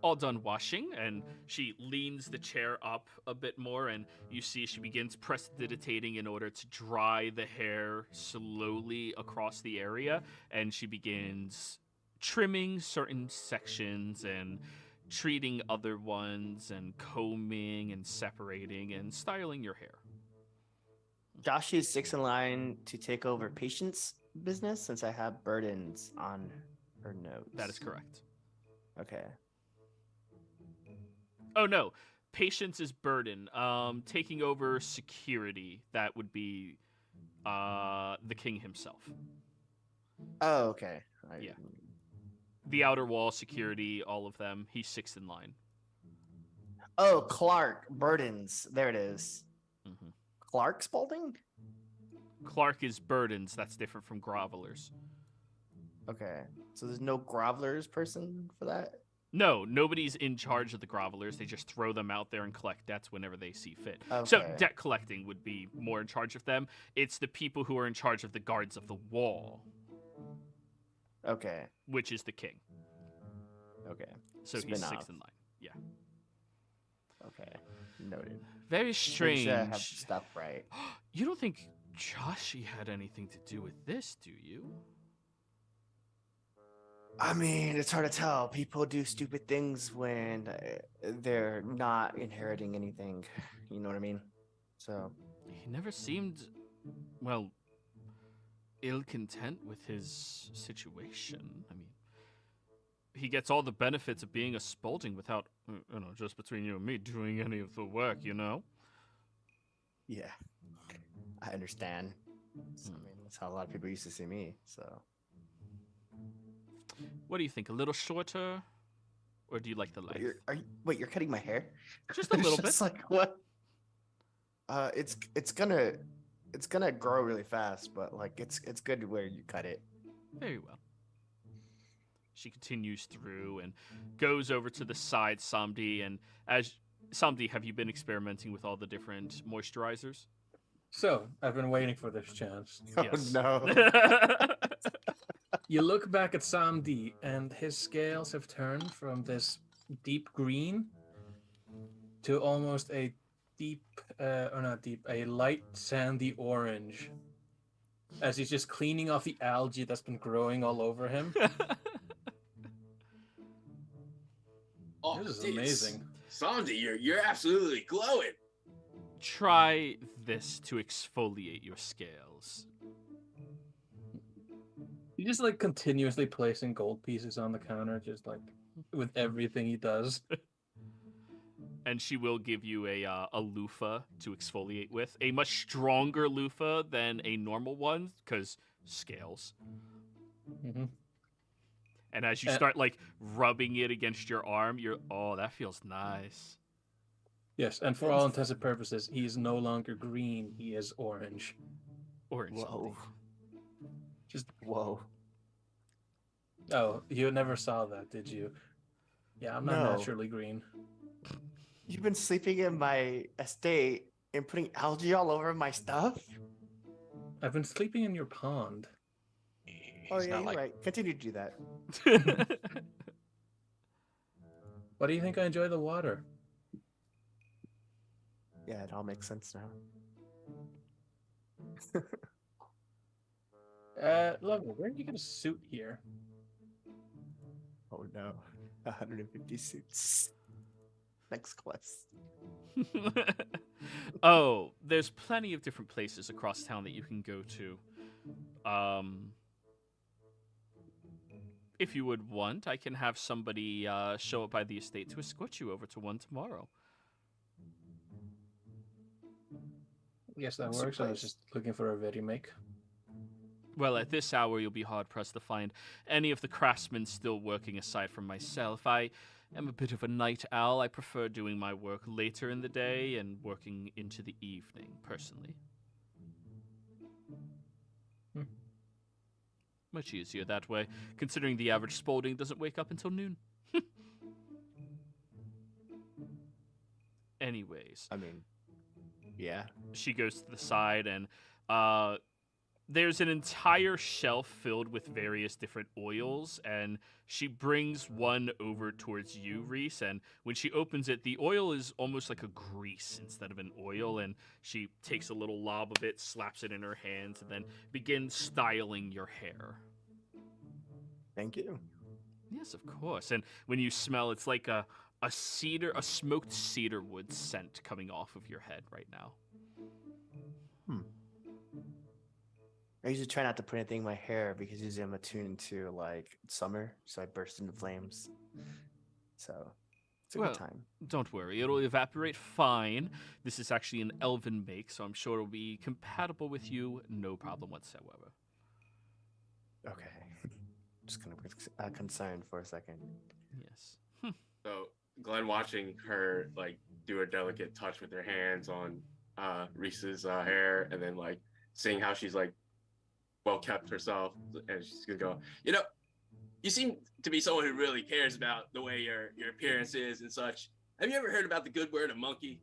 All done washing, and she leans the chair up a bit more, and you see she begins prestidigitating in order to dry the hair slowly across the area, and she begins trimming certain sections and treating other ones and combing and separating and styling your hair. Joshi is 6th in line to take over patient's business since I have burdens on her notes. That is correct. Okay. Oh, no. Patience is burden. Taking over security, that would be the king himself. Oh, okay. Yeah. The outer wall, security, all of them. He's 6th in line. Oh, Clark, burdens. There it is. Mm-hmm. Clark Spalding? Clark is burdens. That's different from grovelers. Okay. So there's no grovelers person for that? No, nobody's in charge of the grovelers. They just throw them out there and collect debts whenever they see fit. Okay. So debt collecting would be more in charge of them. It's the people who are in charge of the guards of the wall. Okay. Which is the king. Okay. So he's 6th in line. Yeah. Okay. Noted. Very strange. Make sure I have stuff right. You don't think Joshi had anything to do with this, do you? I mean, it's hard to tell. People do stupid things when they're not inheriting anything. You know what I mean? So. He never seemed, well, ill-content with his situation. I mean, he gets all the benefits of being a Spalding without, just between you and me, doing any of the work, you know? Yeah. I understand. So, I mean, that's how a lot of people used to see me, so. What do you think? A little shorter, or do you like the length? Wait, you're cutting my hair? Just a little bit. It's like what? It's gonna grow really fast, but like it's good where you cut it. Very well. She continues through and goes over to the side, Samdi, and as Samdi, have you been experimenting with all the different moisturizers? So I've been waiting for this chance. Yes. Oh no. You look back at Samdi, and his scales have turned from this deep green to almost a a light sandy orange, as he's just cleaning off the algae that's been growing all over him. Oh, This is dude, amazing. Sandy, you're absolutely glowing. Try this to exfoliate your scales. He's just like continuously placing gold pieces on the counter, just like with everything he does. And she will give you a loofah to exfoliate with. A much stronger loofah than a normal one, because scales. Mm-hmm. And as you start, like, rubbing it against your arm, that feels nice. Yes, and for all intents and purposes, he is no longer green, he is orange. Orange. Whoa. Just Whoa. oh, you never saw that, did you? Yeah, I'm not No. naturally green. You've been sleeping in my estate and putting algae all over my stuff? I've been sleeping in your pond. Oh, He's yeah, not you're like right. Continue to do that. Why do you think I enjoy the water? Yeah, it all makes sense now. Lovely. Where did you get a suit here? Oh, no. 150 suits. Next quest. Oh, there's plenty of different places across town that you can go to. If you would want, I can have somebody show up by the estate to escort you over to one tomorrow. Yes, that Suit works. I was place. just looking for a ready make. Well, at this hour, you'll be hard-pressed to find any of the craftsmen still working aside from myself. I am a bit of a night owl. I prefer doing my work later in the day and working into the evening, personally. Hmm. Much easier that way, considering the average Spalding doesn't wake up until noon. Anyways. I mean, yeah. She goes to the side and there's an entire shelf filled with various different oils, and she brings one over towards you, Reese, and when she opens it, the oil is almost like a grease instead of an oil, and she takes a little lob of it, slaps it in her hands, and then begins styling your hair. Thank you. Yes, of course. And when you smell, it's like a smoked cedar wood scent coming off of your head right now. I usually try not to put anything in my hair because usually I'm attuned to like summer, so I burst into flames. So it's a Well, good time. Don't worry, it'll evaporate fine. This is actually an elven make, so I'm sure it'll be compatible with you, no problem whatsoever. Okay. Just kind of concerned for a second. Yes. So Glenn watching her like do a delicate touch with her hands on Reese's hair, and then like seeing how she's like well kept herself, and she's gonna go, you know, you seem to be someone who really cares about the way your appearance is and such. Have you ever heard about the good word, a monkey?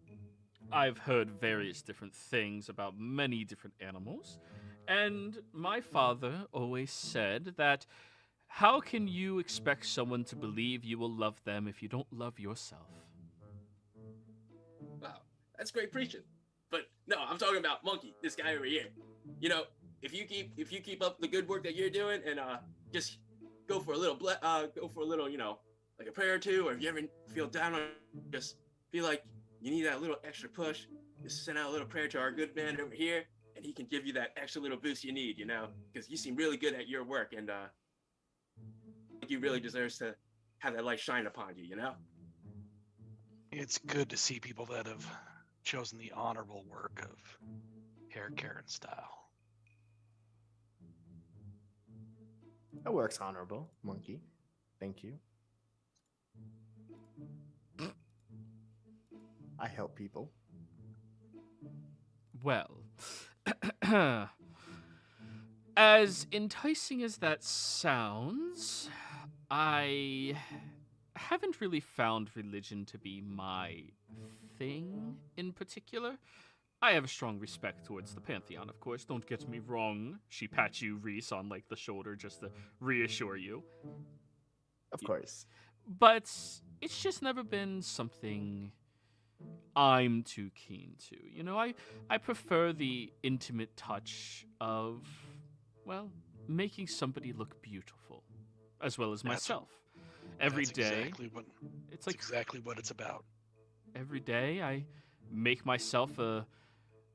I've heard various different things about many different animals, and my father always said that how can you expect someone to believe you will love them if you don't love yourself? Wow, that's great preaching. But no, I'm talking about Monkey, this guy over here. You know, if you keep up the good work that you're doing, and just go for a little, you know, like a prayer or two, or if you ever feel down on, just feel like you need that little extra push, just send out a little prayer to our good man over here, and he can give you that extra little boost you need, you know, because you seem really good at your work, and you really deserves to have that light shine upon you, you know? it's good to see people that have chosen the honorable work of hair care and style. That works, honorable monkey. Thank you. I help people. Well, as enticing as that sounds, I haven't really found religion to be my thing in particular. I have a strong respect towards the Pantheon, of course. Don't get me wrong. She pats you, Reese, on like the shoulder just to reassure you. Of course. But it's just never been something I'm too keen to. You know, I prefer the intimate touch of, well, making somebody look beautiful, as well as myself. Every That's day, exactly what, it's that's like exactly what it's about. every day I make myself a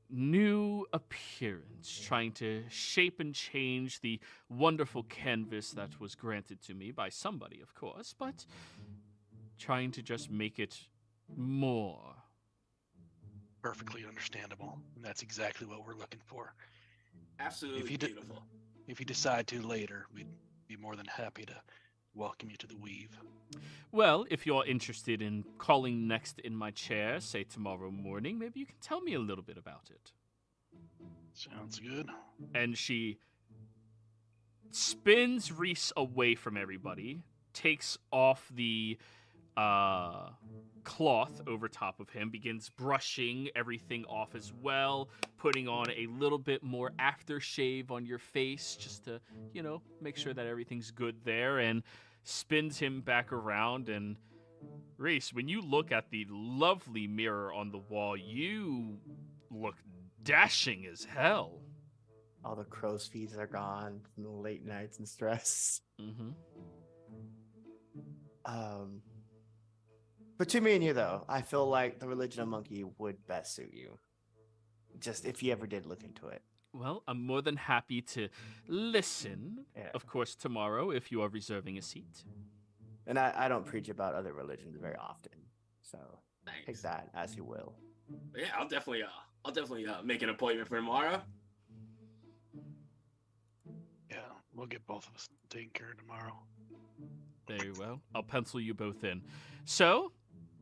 new appearance, trying to shape and change the wonderful canvas that was granted to me by somebody, of course, but trying to just make it more. Perfectly understandable. And that's exactly what we're looking for. Absolutely If you beautiful. If you decide to later, we'd be more than happy to welcome you to the Weave. Well, if you're interested in calling next in my chair, say tomorrow morning, maybe you can tell me a little bit about it. Sounds good. And she spins Reese away from everybody, takes off the cloth over top of him, begins brushing everything off as well, putting on a little bit more aftershave on your face just to, make sure that everything's good there, and spins him back around. And Reese, when you look at the lovely mirror on the wall, you look dashing as hell. All the crow's feet are gone from the late nights and stress. Mm-hmm. Between me and you, though, I feel like the religion of monkey would best suit you. Just if you ever did look into it. Well, I'm more than happy to listen. Yeah. Of course, tomorrow, if you are reserving a seat. And I don't preach about other religions very often, so take Thanks. that as you will. Yeah, I'll definitely make an appointment for tomorrow. Yeah, we'll get both of us taken care of tomorrow. Very well. I'll pencil you both in. So,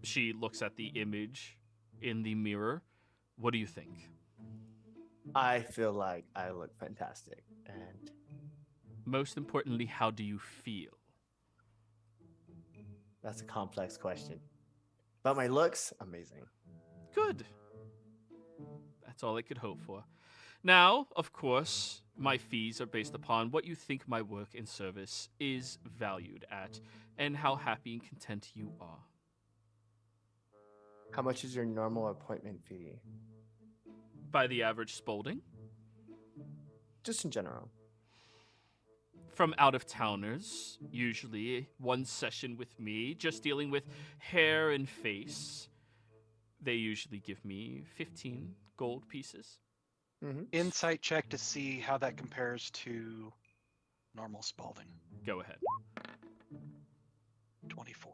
she looks at the image in the mirror. What do you think? I feel like I look fantastic, and Most importantly, how do you feel? that's a complex question. But my looks, amazing. Good. That's all I could hope for. Now, of course, my fees are based upon what you think my work and service is valued at, and how happy and content you are. How much is your normal appointment fee? By the average Spaulding. Just in general. From out-of-towners, usually one session with me, just dealing with hair and face, they usually give me 15 gold pieces. Mm-hmm. Insight check to see how that compares to normal Spalding. Go ahead. 24.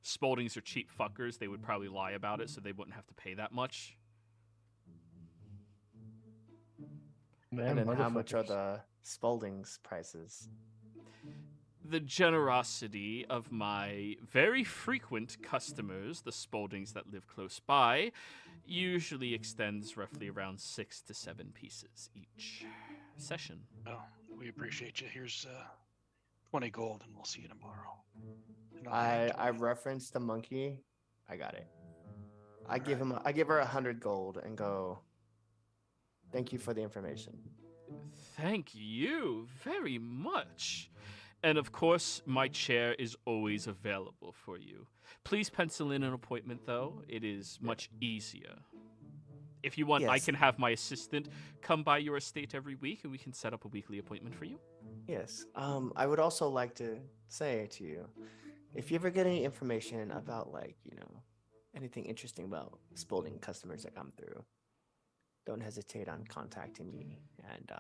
Spauldings are cheap fuckers. They would probably lie about it, so they wouldn't have to pay that much. And then how much are the Spalding's prices? The generosity of my very frequent customers, the Spauldings that live close by, usually extends roughly around 6 to 7 pieces each session. Oh, we appreciate you. Here's 20 gold, and we'll see you tomorrow. And I referenced the monkey. I got it. I give her 100 gold and go, thank you for the information. Thank you very much. And of course, my chair is always available for you. Please pencil in an appointment, though. It is much easier. If you want, I Yes. can have my assistant come by your estate every week, and we can set up a weekly appointment for you. Yes. I would also like to say to you, if you ever get any information about anything interesting about Spalding customers that come through, don't hesitate on contacting me, and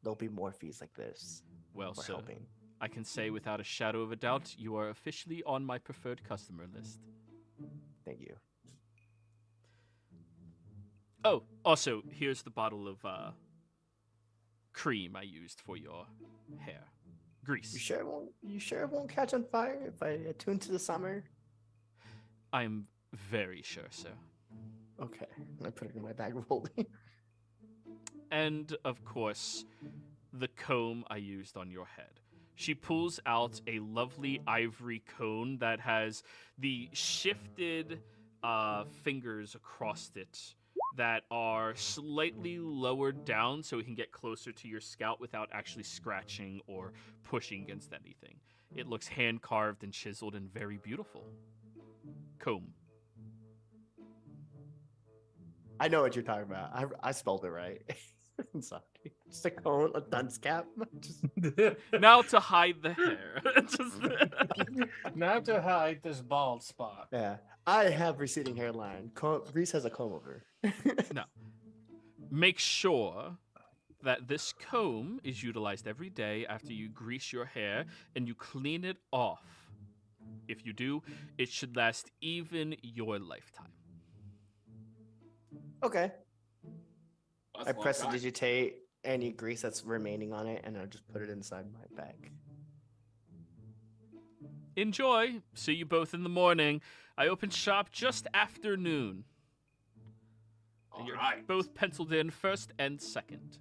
there'll be more fees like this Well, for sir, helping. I can say without a shadow of a doubt, you are officially on my preferred customer list. Thank you. Oh, also, here's the bottle of cream I used for your hair. Grease. You sure it won't catch on fire if I attune to the summer? I'm very sure, sir. Okay, I put it in my bag of holding. And, of course, the comb I used on your head. She pulls out a lovely ivory cone that has the shifted fingers across it that are slightly lowered down so it can get closer to your scalp without actually scratching or pushing against anything. It looks hand-carved and chiseled and very beautiful. Comb. I know what you're talking about. I spelled it right. I'm sorry. Just a cone, a dunce cap. Just... Now to hide the hair. Just... Now to hide this bald spot. Yeah, I have receding hairline. Reese has a comb over. No. Make sure that this comb is utilized every day after you grease your hair and you clean it off. If you do, it should last even your lifetime. Okay. That's I a long time. prestidigitate any grease that's remaining on it, and I'll just put it inside my bag. Enjoy. See you both in the morning. I open shop just after noon. All You're right. both penciled in first and second.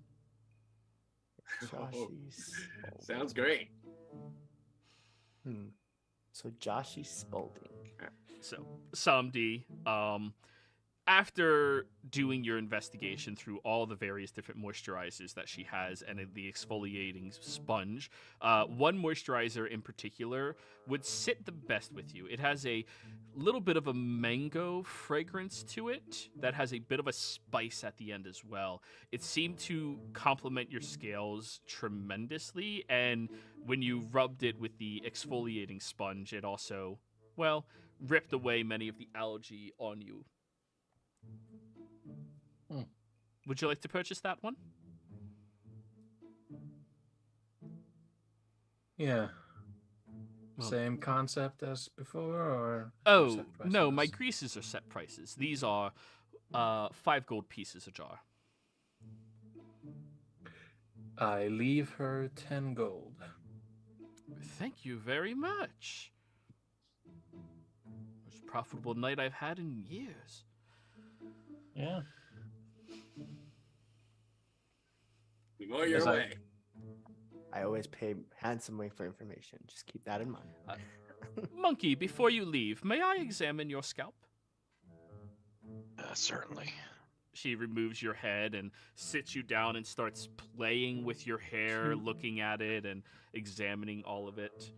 Joshy Spalding. Sounds great. So Joshy Spalding. So, Samdi, after doing your investigation through all the various different moisturizers that she has and the exfoliating sponge, one moisturizer in particular would sit the best with you. It has a little bit of a mango fragrance to it that has a bit of a spice at the end as well. It seemed to complement your scales tremendously, and when you rubbed it with the exfoliating sponge, it also, well, ripped away many of the algae on you. Would you like to purchase that one? Yeah. Well- Same concept as before, or? Oh, set no, my prices? greases are set prices. These are 5 gold pieces a jar. I leave her 10 gold. Thank you very much. Most profitable night I've had in years. Yeah. We go your As I- way. I always pay handsomely for information. Just keep that in mind. Monkey, before you leave, may I examine your scalp? Certainly. She removes your head and sits you down and starts playing with your hair, looking at it and examining all of it.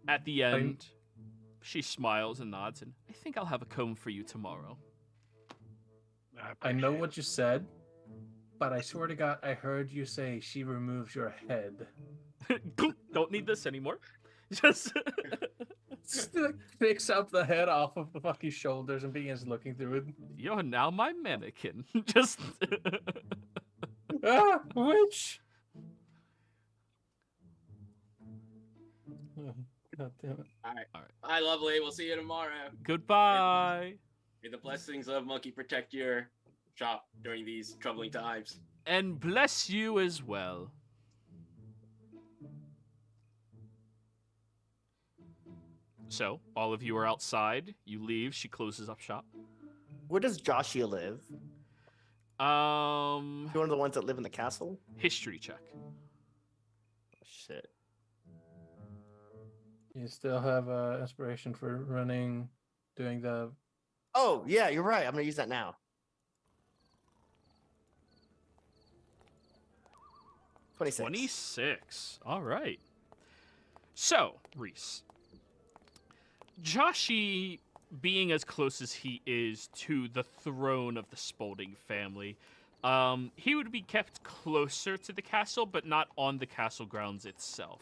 At the end, she smiles and nods, and I think I'll have a comb for you tomorrow. I know what you said, but I swear to God, I heard you say she removes your head. Don't need this anymore. Just Just like, picks up the head off of the fucking shoulders and begins looking through it. you're now my mannequin. Just Ah, witch! God damn it. All right. All right. Bye, lovely. We'll see you tomorrow. goodbye. May the blessings of Monkey protect your shop during these troubling times. And bless you as well. So, all of you are outside. You leave. She closes up shop. Where does Joshy live? He one of the ones that live in the castle? History check. Oh, shit. You still have inspiration for running, doing the. Oh, yeah, you're right. I'm going to use that now. 26. 26. All right. So, Reese. Joshy, being as close as he is to the throne of the Spalding family, he would be kept closer to the castle, but not on the castle grounds itself.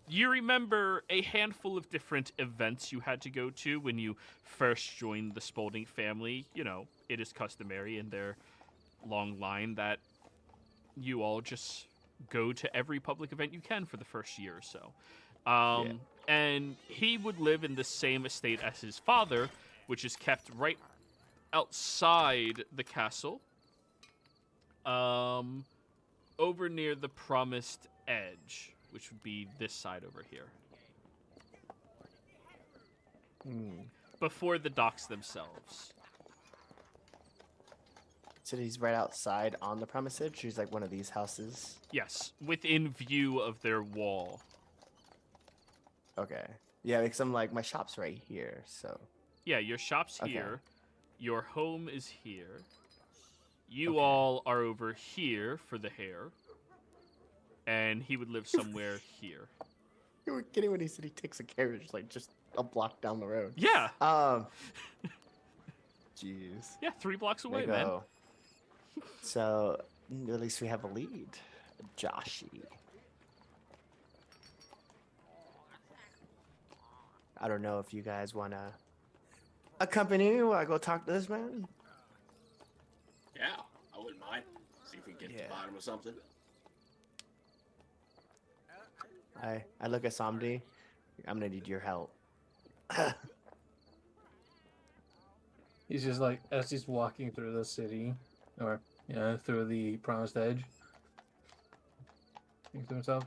You remember a handful of different events you had to go to when you first joined the Spalding family. You know, it is customary in their long line that you all just go to every public event you can for the first year or so. And he would live in the same estate as his father, which is kept right outside the castle, over near the Promised Edge, which would be this side over here, before the docks themselves. So he's right outside on the premises. She's like one of these houses. Yes, within view of their wall. Okay. Yeah, because I'm like, my shop's right here, so. Yeah, your shop's Okay. here. Your home is here. You Okay. all are over here for the hair. And he would live somewhere here. You were kidding when he said he takes a carriage like just a block down the road. Yeah. Jeez. Yeah, 3 blocks There away, you man. go. So at least we have a lead. Joshy. I don't know if you guys want to accompany me while I go talk to this man. Yeah, I wouldn't mind. See if we can get to Yeah. the bottom of something. I look at Samdi. I'm gonna need your help. He's just like, as he's walking through the city, or, through the Promised Edge, thinks to himself,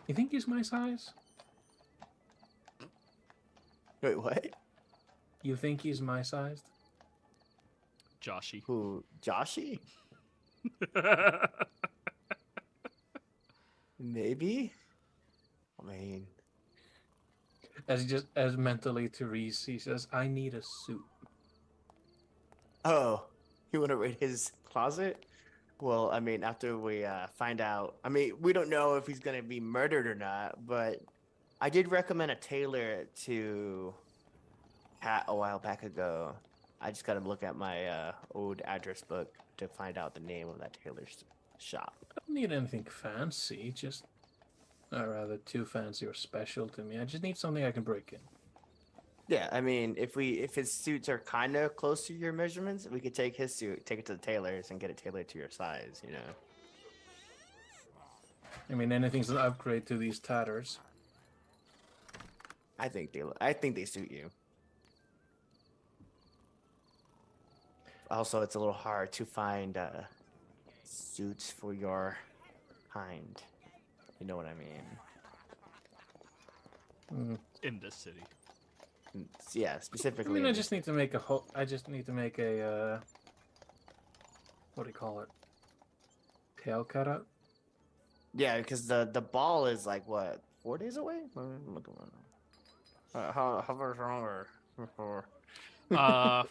you think he's my size? Wait, what? You think he's my sized? Joshy. Who? Joshy? Maybe. I mean, As mentally to Reese, he says, "I need a suit." oh, you want to raid his closet? Well, I mean, after we find out, I mean, we don't know if he's gonna be murdered or not, but I did recommend a tailor to Pat a while back ago. I just gotta look at my old address book to find out the name of that tailor's shop. I don't need anything fancy, just not rather too fancy or special to me. I just need something I can break in. Yeah, I mean, if his suits are kind of close to your measurements, we could take his suit, take it to the tailors, and get it tailored to your size. You know. I mean, anything's an upgrade to these tatters. I think they suit you. Also, it's a little hard to find suits for your kind. You know what I mean? In this city. Yeah, I specifically. mean, I just need to make a I just need to make a what do you call it? Tail cutout. Yeah, because the ball is like what, 4 days away? Look around. How much longer?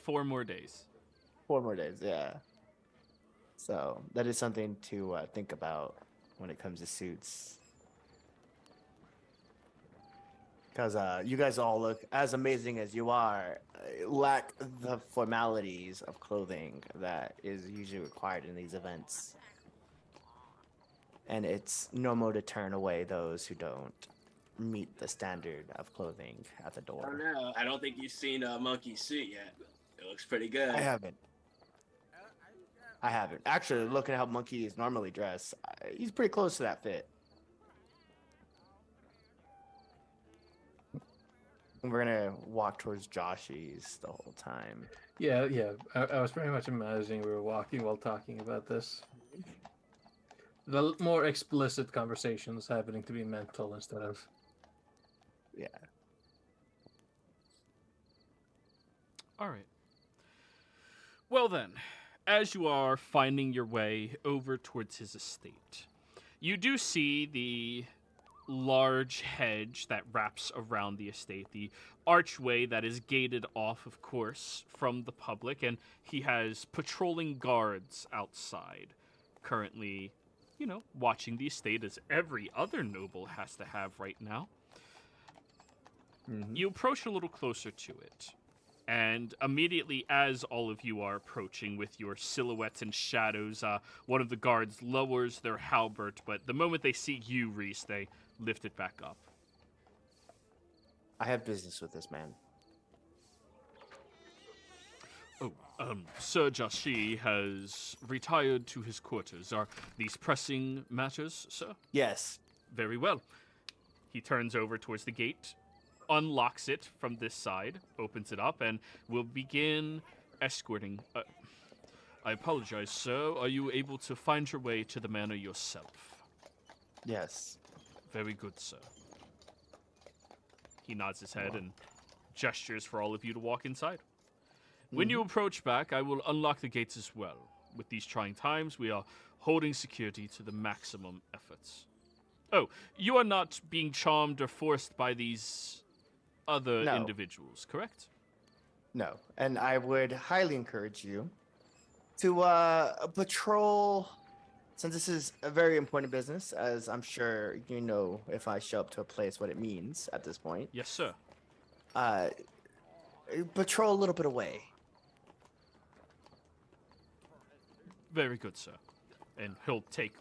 4 more days. 4 more days, yeah. So that is something to think about when it comes to suits. Because you guys all look as amazing as you are, lack the formalities of clothing that is usually required in these events. And it's normal to turn away those who don't meet the standard of clothing at the I don't door. know. I don't think you've seen a monkey suit yet. It looks pretty good. I haven't. Actually, looking at how Monkey is normally dressed, he's pretty close to that fit. We're gonna walk towards Joshy's the whole time. Yeah. I was pretty much imagining we were walking while talking about this. The more explicit conversations happening to be mental instead of. Yeah. All right. Well then, as you are finding your way over towards his estate, you do see the large hedge that wraps around the estate, the archway that is gated off, of course, from the public, and he has patrolling guards outside, currently, watching the estate as every other noble has to have right now. Mm-hmm. You approach a little closer to it. And immediately as all of you are approaching with your silhouettes and shadows, one of the guards lowers their halberd, but the moment they see you, Reese, they lift it back up. I have business with this man. Sir Joshi has retired to his quarters. Are these pressing matters, sir? Yes. Very well. He turns over towards the gate, unlocks it from this side, opens it up, and will begin escorting. I apologize, sir. Are you able to find your way to the manor yourself? Yes. Very good, sir. He nods his head and gestures for all of you to walk inside. When you approach back, I will unlock the gates as well. With these trying times, we are holding security to the maximum efforts. Oh, you are not being charmed or forced by these other individuals, correct? No. And I would highly encourage you to patrol, since this is a very important business, as I'm sure you know if I show up to a place what it means at this point. Yes, sir. Patrol a little bit away. Very good, sir. And he'll take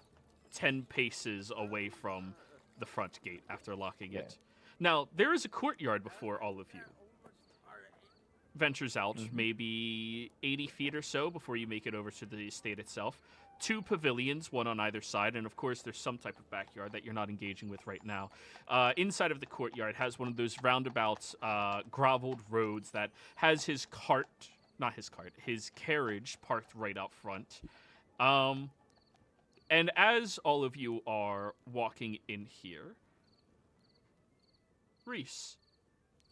10 paces away from the front gate after locking it. Now, there is a courtyard before all of you. Ventures out maybe 80 feet or so before you make it over to the estate itself. 2 pavilions, one on either side, and of course there's some type of backyard that you're not engaging with right now. Inside of the courtyard has one of those roundabout graveled roads that has his carriage parked right out front. And as all of you are walking in here, Reese,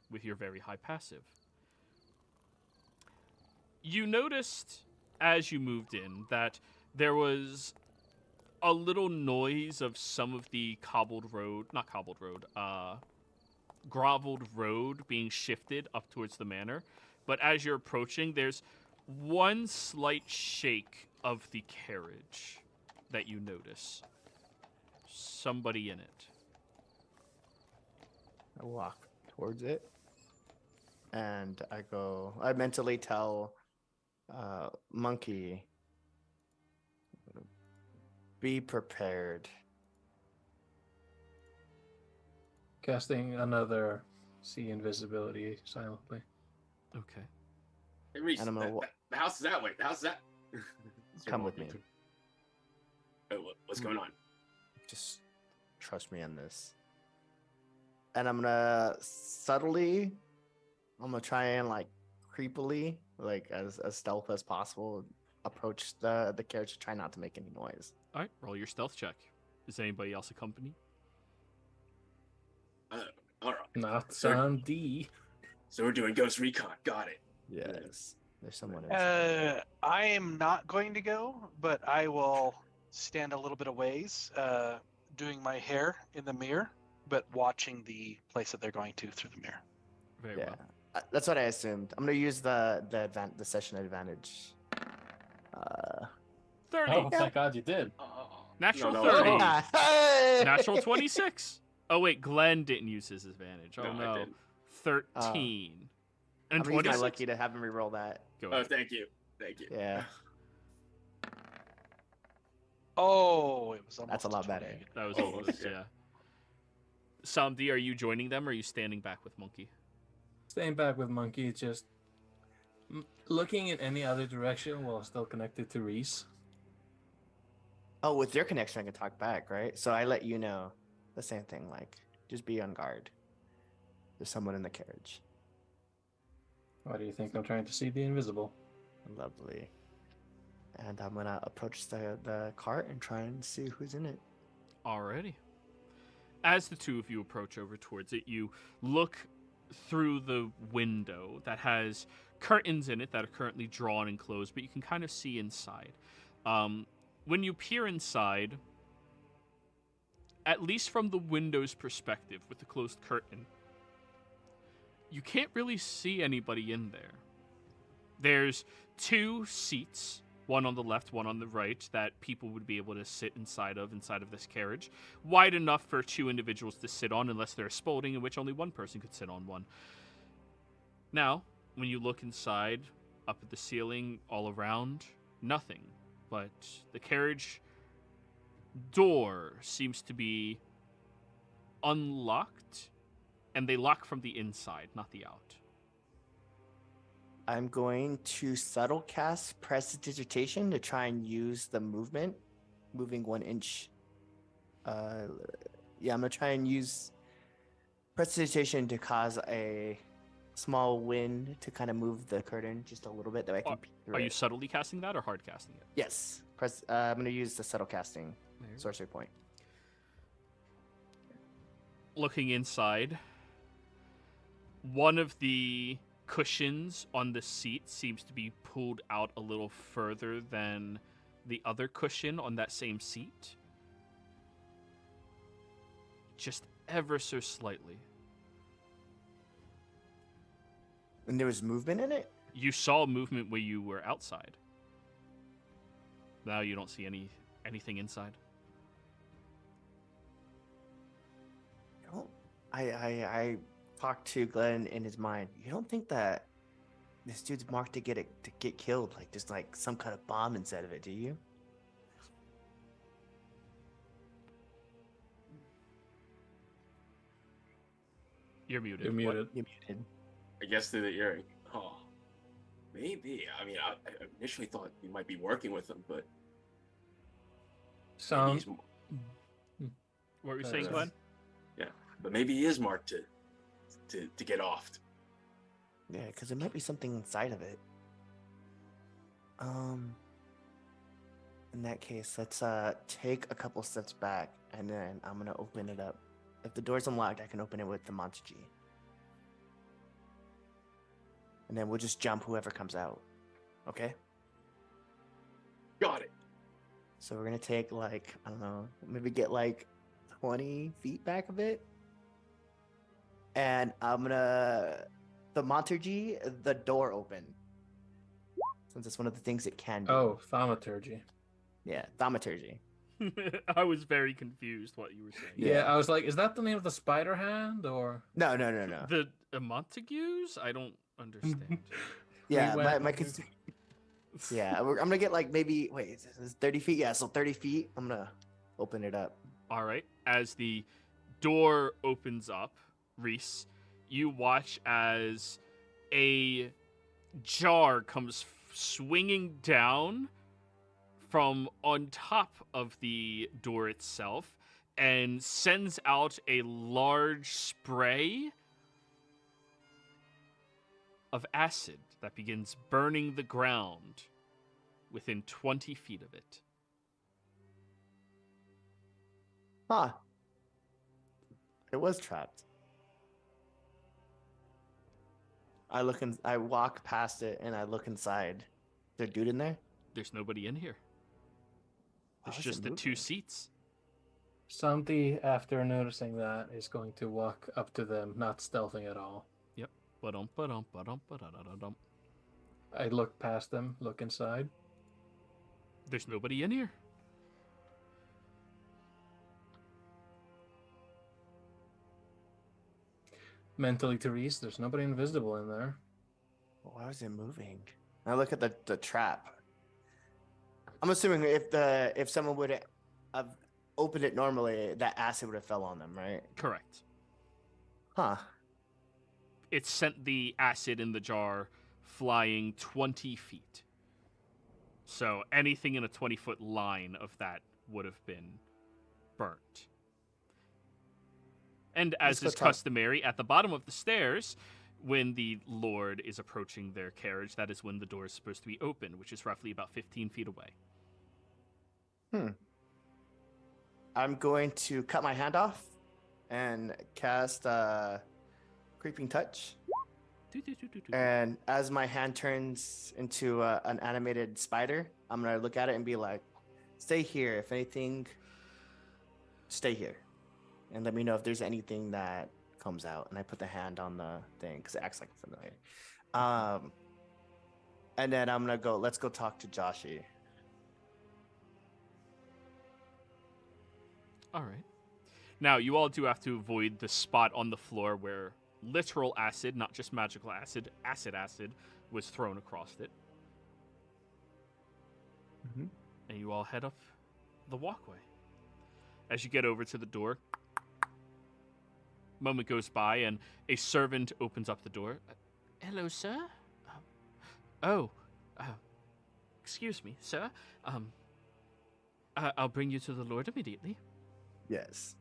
with your very high passive, you noticed as you moved in that there was a little noise of some of the graveled road being shifted up towards the manor. But as you're approaching, there's one slight shake of the carriage that you notice. Somebody in it. I walk towards it, and I mentally tell Monkey, be prepared. Casting another see invisibility silently. Okay. Hey, Reese, And I'm gonna the house is that way. The house is that. Come with me. Oh, what's going on? Just trust me on this. And I'm gonna subtly, I'm gonna try and like creepily, like as stealth as possible, approach the carriage to try not to make any noise. All right, roll your stealth check. Is anybody else accompanied? All right. Not Sir. on D. So we're doing ghost recon. Got it. Yes. There's someone inside. I am not going to go, but I will stand a little bit of ways, doing my hair in the mirror, but watching the place that they're going to through the mirror. Very Yeah. well. That's what I assumed. I'm gonna use the session advantage. 30. Oh, thank God you did. Natural No, 30. no. Hey! Natural 26. Oh, wait, Glenn didn't use his advantage. Oh, No, I no. didn't. 13. And I'm gonna use my 26. lucky to have him reroll that. Go Oh, ahead. thank you. Thank you. Yeah. Oh, it was almost That's a lot 20. better. That was Oh, almost, okay. yeah. Samdi, are you joining them or are you standing back with Monkey? Staying back with Monkey, just looking in any other direction while still connected to Reese. Oh, with your connection, I can talk back, right? So I let you know the same thing. Like, just be on guard. There's someone in the carriage. Why do you think I'm trying to see the invisible? Lovely. And I'm gonna approach the cart and try and see who's in it. Alrighty. As the two of you approach over towards it, you look through the window that has curtains in it that are currently drawn and closed, but you can kind of see inside. When you peer inside, at least from the window's perspective with the closed curtain, you can't really see anybody in there. There's two seats, one on the left, one on the right, that people would be able to sit inside of this carriage. Wide enough for two individuals to sit on, unless they're Spalding, in which only one person could sit on one. Now, when you look inside, up at the ceiling, all around, nothing. But the carriage door seems to be unlocked, and they lock from the inside, not the out. I'm going to subtle cast Prestidigitation to try and use the movement, moving 1 inch. I'm gonna try and use Prestidigitation to cause a small wind to kind of move the curtain just a little bit, that I can peek through Are you it. subtly casting that or hard casting it? Yes. I'm gonna use the subtle casting sorcery point. Looking inside, one of the cushions on the seat seems to be pulled out a little further than the other cushion on that same seat. Just ever so slightly. And there was movement in it? You saw movement where you were outside. Now you don't see anything inside. I talked to Glenn in his mind. You don't think that this dude's marked to get killed? Like there's like some kind of bomb inside of it, do you? You're muted. You're muted. You muted. I guess through the earring. Oh, maybe. I mean, I initially thought we might be working with them, but maybe Sound. he's, What were you saying, Glenn? but maybe he is marked to get offed. Yeah, because there might be something inside of it. In that case, let's take a couple steps back, and then I'm gonna open it up. If the door's unlocked, I can open it with the Montagy. And then we'll just jump whoever comes out. Okay? Got it. So we're gonna take like, I don't know, maybe get like 20 feet back of it. And I'm gonna thaumaturgy the door open. Since it's one of the things it can do. Oh, thaumaturgy. Yeah, thaumaturgy. I was very confused what you were saying. Yeah. Yeah. I was like, is that the name of the spider hand or? No. The Montagues? I don't understand. Yeah, We my went- yeah, I'm gonna get like maybe wait, is this 30 feet? Yeah, so 30 feet. I'm gonna open it up. All right. As the door opens up, Reese, you watch as a jar comes swinging down from on top of the door itself and sends out a large spray of acid that begins burning the ground within 20 feet of it. Huh. It was trapped. I walk past it and I look inside. Is there a dude in there? There's nobody in here. There's Why is it just the two moving? seats. Santi, after noticing that, is going to walk up to them, not stealthing at all. Ba-dum, ba-dum, ba-dum, ba-da-da-da-dum. I look past them, look inside. There's nobody in here. Mentally, Therese, there's nobody invisible in there. Why was it moving? I look at the trap. I'm assuming if someone would have opened it normally, that acid would have fell on them, right? Correct. Huh. It sent the acid in the jar flying 20 feet. So anything in a 20-foot line of that would have been burnt. And as Let's is go talk- customary, at the bottom of the stairs, when the Lord is approaching their carriage, that is when the door is supposed to be open, which is roughly about 15 feet away. I'm going to cut my hand off and cast Creeping Touch. And as my hand turns into an animated spider, I'm going to look at it and be like, stay here. If anything, stay here. And let me know if there's anything that comes out. And I put the hand on the thing because it acts like familiar. And then I'm going to go, let's go talk to Joshi. All right. Now, you all do have to avoid the spot on the floor where literal acid, not just magical acid, acid was thrown across it. Mhm. And you all head up the walkway. As you get over to the door, moment goes by and a servant opens up the door. Hello, sir. Excuse me, sir. I'll bring you to the Lord immediately. Yes.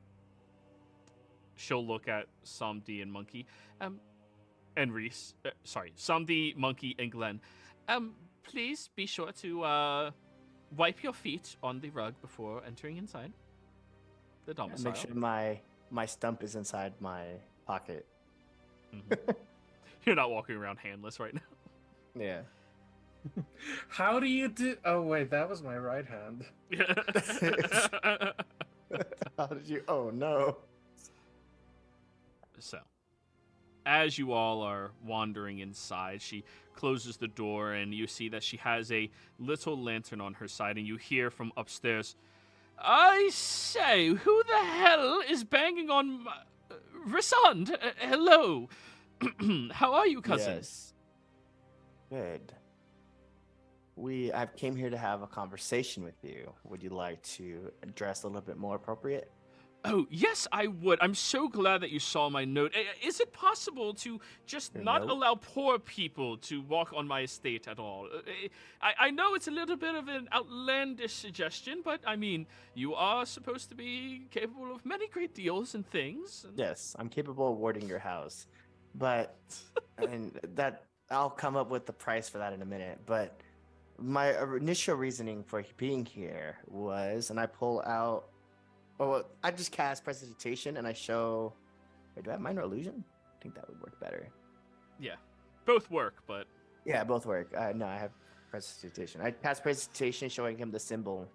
She'll look at Samdi and Monkey, and Reese. Samdi, Monkey, and Glenn. Please be sure to wipe your feet on the rug before entering inside the domicile. Make sure my stump is inside my pocket. Mhm. You're not walking around handless right now. Yeah. How do you do? Oh wait, that was my right hand. How did you? Oh no. So, as you all are wandering inside, she closes the door, and you see that she has a little lantern on her side, and you hear from upstairs, I say, who the hell is banging on my... Resand, hello. How are you, cousin? Yes. Good. I came here to have a conversation with you. Would you like to dress a little bit more appropriate? Oh, yes, I would. I'm so glad that you saw my note. Is it possible to just Your not note? allow poor people to walk on my estate at all? I know it's a little bit of an outlandish suggestion, but I mean, you are supposed to be capable of many great deals and things. Yes, I'm capable of warding your house, but and that I'll come up with the price for that in a minute. But my initial reasoning for being here was, and I pull out. Oh, I just cast Prestidigitation and I show. Wait, do I have Minor Illusion? I think that would work better. Yeah, both work, but Yeah, both work. No, I have Prestidigitation. I cast Prestidigitation showing him the symbol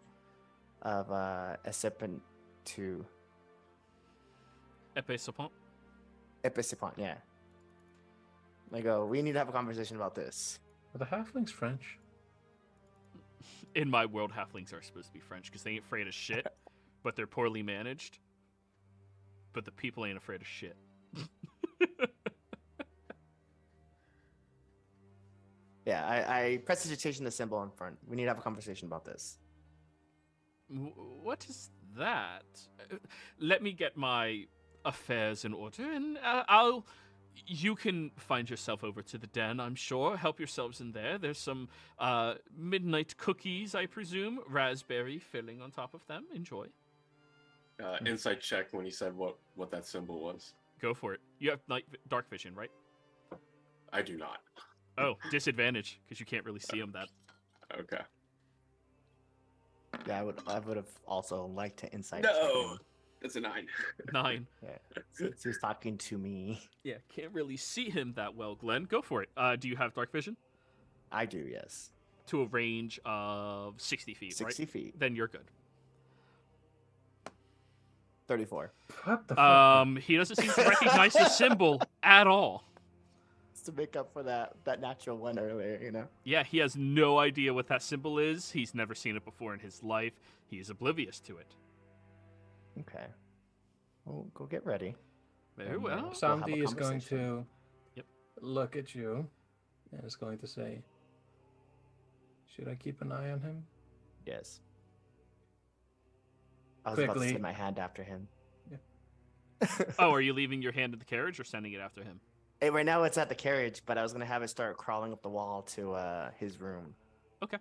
of a serpent to Epée Sapant. Episipon, yeah. I go, we need to have a conversation about this. Are the halflings French? In my world, halflings are supposed to be French because they ain't afraid of shit, but they're poorly managed. But the people ain't afraid of shit. Yeah, I prestidigitation the symbol in front. We need to have a conversation about this. What is that? Let me get my affairs in order, and you can find yourself over to the den, I'm sure. Help yourselves in there. There's some midnight cookies, I presume. Raspberry filling on top of them. Enjoy. Insight check when he said what that symbol was. Go for it. You have dark vision, right? I do not. Oh, disadvantage, because you can't really see them that. Okay. Yeah, I would have also liked to insight. No, that's a 9. 9. Yeah, since he was talking to me. Yeah, can't really see him that well, Glenn. Go for it. Do you have dark vision? I do, yes. To a range of 60 feet, 60 right? feet. Then you're good. 34. What the fuck? He doesn't seem to recognize the symbol at all. It's to make up for that natural one earlier, you know? Yeah, he has no idea what that symbol is. He's never seen it before in his life. He's oblivious to it. Okay. Well, go get ready. Very well. Samdi is going conversation. to look at you and is going to say, should I keep an eye on him? Yes. I was about to Quickly. send my hand after him. Oh, are you leaving your hand in the carriage or sending it after him? Hey, right now it's at the carriage, but I was going to have it start crawling up the wall to his room. Okay.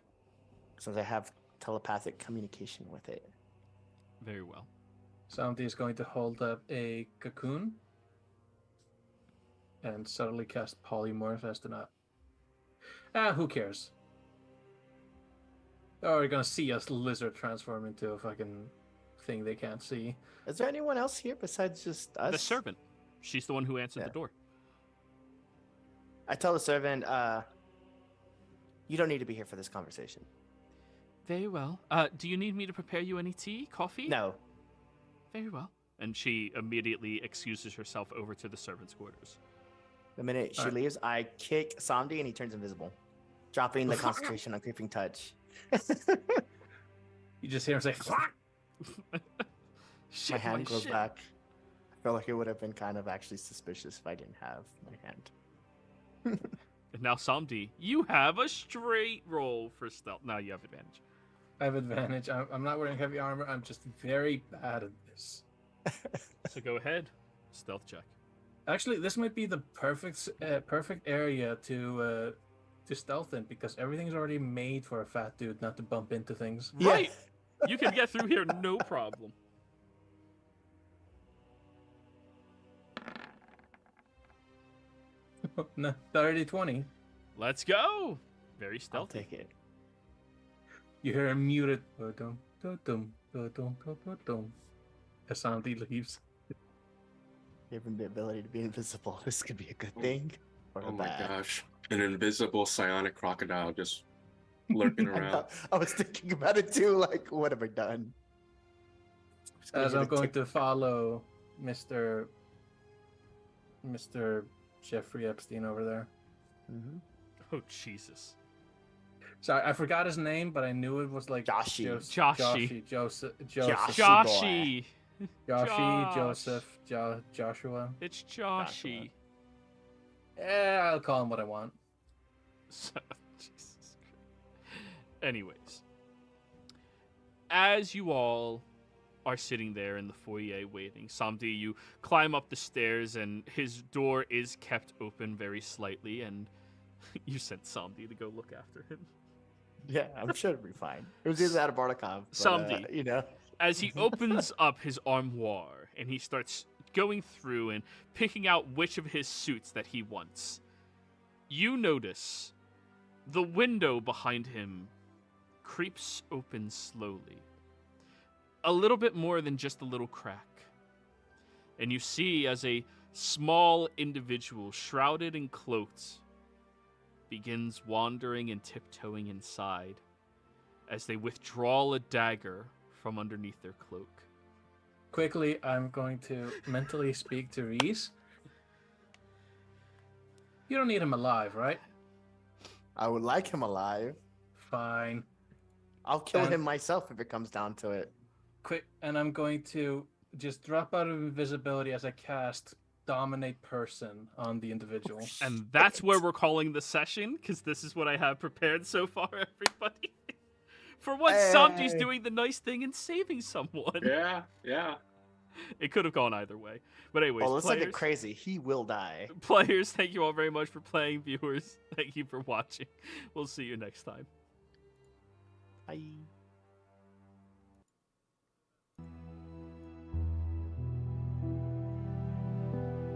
Since I have telepathic communication with it. Very well. Samdi is going to hold up a cocoon and subtly cast polymorph as to not. Who cares? Oh, you're gonna see a lizard transform into a fucking thing they can't see. Is there anyone else here besides just us? The servant. She's the one who answered Yeah. the door. I tell the servant, you don't need to be here for this conversation. Very well. Do you need me to prepare you any tea, coffee? No. Very well. And she immediately excuses herself over to the servant's quarters. The minute she Alright. leaves, I kick Samdi and he turns invisible, dropping the concentration on creeping touch. You just hear him say, "Fuck!" Shit, My hand goes shit. back. I feel like it would have been kind of actually suspicious if I didn't have my hand. And now, Samdi, you have a straight roll for stealth. Now you have advantage. I have advantage. I'm not wearing heavy armor. I'm just very bad at this. So go ahead. Stealth check. Actually, this might be the perfect area to stealth in because everything's already made for a fat dude not to bump into things. Yeah. Right. You can get through here, no problem. No, 30-20. Let's go. Very I'll stealthy. take it. You hear him muted. Dum, dum, dum, dum, dum, dum, dum. As Sandy leaves. Given the ability to be invisible, this could be a good thing or Oh a my bad. gosh. An invisible psionic crocodile just lurking I around. know. I was thinking about it too. Like, what have I done? Just gonna As give I'm it going to follow Mr. Jeffrey Epstein over there. Mhm. Oh, Jesus. Sorry, I forgot his name, but I knew it was like Joshi. Joshi. Joseph, Joshi. Joshi. Joshi, Josh. Joseph, Joshua. It's Joshi. Yeah, I'll call him what I want. So, Jesus Christ. Anyways, as you all are sitting there in the foyer waiting, Samdi, you climb up the stairs and his door is kept open very slightly, and you sent Samdi to go look after him. Yeah, I'm sure it'll be fine. It was either that or Bartakov. But, Samdi. you know. As he opens up his armoire and he starts going through and picking out which of his suits that he wants, you notice the window behind him creeps open slowly. A little bit more than just a little crack. And you see as a small individual, shrouded and cloaked, begins wandering and tiptoeing inside as they withdraw a dagger from underneath their cloak. Quickly, I'm going to mentally speak to Reese. You don't need him alive, right? I would like him alive. Fine. I'll kill And- him myself if it comes down to it. Quick, and I'm going to just drop out of invisibility as I cast Dominate Person on the individual. And that's where we're calling the session, because this is what I have prepared so far, everybody. For once, Samji's Hey. doing the nice thing and saving someone. Yeah, yeah. It could have gone either way. But anyways, Oh, let's players, look at crazy. He will die. players, thank you all very much for playing. Viewers, thank you for watching. We'll see you next time. Bye.